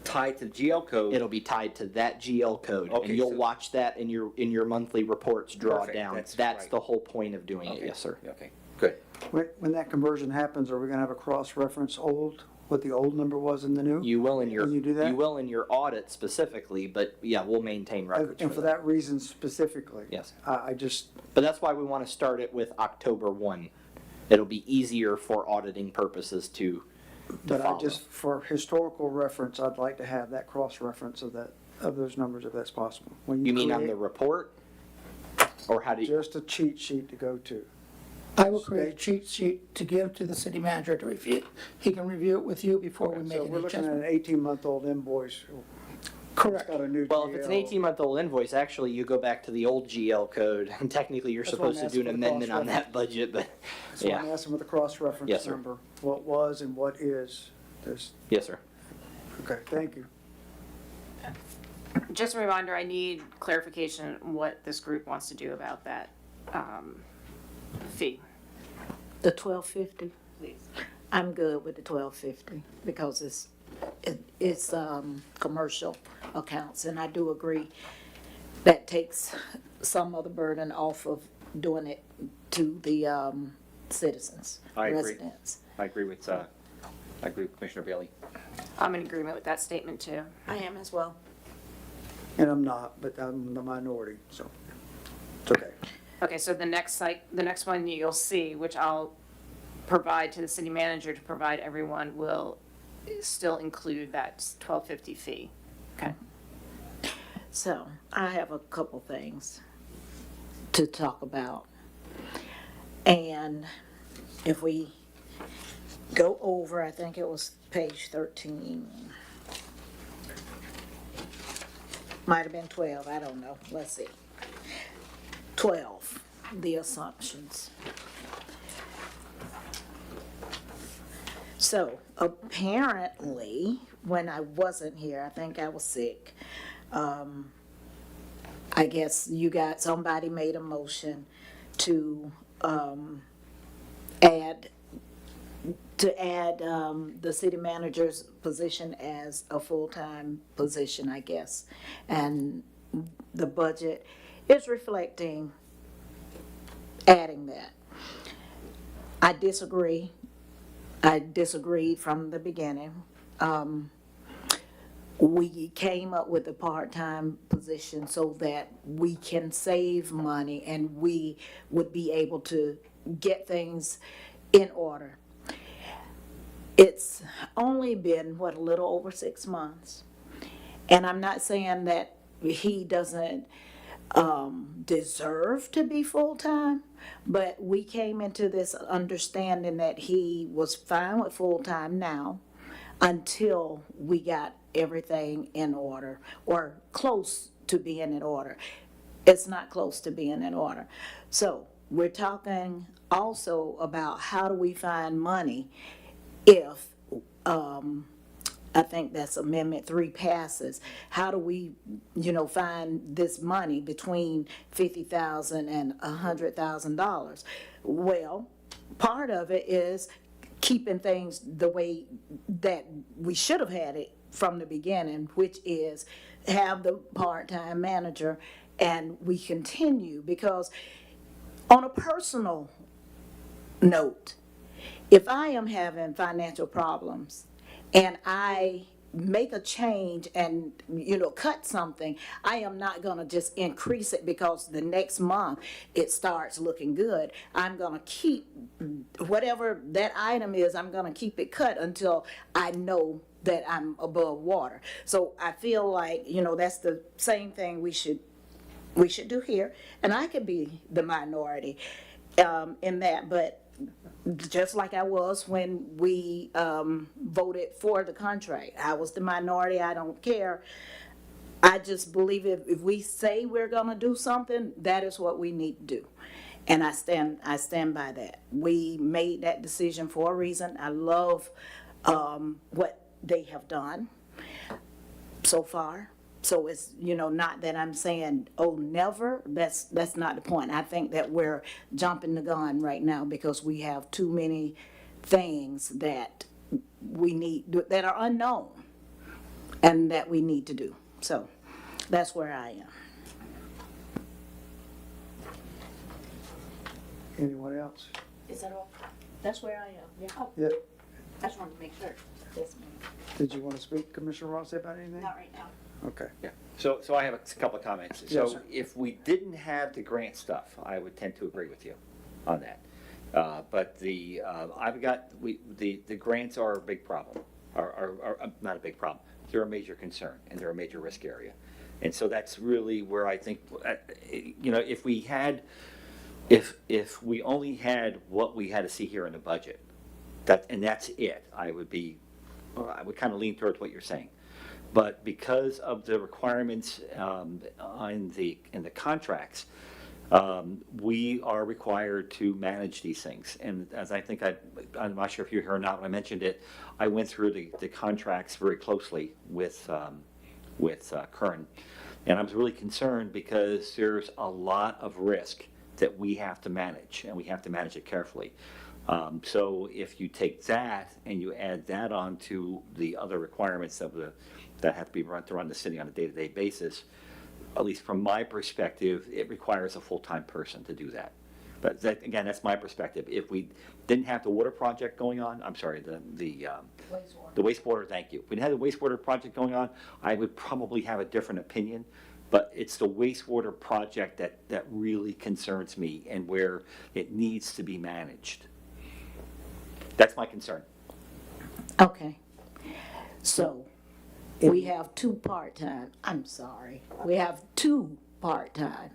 tied to the GL code? It'll be tied to that GL code, Okay, and you'll so- watch that in your monthly reports draw Perfect, down. that's That's right. the whole point of doing it, Okay, yes, sir. Okay, good. When that conversion happens, are we gonna have a cross-reference what the old number was and the new? You will in your, Can you do that? you will in your audit specifically, but yeah, we'll maintain records And for that reason specifically? Yes. I just, But that's why we want to start it with October 1. It'll be easier for auditing purposes to but I follow. just, for historical reference, I'd like to have that cross-reference of those numbers if that's possible. When You mean on create the report? Or how do you? Just a cheat sheet to go to. I will create a cheat sheet to give to the city manager to review. He can review it with you before we make So any we're looking at an adjustment. 18-month-old invoice. Correct. Got a new Well, if it's an GL. 18-month-old invoice, actually, you go back to the old GL code, and technically, you're That's why I'm supposed to do an asking for the amendment on that budget, but, So I'm yeah. asking for the cross-reference Yes, sir. number, what was and what is. There's, Yes, sir. okay, thank you. Just a reminder, I need clarification on what this group wants to do about that fee. The $12.50, I'm good with the $12.50 because it's commercial accounts, and I do agree that takes some of the burden off of doing it to the citizens, I agree. residents. I agree with Commissioner Bailey. I'm in agreement with that statement too. I am as well. And I'm not, but I'm the minority, so it's okay. Okay, so the next one you'll see, which I'll provide to the city manager to provide everyone, will still include that $12.50 fee. Okay. So I have a couple things to talk about. And if we go over, I think it was page 13. Might have been 12, I don't know. Let's see. 12, the assumptions. So apparently, when I wasn't here, I think I was sick. I guess somebody made a motion to add the city manager's position as a full-time position, I guess. And the budget is reflecting adding that. I disagree. I disagreed from the beginning. We came up with a part-time position so that we can save money and we would be able to get things in order. It's only been, a little over 6 months. And I'm not saying that he doesn't deserve to be full-time, but we came into this understanding that he was fine with full-time now until we got everything in order, or close to being in order. It's not close to being in order. So we're talking also about how do we find money if, I think that's Amendment 3 passes. How do we, find this money between $50,000 and $100,000? Well, part of it is keeping things the way that we should have had it from the beginning, which is have the part-time manager, and we continue, because on a personal note, if I am having financial problems and I make a change and, cut something, I am not going to just increase it because the next month it starts looking good. I'm going to keep whatever that item is, I'm going to keep it cut until I know that I'm above water. So I feel like, that's the same thing we should do here. And I could be the minority in that, but just like I was when we voted for the contract. I was the minority, I don't care. I just believe if we say we're gonna do something, that is what we need to do. And I stand by that. We made that decision for a reason. I love what they have done so far. So it's, not that I'm saying, oh, never. That's not the point. I think that we're jumping the gun right now because we have too many things that we need, that are unknown and that we need to do. So that's where I am. Anyone else? Is that all? That's where I am, yeah. Oh, Yeah, I just wanted to make sure. Yes, ma'am. did you want to speak, Commissioner Ross, about anything? Not right now. Okay. Yeah, so I have a couple of comments. Yes, So sir. if we didn't have the grant stuff, I would tend to agree with you on that. But the grants are a big problem, are not a big problem. They're a major concern and they're a major risk area. And so that's really where I think, if we had if we only had what we had to see here in the budget, and that's it, I would kind of lean towards what you're saying. But because of the requirements in the contracts, we are required to manage these things. And as I think I'm not sure if you heard or not when I mentioned it, I went through the contracts very closely with Kern. And I was really concerned because there's a lot of risk that we have to manage, and we have to manage it carefully. So if you take that and you add that on to the other requirements that have to be run to run the city on a day-to-day basis, at least from my perspective, it requires a full-time person to do that. But again, that's my perspective. If we didn't have the water project going on, I'm sorry, the wastewater, thank you. If we didn't have the wastewater project going on, I would probably have a different opinion. But it's the wastewater project that really concerns me and where it needs to be managed. That's my concern. Okay. So, we have two part-time we have two part-time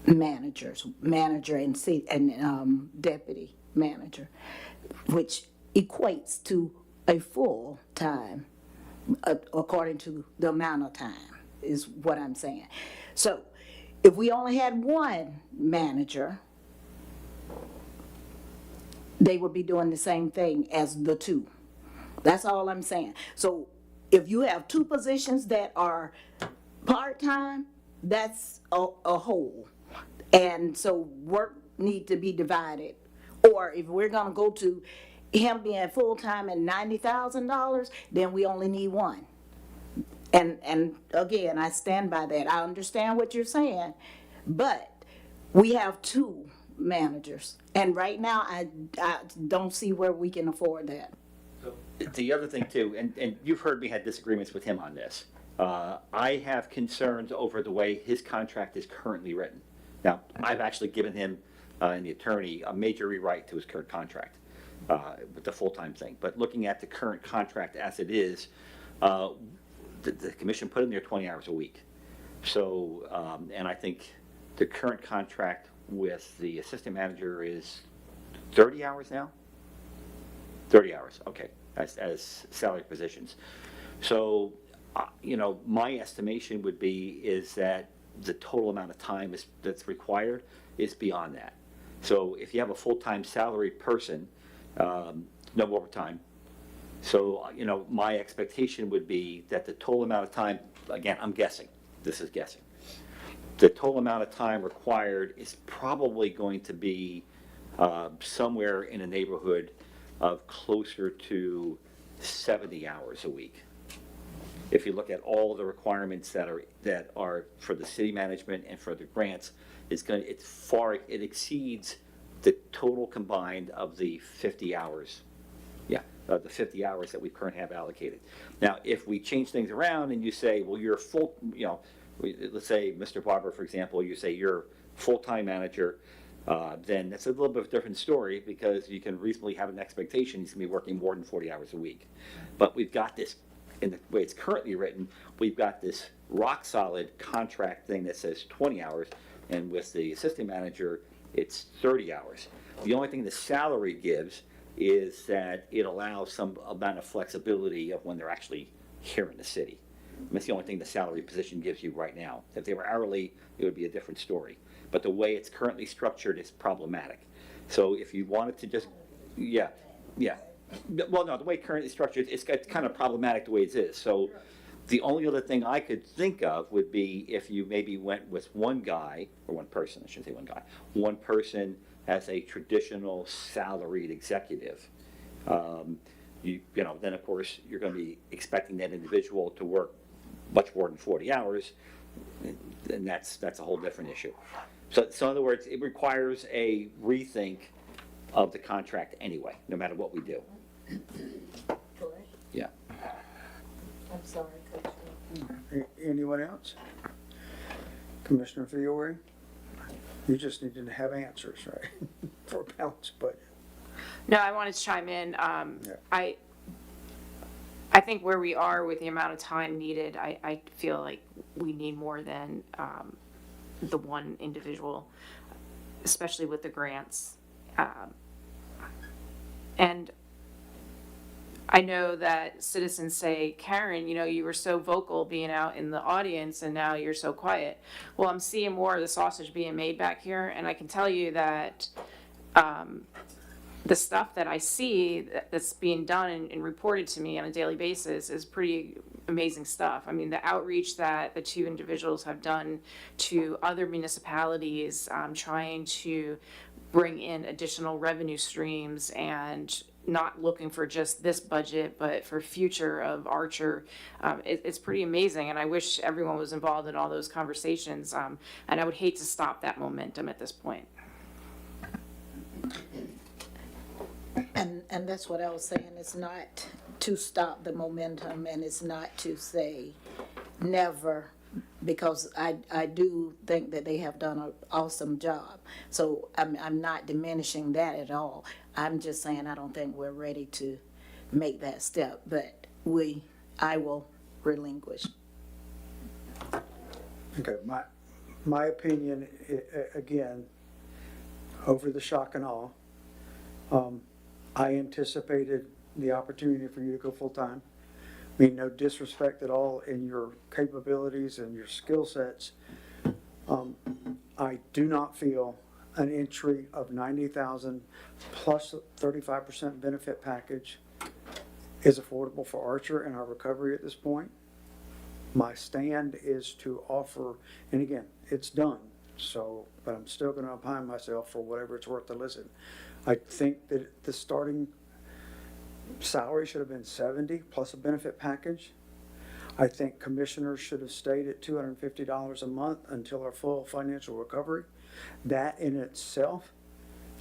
managers, manager and deputy manager, which equates to a full-time, according to the amount of time, is what I'm saying. So, if we only had one manager, they would be doing the same thing as the two. That's all I'm saying. So if you have two positions that are part-time, that's a whole. And so work need to be divided. Or if we're gonna go to him being full-time and $90,000, then we only need one. And again, I stand by that. I understand what you're saying, but we have two managers. And right now, I don't see where we can afford that. The other thing too, and you've heard me had disagreements with him on this. I have concerns over the way his contract is currently written. Now, I've actually given him and the attorney a major rewrite to his current contract with the full-time thing. But looking at the current contract as it is, the commission put in there 20 hours a week. So, and I think the current contract with the assistant manager is 30 hours now? 30 hours, okay, as salary positions. So, my estimation would be is that the total amount of time that's required is beyond that. So if you have a full-time salaried person, no overtime. So, my expectation would be that the total amount of time, again, I'm guessing, this is guessing. The total amount of time required is probably going to be somewhere in a neighborhood of closer to 70 hours a week. If you look at all the requirements that are for the city management and for the grants, it exceeds the total combined of the 50 hours. Yeah, the 50 hours that we currently have allocated. Now, if we change things around and you say, well, you're full, let's say, Mr. Barber, for example, you say you're full-time manager, then that's a little bit of a different story because you can reasonably have an expectation he's going to be working more than 40 hours a week. But we've got this, in the way it's currently written, we've got this rock-solid contract thing that says 20 hours, and with the assistant manager, it's 30 hours. The only thing the salary gives is that it allows some amount of flexibility of when they're actually here in the city. And that's the only thing the salary position gives you right now. If they were hourly, it would be a different story. But the way it's currently structured is problematic. So if you wanted to just, yeah. Well, no, the way currently structured, it's kind of problematic the way it is. So the only other thing I could think of would be if you maybe went with one guy, or one person, I shouldn't say one guy, one person as a traditional salaried executive. Then of course, you're going to be expecting that individual to work much more than 40 hours, and that's a whole different issue. So in other words, it requires a rethink of the contract anyway, no matter what we do. Yeah. I'm sorry, Coach. Anyone else? Commissioner Fiore? You just needed to have answers, right, for a balanced budget. No, I wanted to chime in. I think where we are with the amount of time needed, I feel like we need more than the one individual. especially with the grants. And I know that citizens say, Karen, you were so vocal being out in the audience and now you're so quiet. Well, I'm seeing more of the sausage being made back here, and I can tell you that the stuff that I see that's being done and reported to me on a daily basis is pretty amazing stuff. I mean, the outreach that the two individuals have done to other municipalities, trying to bring in additional revenue streams and not looking for just this budget, but for future of Archer, it's pretty amazing. And I wish everyone was involved in all those conversations. And I would hate to stop that momentum at this point. And that's what I was saying, it's not to stop the momentum, and it's not to say never, because I do think that they have done an awesome job. So I'm not diminishing that at all. I'm just saying I don't think we're ready to make that step, but I will relinquish. Okay, my opinion, again, over the shock and awe, I anticipated the opportunity for you to go full-time. I mean, no disrespect at all in your capabilities and your skill sets. I do not feel an entry of 90,000 plus 35% benefit package is affordable for Archer and our recovery at this point. My stand is to offer, and again, it's done, so, but I'm still gonna opine myself for whatever it's worth to listen. I think that the starting salary should have been 70 plus a benefit package. I think commissioners should have stayed at $250 a month until our full financial recovery. That in itself,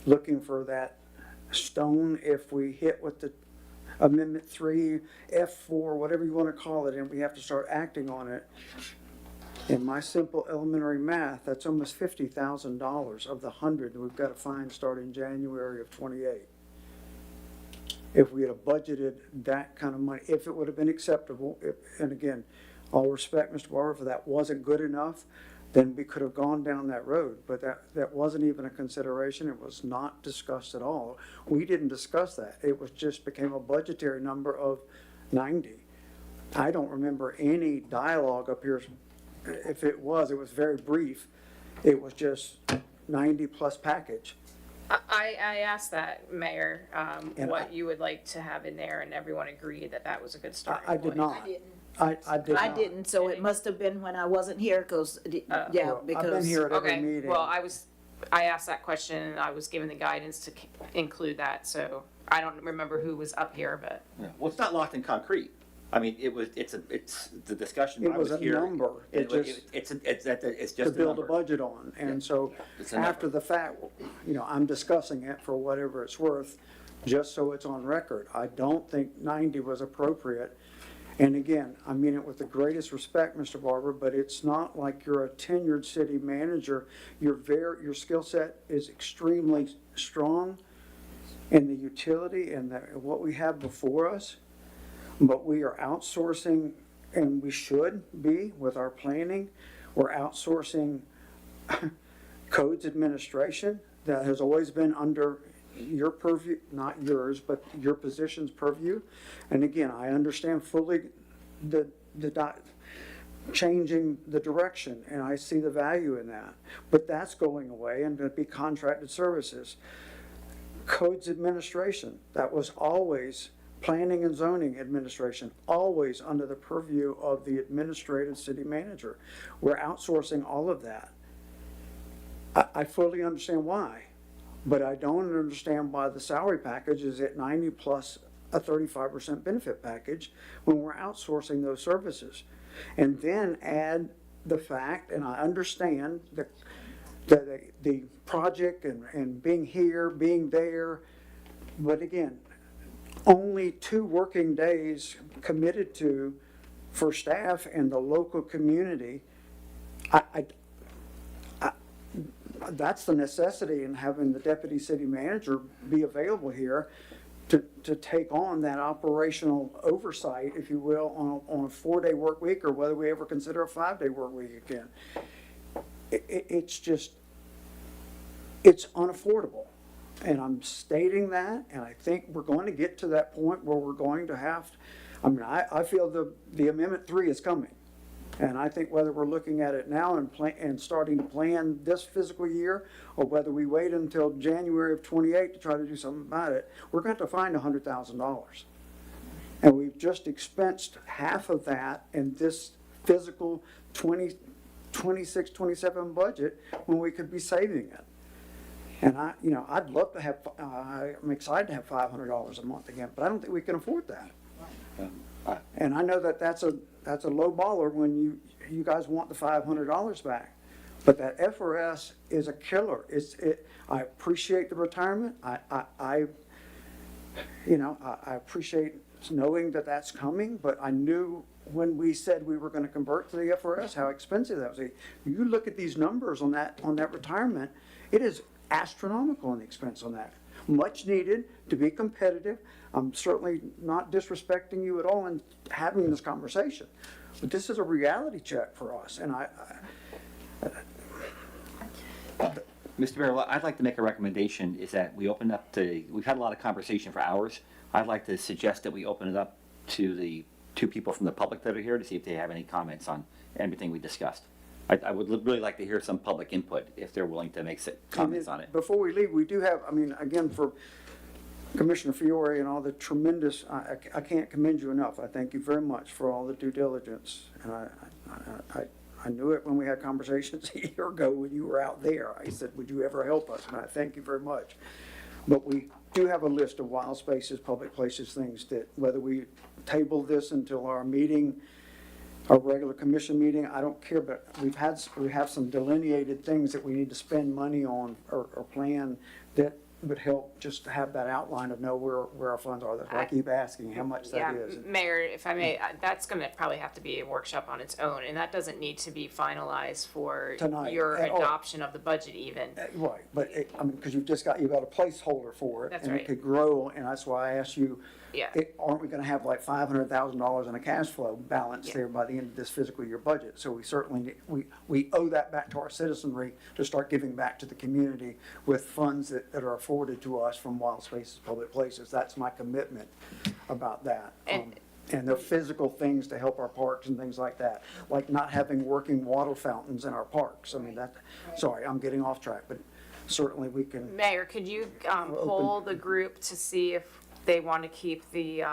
looking for that stone, if we hit with the Amendment 3, F4, whatever you want to call it, and we have to start acting on it. In my simple elementary math, that's almost $50,000 of the 100 that we've got to find starting January of 28. If we had budgeted that kind of money, if it would have been acceptable, and again, all respect, Mr. Barber, if that wasn't good enough, then we could have gone down that road. But that wasn't even a consideration. It was not discussed at all. We didn't discuss that. It was just became a budgetary number of 90. I don't remember any dialogue up here. If it was very brief. It was just 90 plus package. I asked that, Mayor, And what you would like to have in there, and everyone agreed that that was a good starting I point. did not. I did I not. didn't, so it must have been when I wasn't here, because, yeah, Well, because. I've been here at every Okay, meeting. well, I asked that question, and I was given the guidance to include that, so I don't remember who was up here, but. Well, it's not locked in concrete. I mean, it's the discussion It when I was was a here. number. It just- It's to just a build a number. budget on. And so It's a number. after the fact, I'm discussing it for whatever it's worth, just so it's on record. I don't think 90 was appropriate. And again, I mean it with the greatest respect, Mr. Barber, but it's not like you're a tenured city manager. Your skill set is extremely strong in the utility and what we have before us. But we are outsourcing, and we should be with our planning. We're outsourcing codes administration that has always been under your purview, not yours, but your position's purview. And again, I understand fully changing the direction, and I see the value in that. But that's going away and going to be contracted services. Codes administration, that was always planning and zoning administration, always under the purview of the administrative city manager. We're outsourcing all of that. I fully understand why, but I don't understand why the salary package is at 90 plus a 35% benefit package when we're outsourcing those services. And then add the fact, and I understand the project and being here, being there, but again, only 2 working days committed to for staff and the local community. That's the necessity in having the deputy city manager be available here to take on that operational oversight, if you will, on a 4-day work week, or whether we ever consider a 5-day work week again. It's just, it's unaffordable. And I'm stating that, and I think we're going to get to that point where we're going to have, I feel the Amendment 3 is coming. And I think whether we're looking at it now and starting to plan this fiscal year, or whether we wait until January of '28 to try to do something about it, we're going to have to find $100,000. And we've just expensed half of that in this fiscal 26, 27 budget when we could be saving it. And I'd love to have, I'm excited to have $500 a month again, but I don't think we can afford that. And I know that that's a low baller when you guys want the $500 back. But that FRS is a killer. I appreciate the retirement. I appreciate knowing that that's coming, but I knew when we said we were going to convert to the FRS, how expensive that was. You look at these numbers on that retirement, it is astronomical in the expense on that. Much needed to be competitive. I'm certainly not disrespecting you at all in having this conversation, but this is a reality check for us. And Mr. Mayor, what I'd like to make a recommendation is that we open up we've had a lot of conversation for hours. I'd like to suggest that we open it up to the two people from the public that are here to see if they have any comments on everything we discussed. I would really like to hear some public input if they're willing to make comments on it. Before we leave, we do have, again, for Commissioner Fiore and all the tremendous, I can't commend you enough. I thank you very much for all the due diligence. And I knew it when we had conversations a year ago when you were out there. I said, would you ever help us? And I thank you very much. But we do have a list of wild spaces, public places, things that whether we table this until our meeting, our regular commission meeting, I don't care, but we have some delineated things that we need to spend money on or plan that would help just to have that outline of know where our funds are. That's why I keep asking how much Yeah, that is. Mayor, if I may, that's going to probably have to be a workshop on its own, and that doesn't need to be finalized for Tonight your at all. adoption of the budget even. Right, but because you've got a placeholder for it. That's and right. it could grow, and that's why I asked you, Yeah. aren't we going to have like $500,000 in a cash flow balance Yeah. there by the end of this fiscal year budget? So we certainly, we owe that back to our citizenry to start giving back to the community with funds that are afforded to us from wild spaces, public places. That's my commitment about that. And the physical things to help our parks and things like that, like not having working water fountains in our parks. Sorry, I'm getting off track, but certainly we can. Mayor, could you poll the group to see if they want to keep the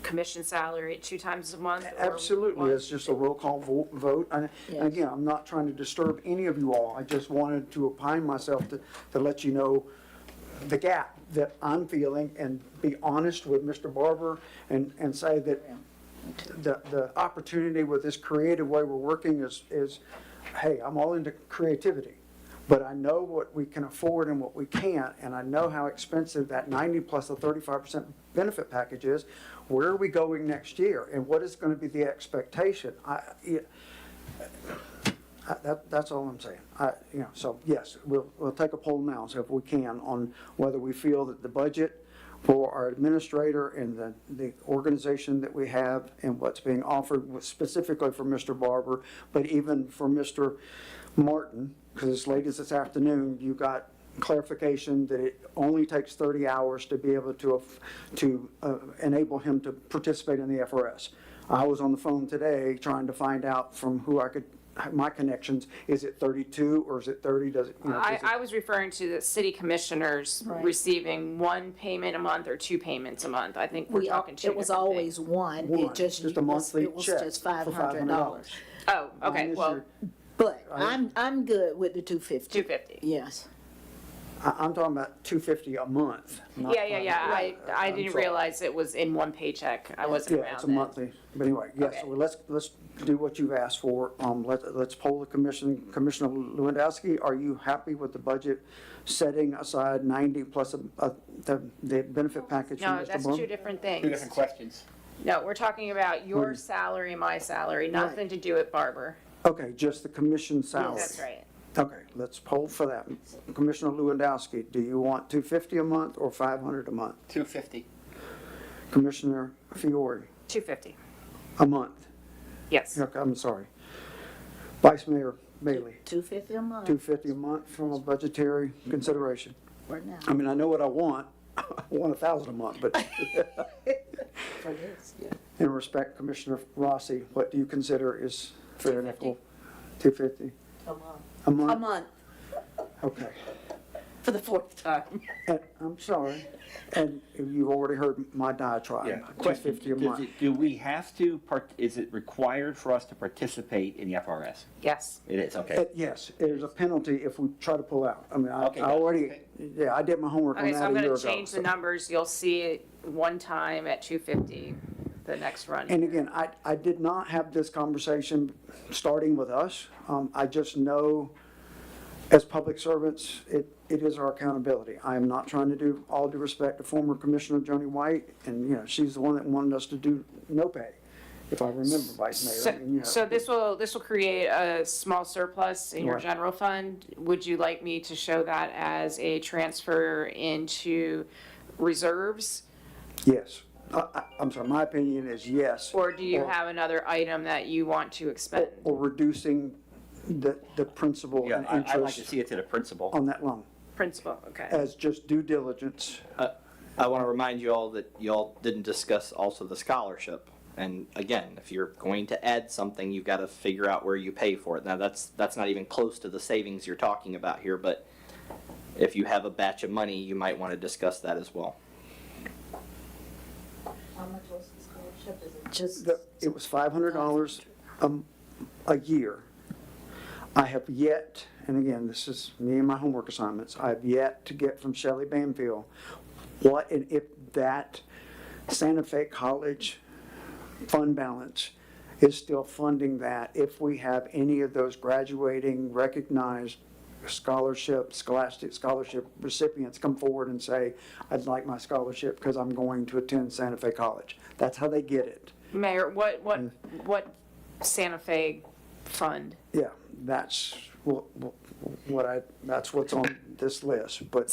commission salary at 2 times a month? or Absolutely, one? it's just a roll call vote. And again, I'm not trying to disturb any of you all. I just wanted to opine myself to let you know the gap that I'm feeling and be honest with Mr. Barber and say that the opportunity with this creative way we're working is, hey, I'm all into creativity. But I know what we can afford and what we can't, and I know how expensive that 90 plus the 35% benefit package is. Where are we going next year, and what is going to be the expectation? That's all I'm saying. So yes, we'll take a poll now, so if we can, on whether we feel that the budget for our administrator and the organization that we have and what's being offered specifically for Mr. Barber, but even for Mr. Martin, because as late as this afternoon, you got clarification that it only takes 30 hours to be able to enable him to participate in the FRS. I was on the phone today trying to find out from who I could, my connections, is it 32 or is it 30? Does it, I was referring to the city commissioners Right. receiving 1 payment a month or 2 payments a month. I think we're talking 2 It was different always things. one. One, It just a monthly it was check just for $500. Oh, okay, Mine is well, your- But I'm good with the 250. 250. Yes. I'm talking about 250 a month. not Yeah. I I'm didn't sorry. realize it was in 1 paycheck. I wasn't Yeah, around it's a then. monthly, but anyway, yes, Okay. well, let's do what you've asked for. Let's poll the commission. Commissioner Lewandowski, are you happy with the budget setting aside 90 plus the benefit package from No, Mr. that's Blum? 2 different things. 2 different questions. No, we're talking about your salary, my salary, nothing to do with Barber. Okay, just the commission salary. That's right. Okay, let's poll for that. Commissioner Lewandowski, do you want 250 a month or 500 a month? 250. Commissioner Fiore, 250. a month? Yes. Okay, I'm sorry. Vice Mayor Bailey? 250 a month $250 a month from a budgetary consideration. right now I mean, I know what I want. I want $1,000 a month, but for this, yeah. in respect, Commissioner Rossi, what do you consider is fair and equal? $250 A month. a A month? month, Okay. for the fourth time. And, I'm sorry, and you've already heard my diatribe, Question, $250 a does month. it- do we have to, is it required for us to participate in the FRS? Yes. It is, okay. Yes, there's a penalty if we try to pull out. I mean, I Okay, got it. already, Okay. yeah, I did my homework on Okay, so that I'm a year gonna ago. change the numbers. You'll see it one time at 250, the next run. And again, I did not have this conversation starting with us. I just know as public servants, it is our accountability. I am not trying to do, all due respect to former Commissioner Joni White, and, you know, she's the one that wanted us to do no pay, if I remember, Vice Mayor. I mean, you know. So this will create a small surplus in your Right. general fund. Would you like me to show that as a transfer into reserves? Yes. I'm sorry, my opinion is yes. Or do you have another item that you want to expend? Or reducing the principal Yeah, and I'd like to interest see it to the principal. on that loan Principal, okay. as just due diligence. I want to remind you all that y'all didn't discuss also the scholarship. And again, if you're going to add something, you've got to figure out where you pay for it. Now, that's not even close to the savings you're talking about here, but if you have a batch of money, you might want to discuss that as well. How much was the scholarship? Is it just? It was $500 a year. I have yet, and again, this is me and my homework assignments, I have yet to get from Shelley Banfield what, and if that Santa Fe College fund balance is still funding that, if we have any of those graduating recognized scholastic scholarship recipients come forward and say, I'd like my scholarship because I'm going to attend Santa Fe College. That's how they get it. Mayor, what Santa Fe fund? Yeah, that's that's what's on this list, but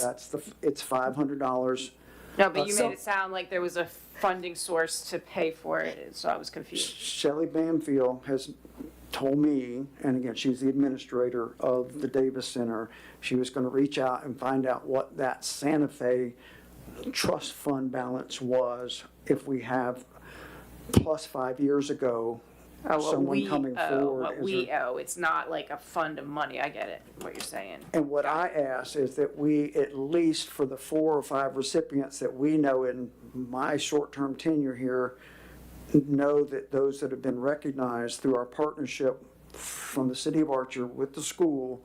it's $500. No, but you So- made it sound like there was a funding source to pay for it, so I was confused. Shelley Banfield has told me, and again, she's the administrator of the Davis Center, she was gonna reach out and find out what that Santa Fe trust fund balance was if we have plus 5 years ago, Oh, what someone we coming owe, forward. what as we a- owe. It's not like a fund of money. I get it, what you're saying. And what I ask is that we, at least for the 4 or 5 recipients that we know in my short-term tenure here, know that those that have been recognized through our partnership from the city of Archer with the school,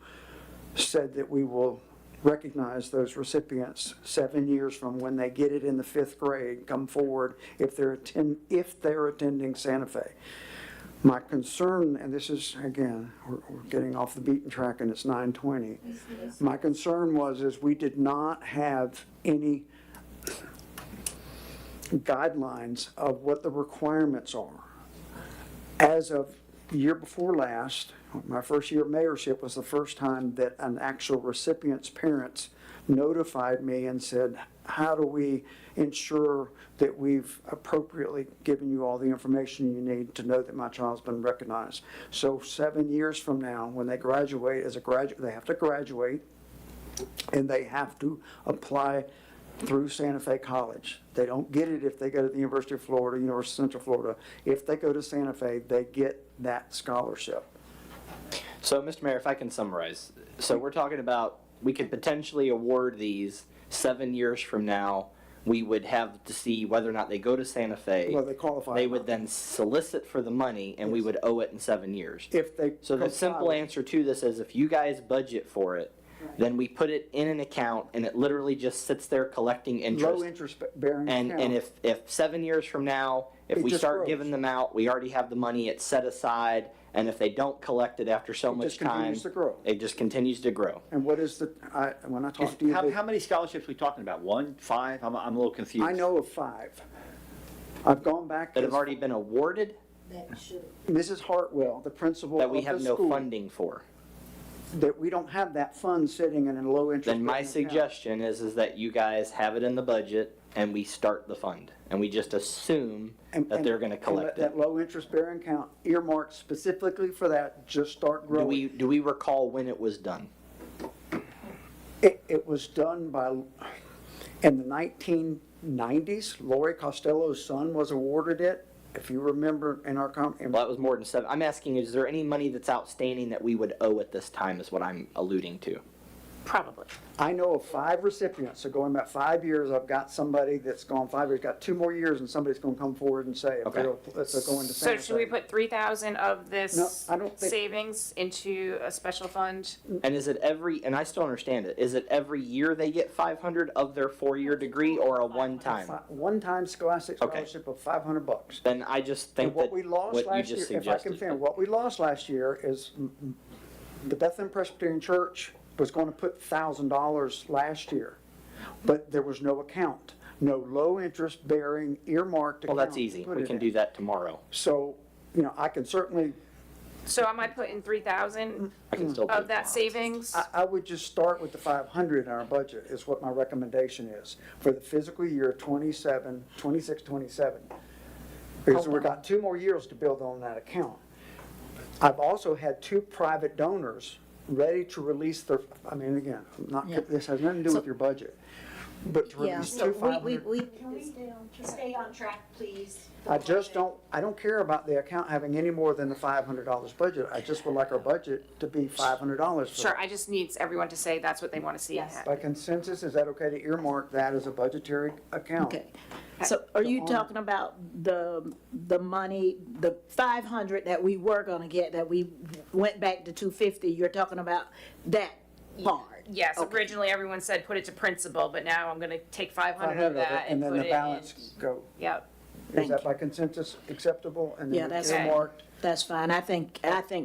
said that we will recognize those recipients 7 years from when they get it in the 5th grade, come forward if they're attending Santa Fe. My concern, and this is, again, we're getting off the beaten track and it's 9:20. My concern is we did not have any guidelines of what the requirements are. As of the year before last, my first year of mayorship was the first time that an actual recipient's parents notified me and said, how do we ensure that we've appropriately given you all the information you need to know that my child's been recognized? So 7 years from now, when they graduate as a graduate, they have to graduate and they have to apply through Santa Fe College. They don't get it if they go to the University of Florida, University of Central Florida. If they go to Santa Fe, they get that scholarship. So, Mr. Mayor, if I can summarize. So we're talking about, we could potentially award these 7 years from now. We would have to see whether or not they go to Santa Fe. Well, they qualify. They would then solicit for the money, and we Yes. would owe it in 7 years. If they. So the comply simple with- answer to this is if you guys budget for it, then we put it in an account, and it literally just sits there collecting Low interest. interest bearing And account. if 7 years from now, if It we just start grows. giving them out, we already have the money, it's set aside, and if they don't collect it after so It much just time, continues to grow. it just continues to grow. And what is when I talk to you, How many scholarships are we talking about? 1, 5? I'm a little confused. I know of 5. I've gone back That to have already been awarded, That should. Mrs. Hartwell, the principal that of we the have no school, funding for. that we don't have that fund sitting in a low interest. Then my bearing account. suggestion is that you guys have it in the budget, and we start the fund. And we just assume that they're gonna And collect let it. that low interest bearing account earmarked specifically for that, just start growing. Do we recall when it was done? It was done by, in the 1990s, Lori Costello's son was awarded it, if you remember in our, Well, that was more than 7. I'm asking, is there any money that's outstanding that we would owe at this time is what I'm alluding to. Probably. I know of 5 recipients, so going back 5 years, I've got somebody that's gone 5 years, got 2 more years, and somebody's gonna come forward and say, if Okay. they're going to So Santa should we Fe. put 3,000 of No, this I don't think- savings into a special fund? And is it every, and I still understand it, is it every year they get 500 of their 4-year degree or a one-time? One-time scholastic Okay. scholarship of $500. Then I just think And what that we lost what you last just year, if I can suggested. finish, what we lost last year is the Bethlehem Presbyterian Church was going to put $1,000 last year, but there was no account, no low interest bearing earmarked account. Well, that's to easy. put We it can in. do that tomorrow. So, I can certainly, So am I putting 3,000 I can still do of it that tomorrow. savings? I would just start with the 500 in our budget is what my recommendation is for the fiscal year 26, 27. Because we've got 2 more years to build on that account. I've also had 2 private donors ready to release their, again, this has nothing to do with your budget, but to Yeah, release so 2 500. we, Can we stay on track, please? I don't care about the account having any more than the $500 budget. I just would like our budget to be $500 for Sure, that. I just need everyone to say that's what they want to see. Yes. By consensus, is that okay to earmark that as a budgetary account? okay. So are you talking about the money, the 500 that we were gonna get, that we went back to 250, you're talking about that part? Yes, Okay. originally everyone said put it to principal, but now I'm going to take 500 500 of that and then put the it balance in. go. Yep. Is Thank that you. by consensus acceptable? And Yeah, then that's Okay. earmarked? That's fine. I think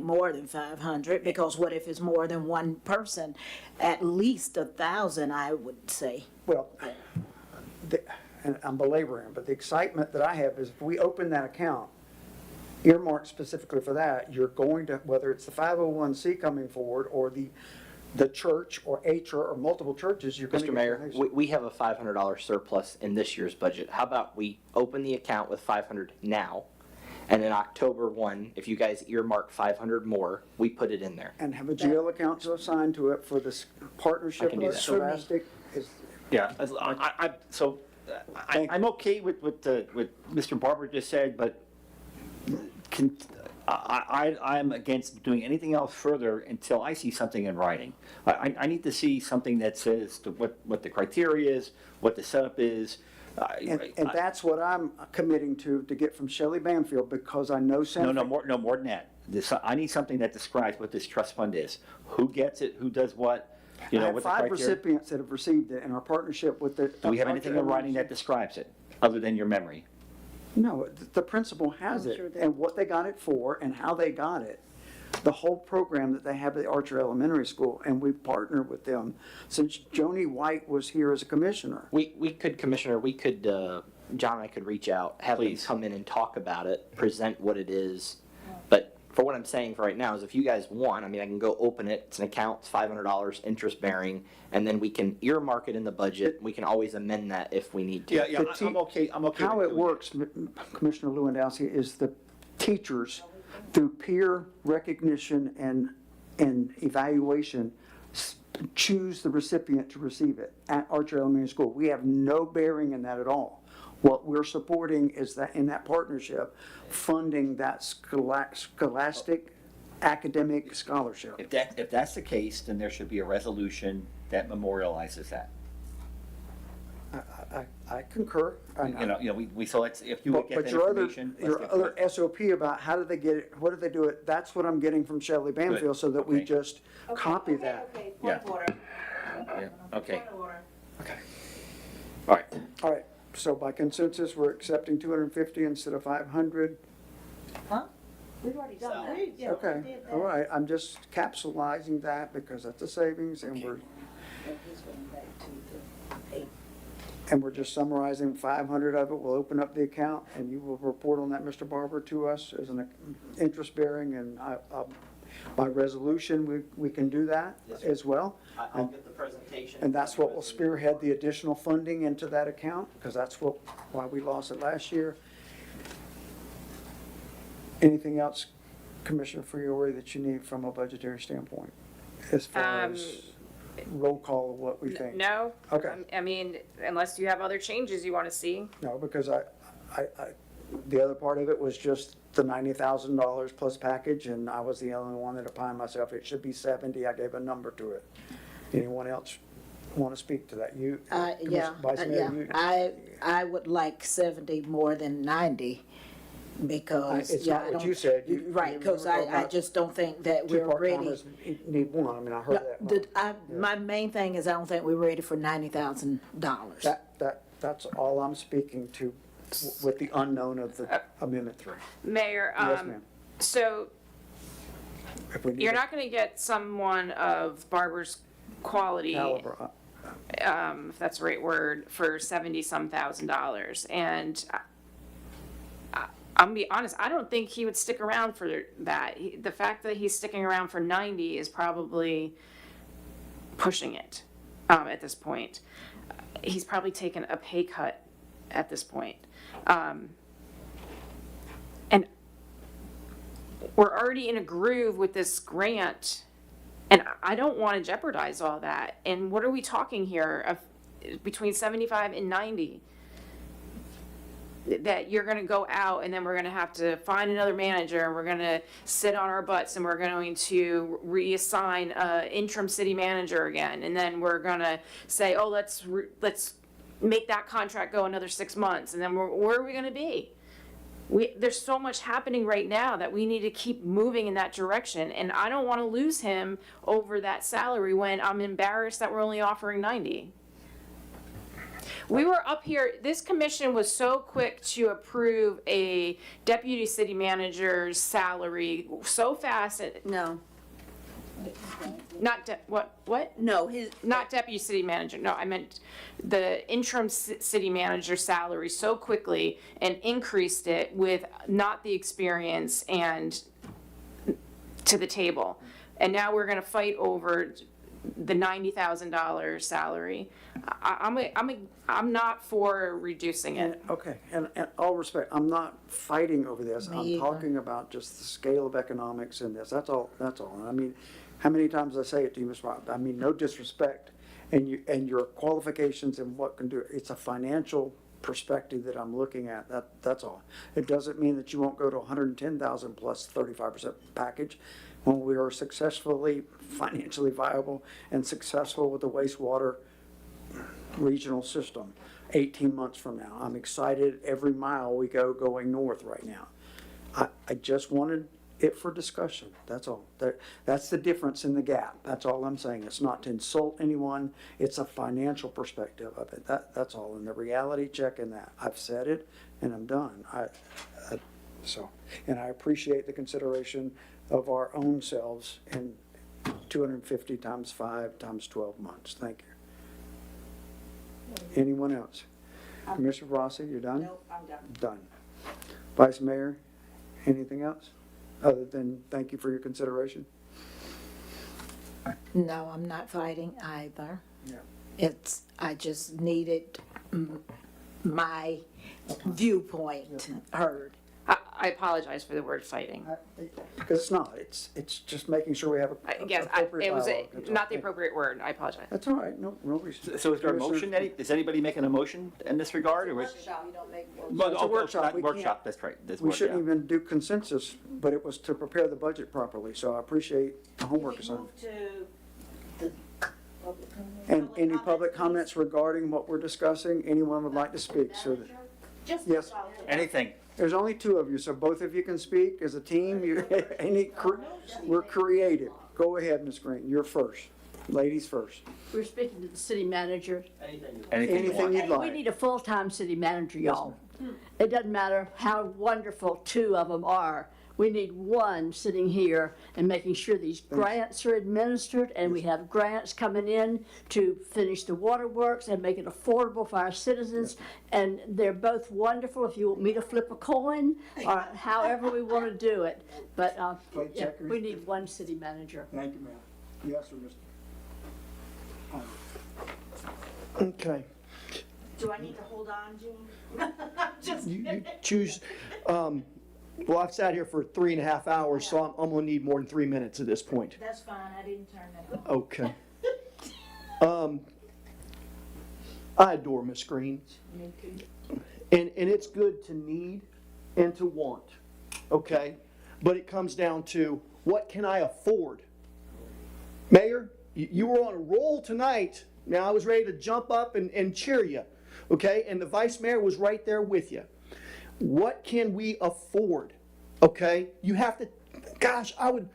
more than 500, because what if it's more than one person? At least 1,000, I would say. Well, and I'm belaboring, but the excitement that I have is if we open that account, earmarked specifically for that, you're going to, whether it's the 501c coming forward or the church or a church or multiple churches, you're going to Mr. get Mayor, donations. we have a $500 surplus in this year's budget. How about we open the account with 500 now, and in October 1, if you guys earmark 500 more, we put it in there. And have a GL account to assign to it for this partnership can do with that. Scholastic. Yeah, I'm okay with what Mr. Barber just said, but I'm against doing anything else further until I see something in writing. I need to see something that says what the criteria is, what the setup is. And that's what I'm committing to get from Shelley Banfield, because I know Santa No, Fe. no more than that. I need something that describes what this trust fund is. Who gets it, who does what, I what have the 5 criteria. recipients that have received it in our partnership with the. Do we have anything in writing that describes it, other than your memory? No, the principal has it, and what they got it for, and how they got it. The whole program that they have at the Archer Elementary School, and we partnered with them since Joni White was here as a commissioner. We could, Commissioner, John and I could reach out, have them Please. come in and talk about it, present what it is. But for what I'm saying for right now is if you guys want, I can go open it, it's an account, it's $500, interest bearing, and then we can earmark it in the budget. We can always amend that if we need to. Yeah, The te- I'm okay How with it doing that. works, Commissioner Lewandowski, is the teachers, through peer recognition and evaluation, choose the recipient to receive it at Archer Elementary School. We have no bearing in that at all. What we're supporting is that, in that partnership, funding that scholastic academic scholarship. If that's the case, then there should be a resolution that memorializes that. I concur. So let's, if you would get But that your other, information. let's your get other that. SOP about how do they get it, what do they do it, that's what I'm getting from Shelley Banfield, so that we Okay. just copy that. Okay, Yeah. point of order. Yeah, okay, Point of order. all right. All right, so by consensus, we're accepting 250 instead of 500. We've already done that. Yeah, we Okay, did that. all right, I'm just capsulizing that because that's a savings, and we're just summarizing 500 of it. We'll open up the account, and you will report on that, Mr. Barber, to us as an interest bearing, and By resolution, we can do that Yes, sir. as well. I'll get the presentation. And that's what will spearhead the additional funding into that account, because that's why we lost it last year. Anything else, Commissioner Fiore, that you need from a budgetary standpoint, as far as roll call of what we think? No? Okay. I mean, unless you have other changes you want to see. No, because the other part of it was just the $90,000 plus package, and I was the only one that opined myself, it should be 70, I gave a number to it. Anyone else want to speak to that? You, Yeah, Commissioner Vice Mayor, you? I would like 70 more than 90, because. It's yeah, not I what don't- you said. Right, because I just don't think that Two we're ready. part-timers need one, I mean, I heard that. My main thing is I don't think we're ready for $90,000. That's all I'm speaking to with the unknown of the Amendment 3. Mayor, Yes, ma'am. so If we need you're a not going to get someone of Barbara's quality, caliber, if that's the right word, for $70-some thousand. And I'm gonna be honest, I don't think he would stick around for that. The fact that he's sticking around for 90 is probably pushing it at this point. He's probably taken a pay cut at this point. And we're already in a groove with this grant, and I don't want to jeopardize all that. And what are we talking here of between 75 and 90? That you're going to go out and then we're going to have to find another manager and we're going to sit on our butts and we're going to reassign an interim city manager again. And then we're going to say, oh, let's make that contract go another 6 months. And then where are we going to be? There's so much happening right now that we need to keep moving in that direction. And I don't want to lose him over that salary when I'm embarrassed that we're only offering 90. We were up here, this commission was so quick to approve a deputy city manager's salary so fast, No, not, what? no, his, Not deputy city manager, no, I meant the interim city manager salary so quickly and increased it with not the experience and to the table. And now we're gonna fight over the $90,000 salary. I'm not for reducing it. Okay, and all respect, I'm not fighting over this. Me I'm either. talking about just the scale of economics in this. That's all. And I mean, how many times I say it to you, Ms. Rob? I mean, no disrespect. And your qualifications and what can do, it's a financial perspective that I'm looking at. That's all. It doesn't mean that you won't go to 110,000 plus 35% package when we are successfully financially viable and successful with the wastewater regional system 18 months from now. I'm excited every mile we go going north right now. I just wanted it for discussion, that's all. That's the difference in the gap, that's all I'm saying. It's not to insult anyone, it's a financial perspective of it, that's all. And the reality check in that, I've said it and I'm done. And I appreciate the consideration of our own selves in 250 times 5 times 12 months, thank you. Anyone else? Commissioner Rossi, you're done? nope, I'm done. Done. Vice Mayor, anything else? Other than thank you for your consideration? No, I'm not fighting either. Yeah. I just needed my viewpoint heard. I apologize for the word fighting. Because it's not, it's just making sure we have a Yes, appropriate it was dialogue. That's all. not the appropriate word, I apologize. That's all right, no reason. So is there a Commissioner- motion, is anybody making a motion in this regard, or? Workshop, you don't make work. Well, It's a oh, workshop, not we Workshop, can't- that's right. That's We work, shouldn't yeah. even do consensus, but it was to prepare the budget properly, so I appreciate the homework assignment. Move to the public comment. And any public comments regarding what we're discussing, anyone would like to speak, so that, Just Yes. Anything. there's only two of you, so both of you can speak as a team, we're creative. Go ahead, Ms. Green, you're first, ladies first. We're speaking to the city manager. Anything you Anything want. you'd We like. need a full-time city manager, Yes, y'all. It doesn't matter how wonderful two of them are. We need one sitting here and making sure these grants are administered, and we have grants coming in to finish the waterworks and make it affordable for our citizens. And they're both wonderful if you want me to flip a coin, or however we want to do it. But, Play yeah, checkers. we need one city manager. Thank you, ma'am. Yes, sir, Mr. Okay. Do I need to hold on, Jean? You choose, well, I've sat here for 3.5 hours, so I'm gonna need more than 3 minutes at this point. That's fine, I didn't turn that off. Okay. I adore Miss Green. And it's good to need and to want, okay? But it comes down to, what can I afford? Mayor, you were on a roll tonight. Now, I was ready to jump up and cheer you, okay? And the vice mayor was right there with you. What can we afford, okay? You have to, gosh, I would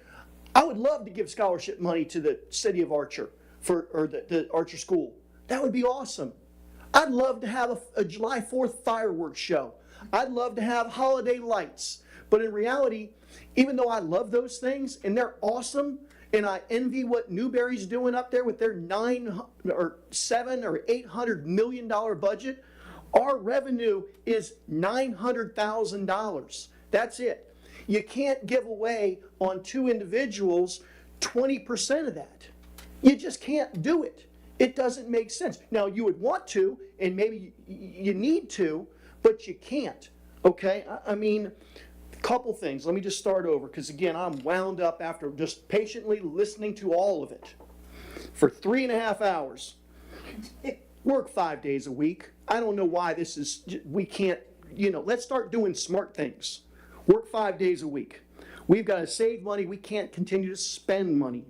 love to give scholarship money to the city of Archer or the Archer School. That would be awesome. I'd love to have a July 4th fireworks show. I'd love to have holiday lights. But in reality, even though I love those things and they're awesome, and I envy what Newberry's doing up there with their $7 or $800 million budget, our revenue is $900,000. That's it. You can't give away on 2 individuals 20% of that. You just can't do it. It doesn't make sense. Now, you would want to, and maybe you need to, but you can't, okay? I mean, a couple things. Let me just start over, because again, I'm wound up after just patiently listening to all of it for 3.5 hours. Work 5 days a week. I don't know why this is, we can't, let's start doing smart things. Work 5 days a week. We've got to save money. We can't continue to spend money.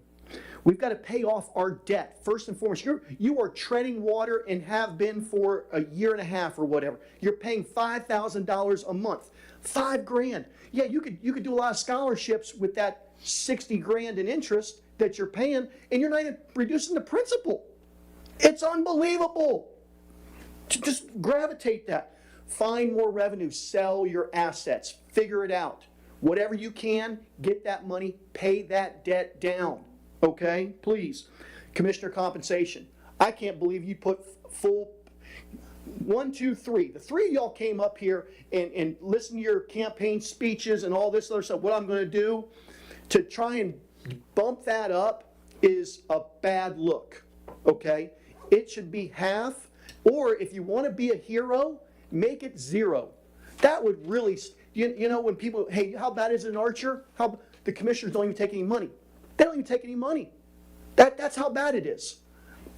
We've got to pay off our debt. First and foremost, you are treading water and have been for a year and a half or whatever. You're paying $5,000 a month. $5,000. Yeah, you could do a lot of scholarships with that $60,000 in interest that you're paying, and you're not even reducing the principal. It's unbelievable. Just gravitate that. Find more revenue. Sell your assets. Figure it out. Whatever you can, get that money. Pay that debt down. Okay, please. Commissioner compensation. I can't believe you put full 1, 2, 3. The 3 of y'all came up here and listened to your campaign speeches and all this other stuff. What I'm going to do to try and bump that up is a bad look. Okay, it should be half, or if you want to be a hero, make it 0. That would really, when people, hey, how bad is it in Archer? The commissioners don't even take any money. They don't even take any money. That's how bad it is.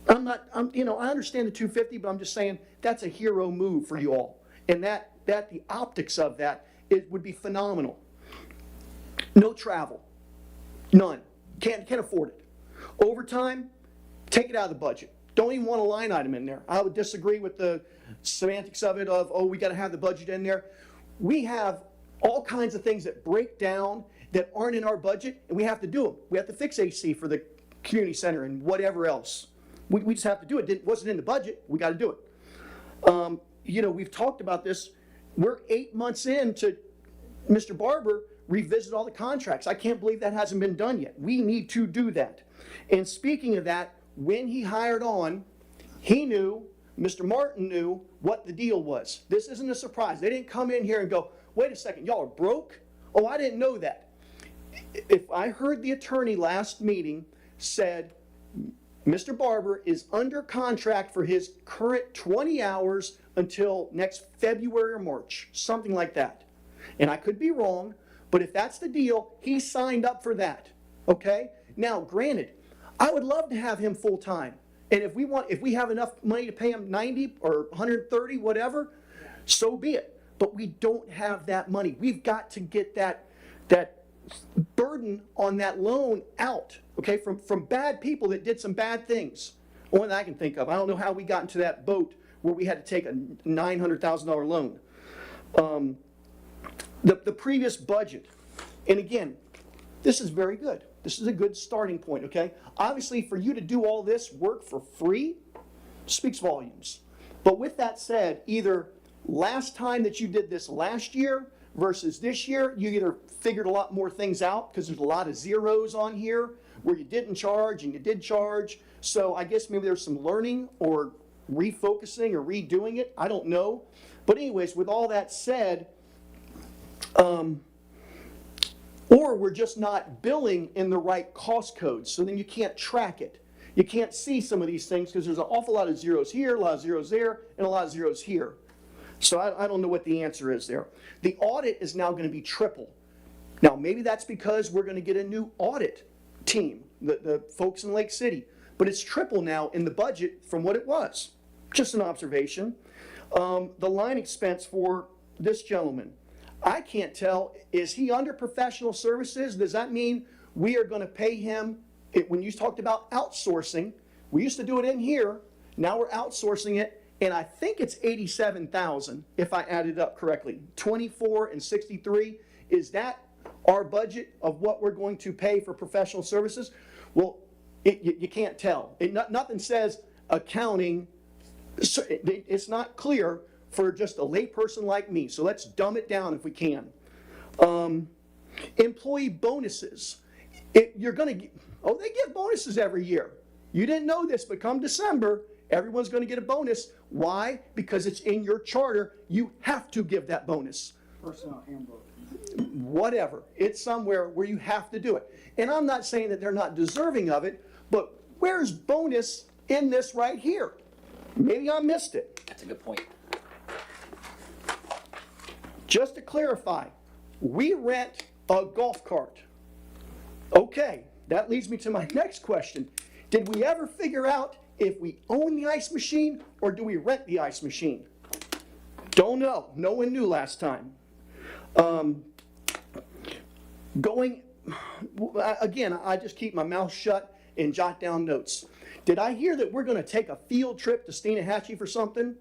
I understand the 250, but I'm just saying that's a hero move for you all. And that the optics of that, it would be phenomenal. No travel. None. Can't afford it. Overtime, take it out of the budget. Don't even want a line item in there. I would disagree with the semantics of it we got to have the budget in there. We have all kinds of things that break down that aren't in our budget, and we have to do them. We have to fix AC for the community center and whatever else. We just have to do it. It wasn't in the budget. We got to do it. We've talked about this. We're 8 months into Mr. Barber revisit all the contracts. I can't believe that hasn't been done yet. We need to do that. And speaking of that, when he hired on, he knew, Mr. Martin knew what the deal was. This isn't a surprise. They didn't come in here and go, wait a second, y'all are broke? Oh, I didn't know that. If I heard the attorney last meeting said, Mr. Barber is under contract for his current 20 hours until next February or March, something like that. And I could be wrong, but if that's the deal, he signed up for that, okay? Now, granted, I would love to have him full-time. And if we have enough money to pay him 90 or 130, whatever, so be it. But we don't have that money. We've got to get that burden on that loan out, okay, from bad people that did some bad things. Only that I can think of. I don't know how we got into that boat where we had to take a $900,000 loan. The previous budget, and again, this is very good. This is a good starting point, okay? Obviously, for you to do all this work for free speaks volumes. But with that said, either last time that you did this last year versus this year, you either figured a lot more things out because there's a lot of zeros on here where you didn't charge and you did charge. So I guess maybe there's some learning or refocusing or redoing it. I don't know. But anyways, with all that said, or we're just not billing in the right cost codes, so then you can't track it. You can't see some of these things because there's an awful lot of zeros here, a lot of zeros there, and a lot of zeros here. So I don't know what the answer is there. The audit is now going to be triple. Now, maybe that's because we're going to get a new audit team, the folks in Lake City. But it's triple now in the budget from what it was. Just an observation. The line expense for this gentleman, I can't tell, is he under professional services? Does that mean we are going to pay him, when you talked about outsourcing, we used to do it in here, now we're outsourcing it, and I think it's 87,000 if I added up correctly. 24 and 63, is that our budget of what we're going to pay for professional services? Well, you can't tell. Nothing says accounting, it's not clear for just a layperson like me, so let's dumb it down if we can. Employee bonuses. You're gonna, they give bonuses every year. You didn't know this, but come December, everyone's gonna get a bonus. Why? Because it's in your charter. You have to give that bonus. Personnel handbook. Whatever. It's somewhere where you have to do it. And I'm not saying that they're not deserving of it, but where's bonus in this right here? Maybe I missed it. That's a good point. Just to clarify, we rent a golf cart. Okay, that leads me to my next question. Did we ever figure out if we own the ice machine or do we rent the ice machine? Don't know. No one knew last time. Again, I just keep my mouth shut and jot down notes. Did I hear that we're going to take a field trip to Steenahatchee for something?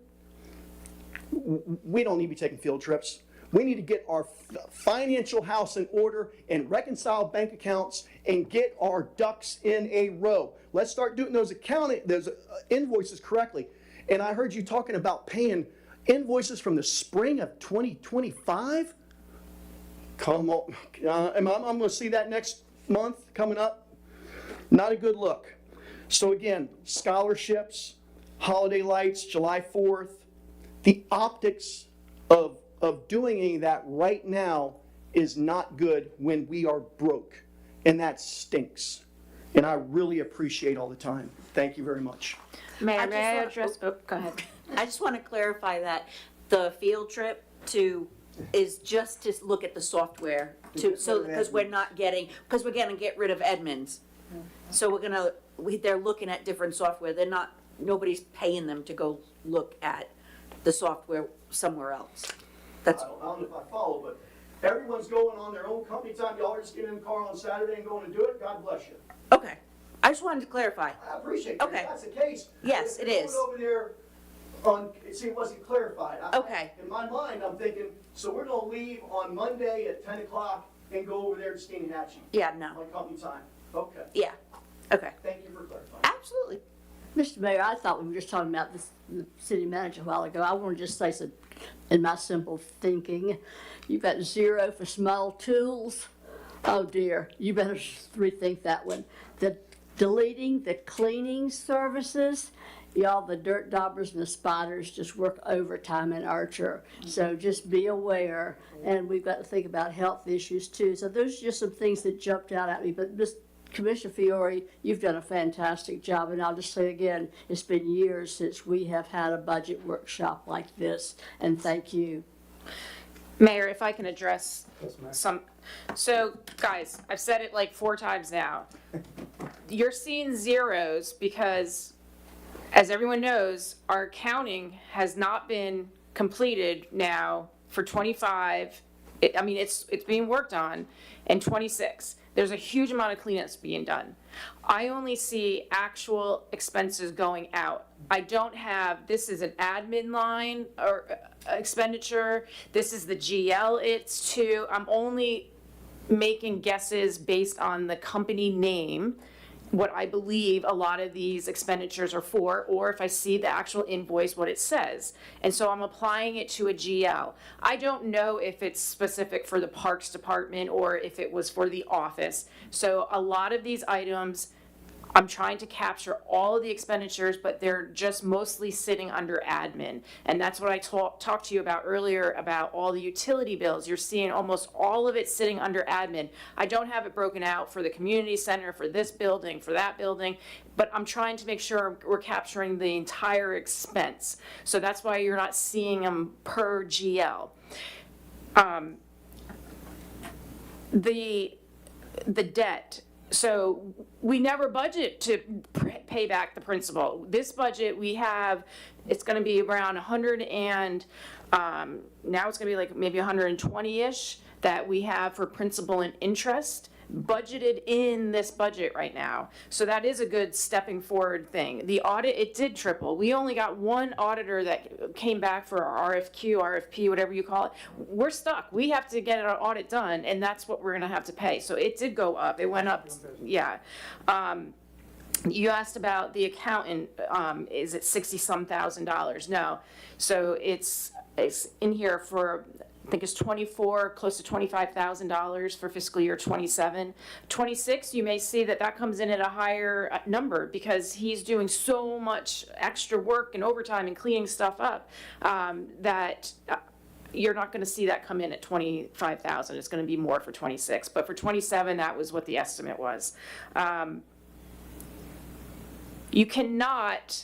We don't need to be taking field trips. We need to get our financial house in order and reconcile bank accounts and get our ducks in a row. Let's start doing those invoices correctly. And I heard you talking about paying invoices from the spring of 2025. Come on, I'm going to see that next month coming up. Not a good look. So again, scholarships, holiday lights, July 4th, the optics of doing any of that right now is not good when we are broke, and that stinks. And I really appreciate all the time. Thank you very much. Mayor, I may I just address, oh, go ahead. I just want to clarify that the field trip is just to look at the software because we're going to get rid of Edmunds. So they're looking at different software. Nobody's paying them to go look at the software somewhere else. I don't know if I follow, but everyone's going on their own company time. Y'all are just getting in the car on Saturday and going to do it. God bless you. Okay. I just wanted to clarify. I appreciate that. Okay. If that's the case. Yes, it is. Over there it wasn't clarified. Okay. In my mind, I'm thinking, so we're going to leave on Monday at 10 o'clock and go over there to Steenahatchee. Yeah, no. On company time. Okay. Yeah. Okay. Thank you for clarifying. Absolutely. Mr. Mayor, I thought we were just talking about the city manager a while ago. I want to just say, so, in my simple thinking, you've got 0 for small tools. Oh dear, you better rethink that one. The deleting the cleaning services, y'all, the dirt daubers and the spotters just work overtime in Archer. So just be aware, and we've got to think about health issues too. So those are just some things that jumped out at me, but just Commissioner Fiore, you've done a fantastic job, and I'll just say again, it's been years since we have had a budget workshop like this, and thank you. Mayor, if I can address so guys, I've said it like 4 times now. You're seeing zeros because, as everyone knows, our accounting has not been completed now for 25. It's being worked on, and 26. There's a huge amount of cleanups being done. I only see actual expenses going out. I don't have, this is an admin line or expenditure. This is the GL it's to. I'm only making guesses based on the company name what I believe a lot of these expenditures are for, or if I see the actual invoice, what it says. And so I'm applying it to a GL. I don't know if it's specific for the Parks Department or if it was for the office. So a lot of these items, I'm trying to capture all of the expenditures, but they're just mostly sitting under admin. And that's what I talked to you about earlier, about all the utility bills. You're seeing almost all of it sitting under admin. I don't have it broken out for the community center, for this building, for that building, but I'm trying to make sure we're capturing the entire expense. So that's why you're not seeing them per GL. The debt. So we never budget to pay back the principal. This budget, we have, it's gonna be around 100 and, now it's gonna be like maybe 120-ish that we have for principal and interest budgeted in this budget right now. So that is a good stepping forward thing. The audit, it did triple. We only got one auditor that came back for our RFQ, RFP, whatever you call it. We're stuck. We have to get our audit done, and that's what we're gonna have to pay. So it did go up. It went up, yeah. You asked about the accountant, is it $60-some thousand? No. So it's in here for, I think it's close to $25,000 for fiscal year 27. 26, you may see that comes in at a higher number because he's doing so much extra work and overtime and cleaning stuff up that you're not going to see that come in at 25,000. It's going to be more for 26. But for 27, that was what the estimate was. You cannot,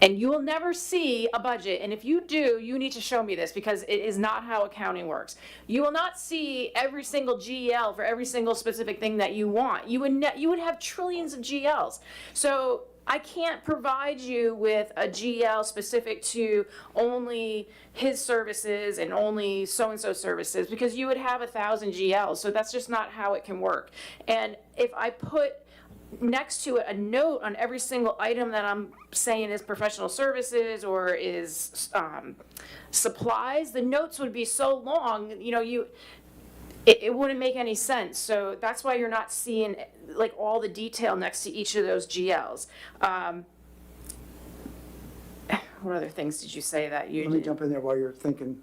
and you will never see a budget, and if you do, you need to show me this because it is not how accounting works. You will not see every single GL for every single specific thing that you want. You would have trillions of GLs. So I can't provide you with a GL specific to only his services and only so-and-so services because you would have 1,000 GLs. So that's just not how it can work. And if I put next to it a note on every single item that I'm saying is professional services or is supplies, the notes would be so long, it wouldn't make any sense. So that's why you're not seeing like all the detail next to each of those GLs. What other things did you say that you Let me did? jump in there while you're thinking.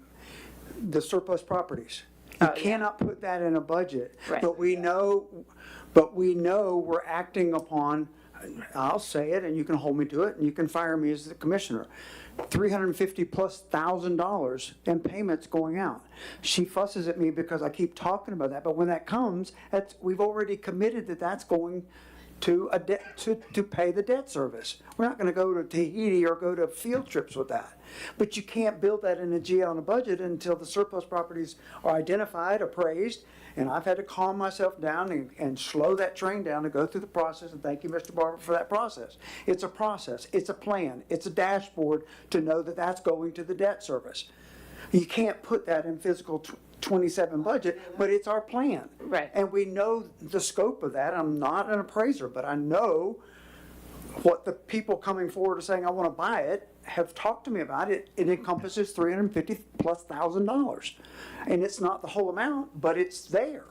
The surplus properties. You Oh, yeah. cannot put that in a budget. Right. But we know we're acting upon, I'll say it, and you can hold me to it, and you can fire me as the commissioner. $350,000+ in payments going out. She fusses at me because I keep talking about that, but when that comes, we've already committed that's going to a debt, to pay the debt service. We're not gonna go to Tahiti or go to field trips with that. But you can't build that in a GL on a budget until the surplus properties are identified, appraised, and I've had to calm myself down and slow that train down to go through the process, and thank you, Mr. Barber, for that process. It's a process, it's a plan, it's a dashboard to know that that's going to the debt service. You can't put that in fiscal 27 budget, but it's our plan. Right. And we know the scope of that. I'm not an appraiser, but I know what the people coming forward are saying, I want to buy it, have talked to me about it. It encompasses $350,000+. And it's not the whole amount, but it's there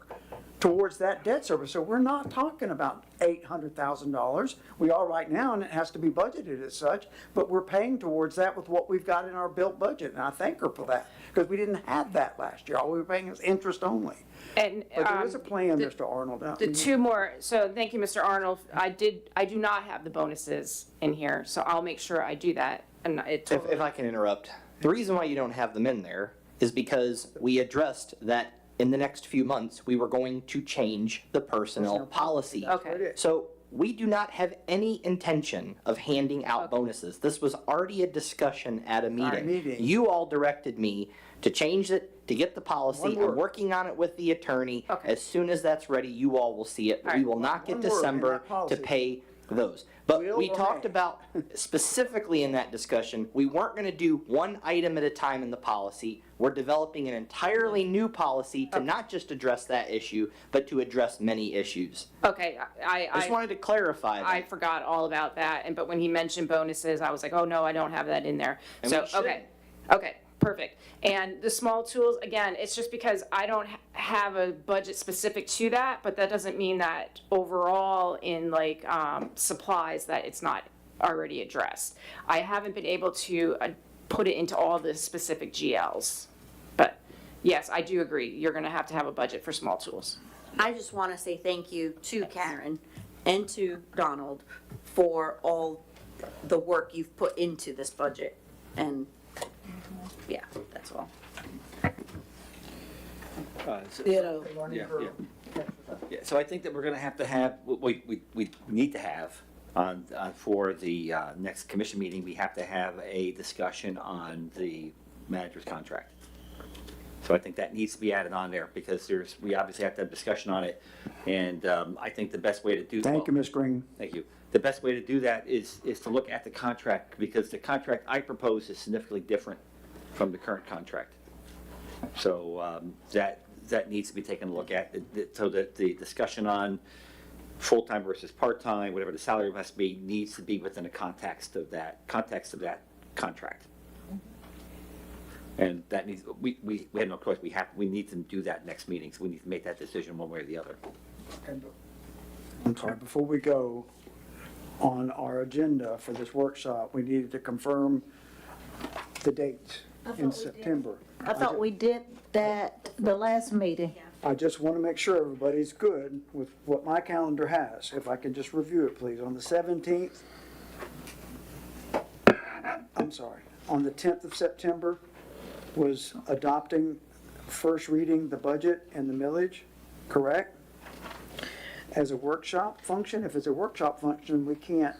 towards that debt service. So we're not talking about $800,000. We are right now, and it has to be budgeted as such, but we're paying towards that with what we've got in our built budget. And I thank her for that, because we didn't have that last year. All we were paying is interest only. And But there is a plan, the- Mr. Arnold. The two more, so thank you, Mr. Arnold. I do not have the bonuses in here, so I'll make sure I do that. And it If I can interrupt, the reason why you don't have them in there is because we addressed that in the next few months, we were going to change the personnel policy. Okay. So we do not have any intention of handing out bonuses. This was already a discussion at a meeting. meeting. You all directed me to change it, to get the policy. One word. I'm working on it with the attorney. Okay. As soon as that's ready, you all will see it. All We right. will not get One word in December that policy. to pay those. But Will we or talked may? about specifically in that discussion, we weren't going to do one item at a time in the policy. We're developing an entirely new policy to not just address that issue, but to address many issues. Okay, I just wanted to clarify I that. forgot all about that, but when he mentioned bonuses, I was like, oh, no, I don't have that in there. And So, we should. okay, Perfect. And the small tools, again, it's just because I don't have a budget specific to that, but that doesn't mean that overall in like supplies that it's not already addressed. I haven't been able to put it into all the specific GLs. But yes, I do agree, you're gonna have to have a budget for small tools. I just want to say thank you to Karen and to Donald for all the work you've put into this budget. And, yeah, that's all. Ditto. Yeah, yeah. Yeah, so I think that we're gonna have, we need to have for the next commission meeting, we have to have a discussion on the manager's contract. So I think that needs to be added on there, because we obviously have to have discussion on it. And I think the best way to do. Thank you, Ms. Green. Thank you. The best way to do that is to look at the contract, because the contract I propose is significantly different from the current contract. So that needs to be taken a look at, so that the discussion on full-time versus part-time, whatever the salary must be, needs to be within the context of that contract. And that needs, we have no choice, we need to do that next meeting, so we need to make that decision one way or the other. I'm sorry, before we go, on our agenda for this workshop, we needed to confirm the dates in September. I thought we did that the last meeting. I just want to make sure everybody's good with what my calendar has. If I can just review it, please. On the 17th, I'm sorry, on the 10th of September was adopting, first reading the budget and the millage, correct? As a workshop function. If it's a workshop function, we can't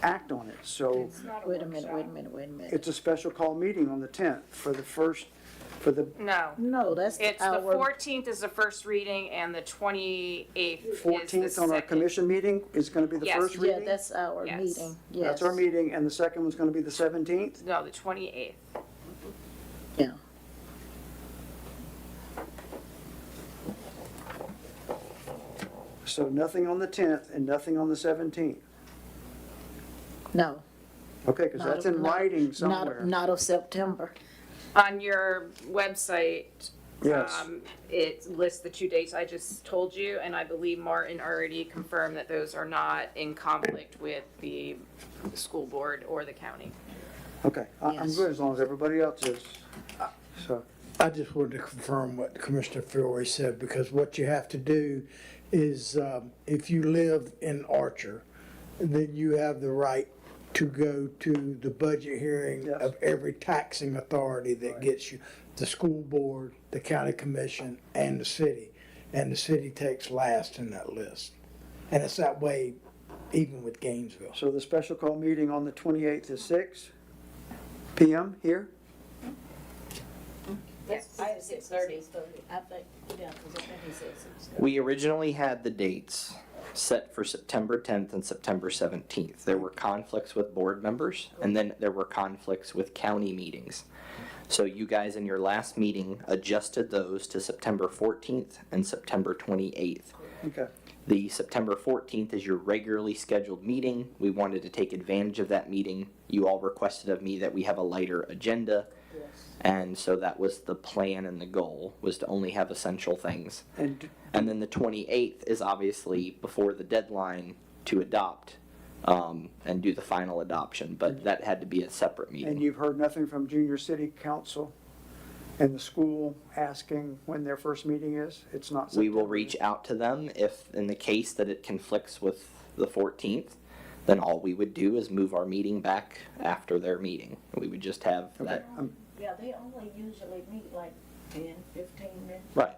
act on it. So Wait a minute. it's a special call meeting on the 10th for the first, for the No. No, that's It's the our, 14th is the first reading and the 28th is the 14th on our second. commission meeting is going to be the Yes. first yeah, reading? that's our Yes. meeting, yes. That's our meeting, and the second one's going to be the 17th? No, the 28th. Yeah. So nothing on the 10th and nothing on the 17th? No. Okay, because that's in writing somewhere. Not of September. On your website, Yes. it lists the two dates I just told you, and I believe Martin already confirmed that those are not in conflict with the school board or the county. Okay, I'm Yes. good as long as everybody else is. So, I just wanted to confirm what Commissioner Fiore said, because what you have to do is, if you live in Archer, then you have the right to go to the budget hearing Yes. of every taxing authority that gets you, the school board, the county commission, and the city. And the city takes last in that list. And it's that way even with Gainesville. so the special call meeting on the 28th is 6 PM here? Yes, I have 6:30. I think, yeah, because I think he said 6:30. We originally had the dates set for September 10th and September 17th. There were conflicts with board members, and then there were conflicts with county meetings. So you guys in your last meeting adjusted those to September 14th and September 28th. Okay. The September 14th is your regularly scheduled meeting. We wanted to take advantage of that meeting. You all requested of me that we have a lighter agenda. And so that was the plan and the goal, was to only have essential things. And And then the 28th is obviously before the deadline to adopt and do the final adoption, but that had to be a separate And meeting. you've heard nothing from Junior City Council and the school asking when their first meeting is? It's not We will September. reach out to them if, in the case that it conflicts with the 14th, then all we would do is move our meeting back after their meeting. We would just have Okay, that, Yeah, they only usually meet like 10, 15 minutes. right.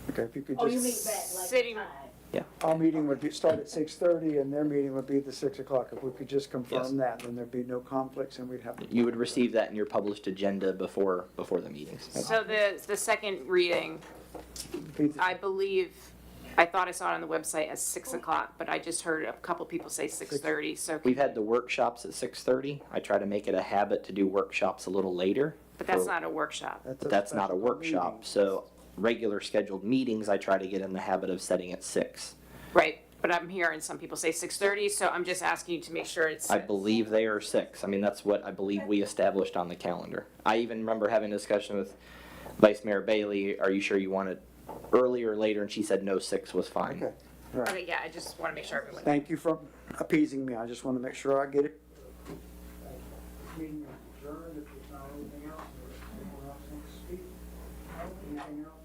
okay, if you could Oh, you meet just, back like City- 5. our meeting would start at 6:30 and their meeting would be the 6 o'clock. If we could just Yes. confirm that, then there'd be no conflicts and we'd have. You would receive that in your published agenda before the meetings. So the second reading, be the- I believe, I thought I saw it on the website as 6 o'clock, but I just heard a couple people say 6:30, so, We've had the workshops at 6:30. I try to make it a habit to do workshops a little later. but that's for- not a workshop. But that's not a special workshop, meeting. so regular scheduled meetings, I try to get in the habit of setting at 6. Right, but I'm hearing some people say 6:30, so I'm just asking you to make sure it's. I believe they are 6. I mean, that's what I believe we established on the calendar. I even remember having a discussion with Vice Mayor Bailey, are you sure you want it earlier or later? And she said no, 6 was fine. Okay, all right. Okay, yeah, I just want to make sure everyone. Thank you for appeasing me. I just want to make sure I get it. Meeting adjourned if there's not anything else, or anyone else wants to speak. Anything else?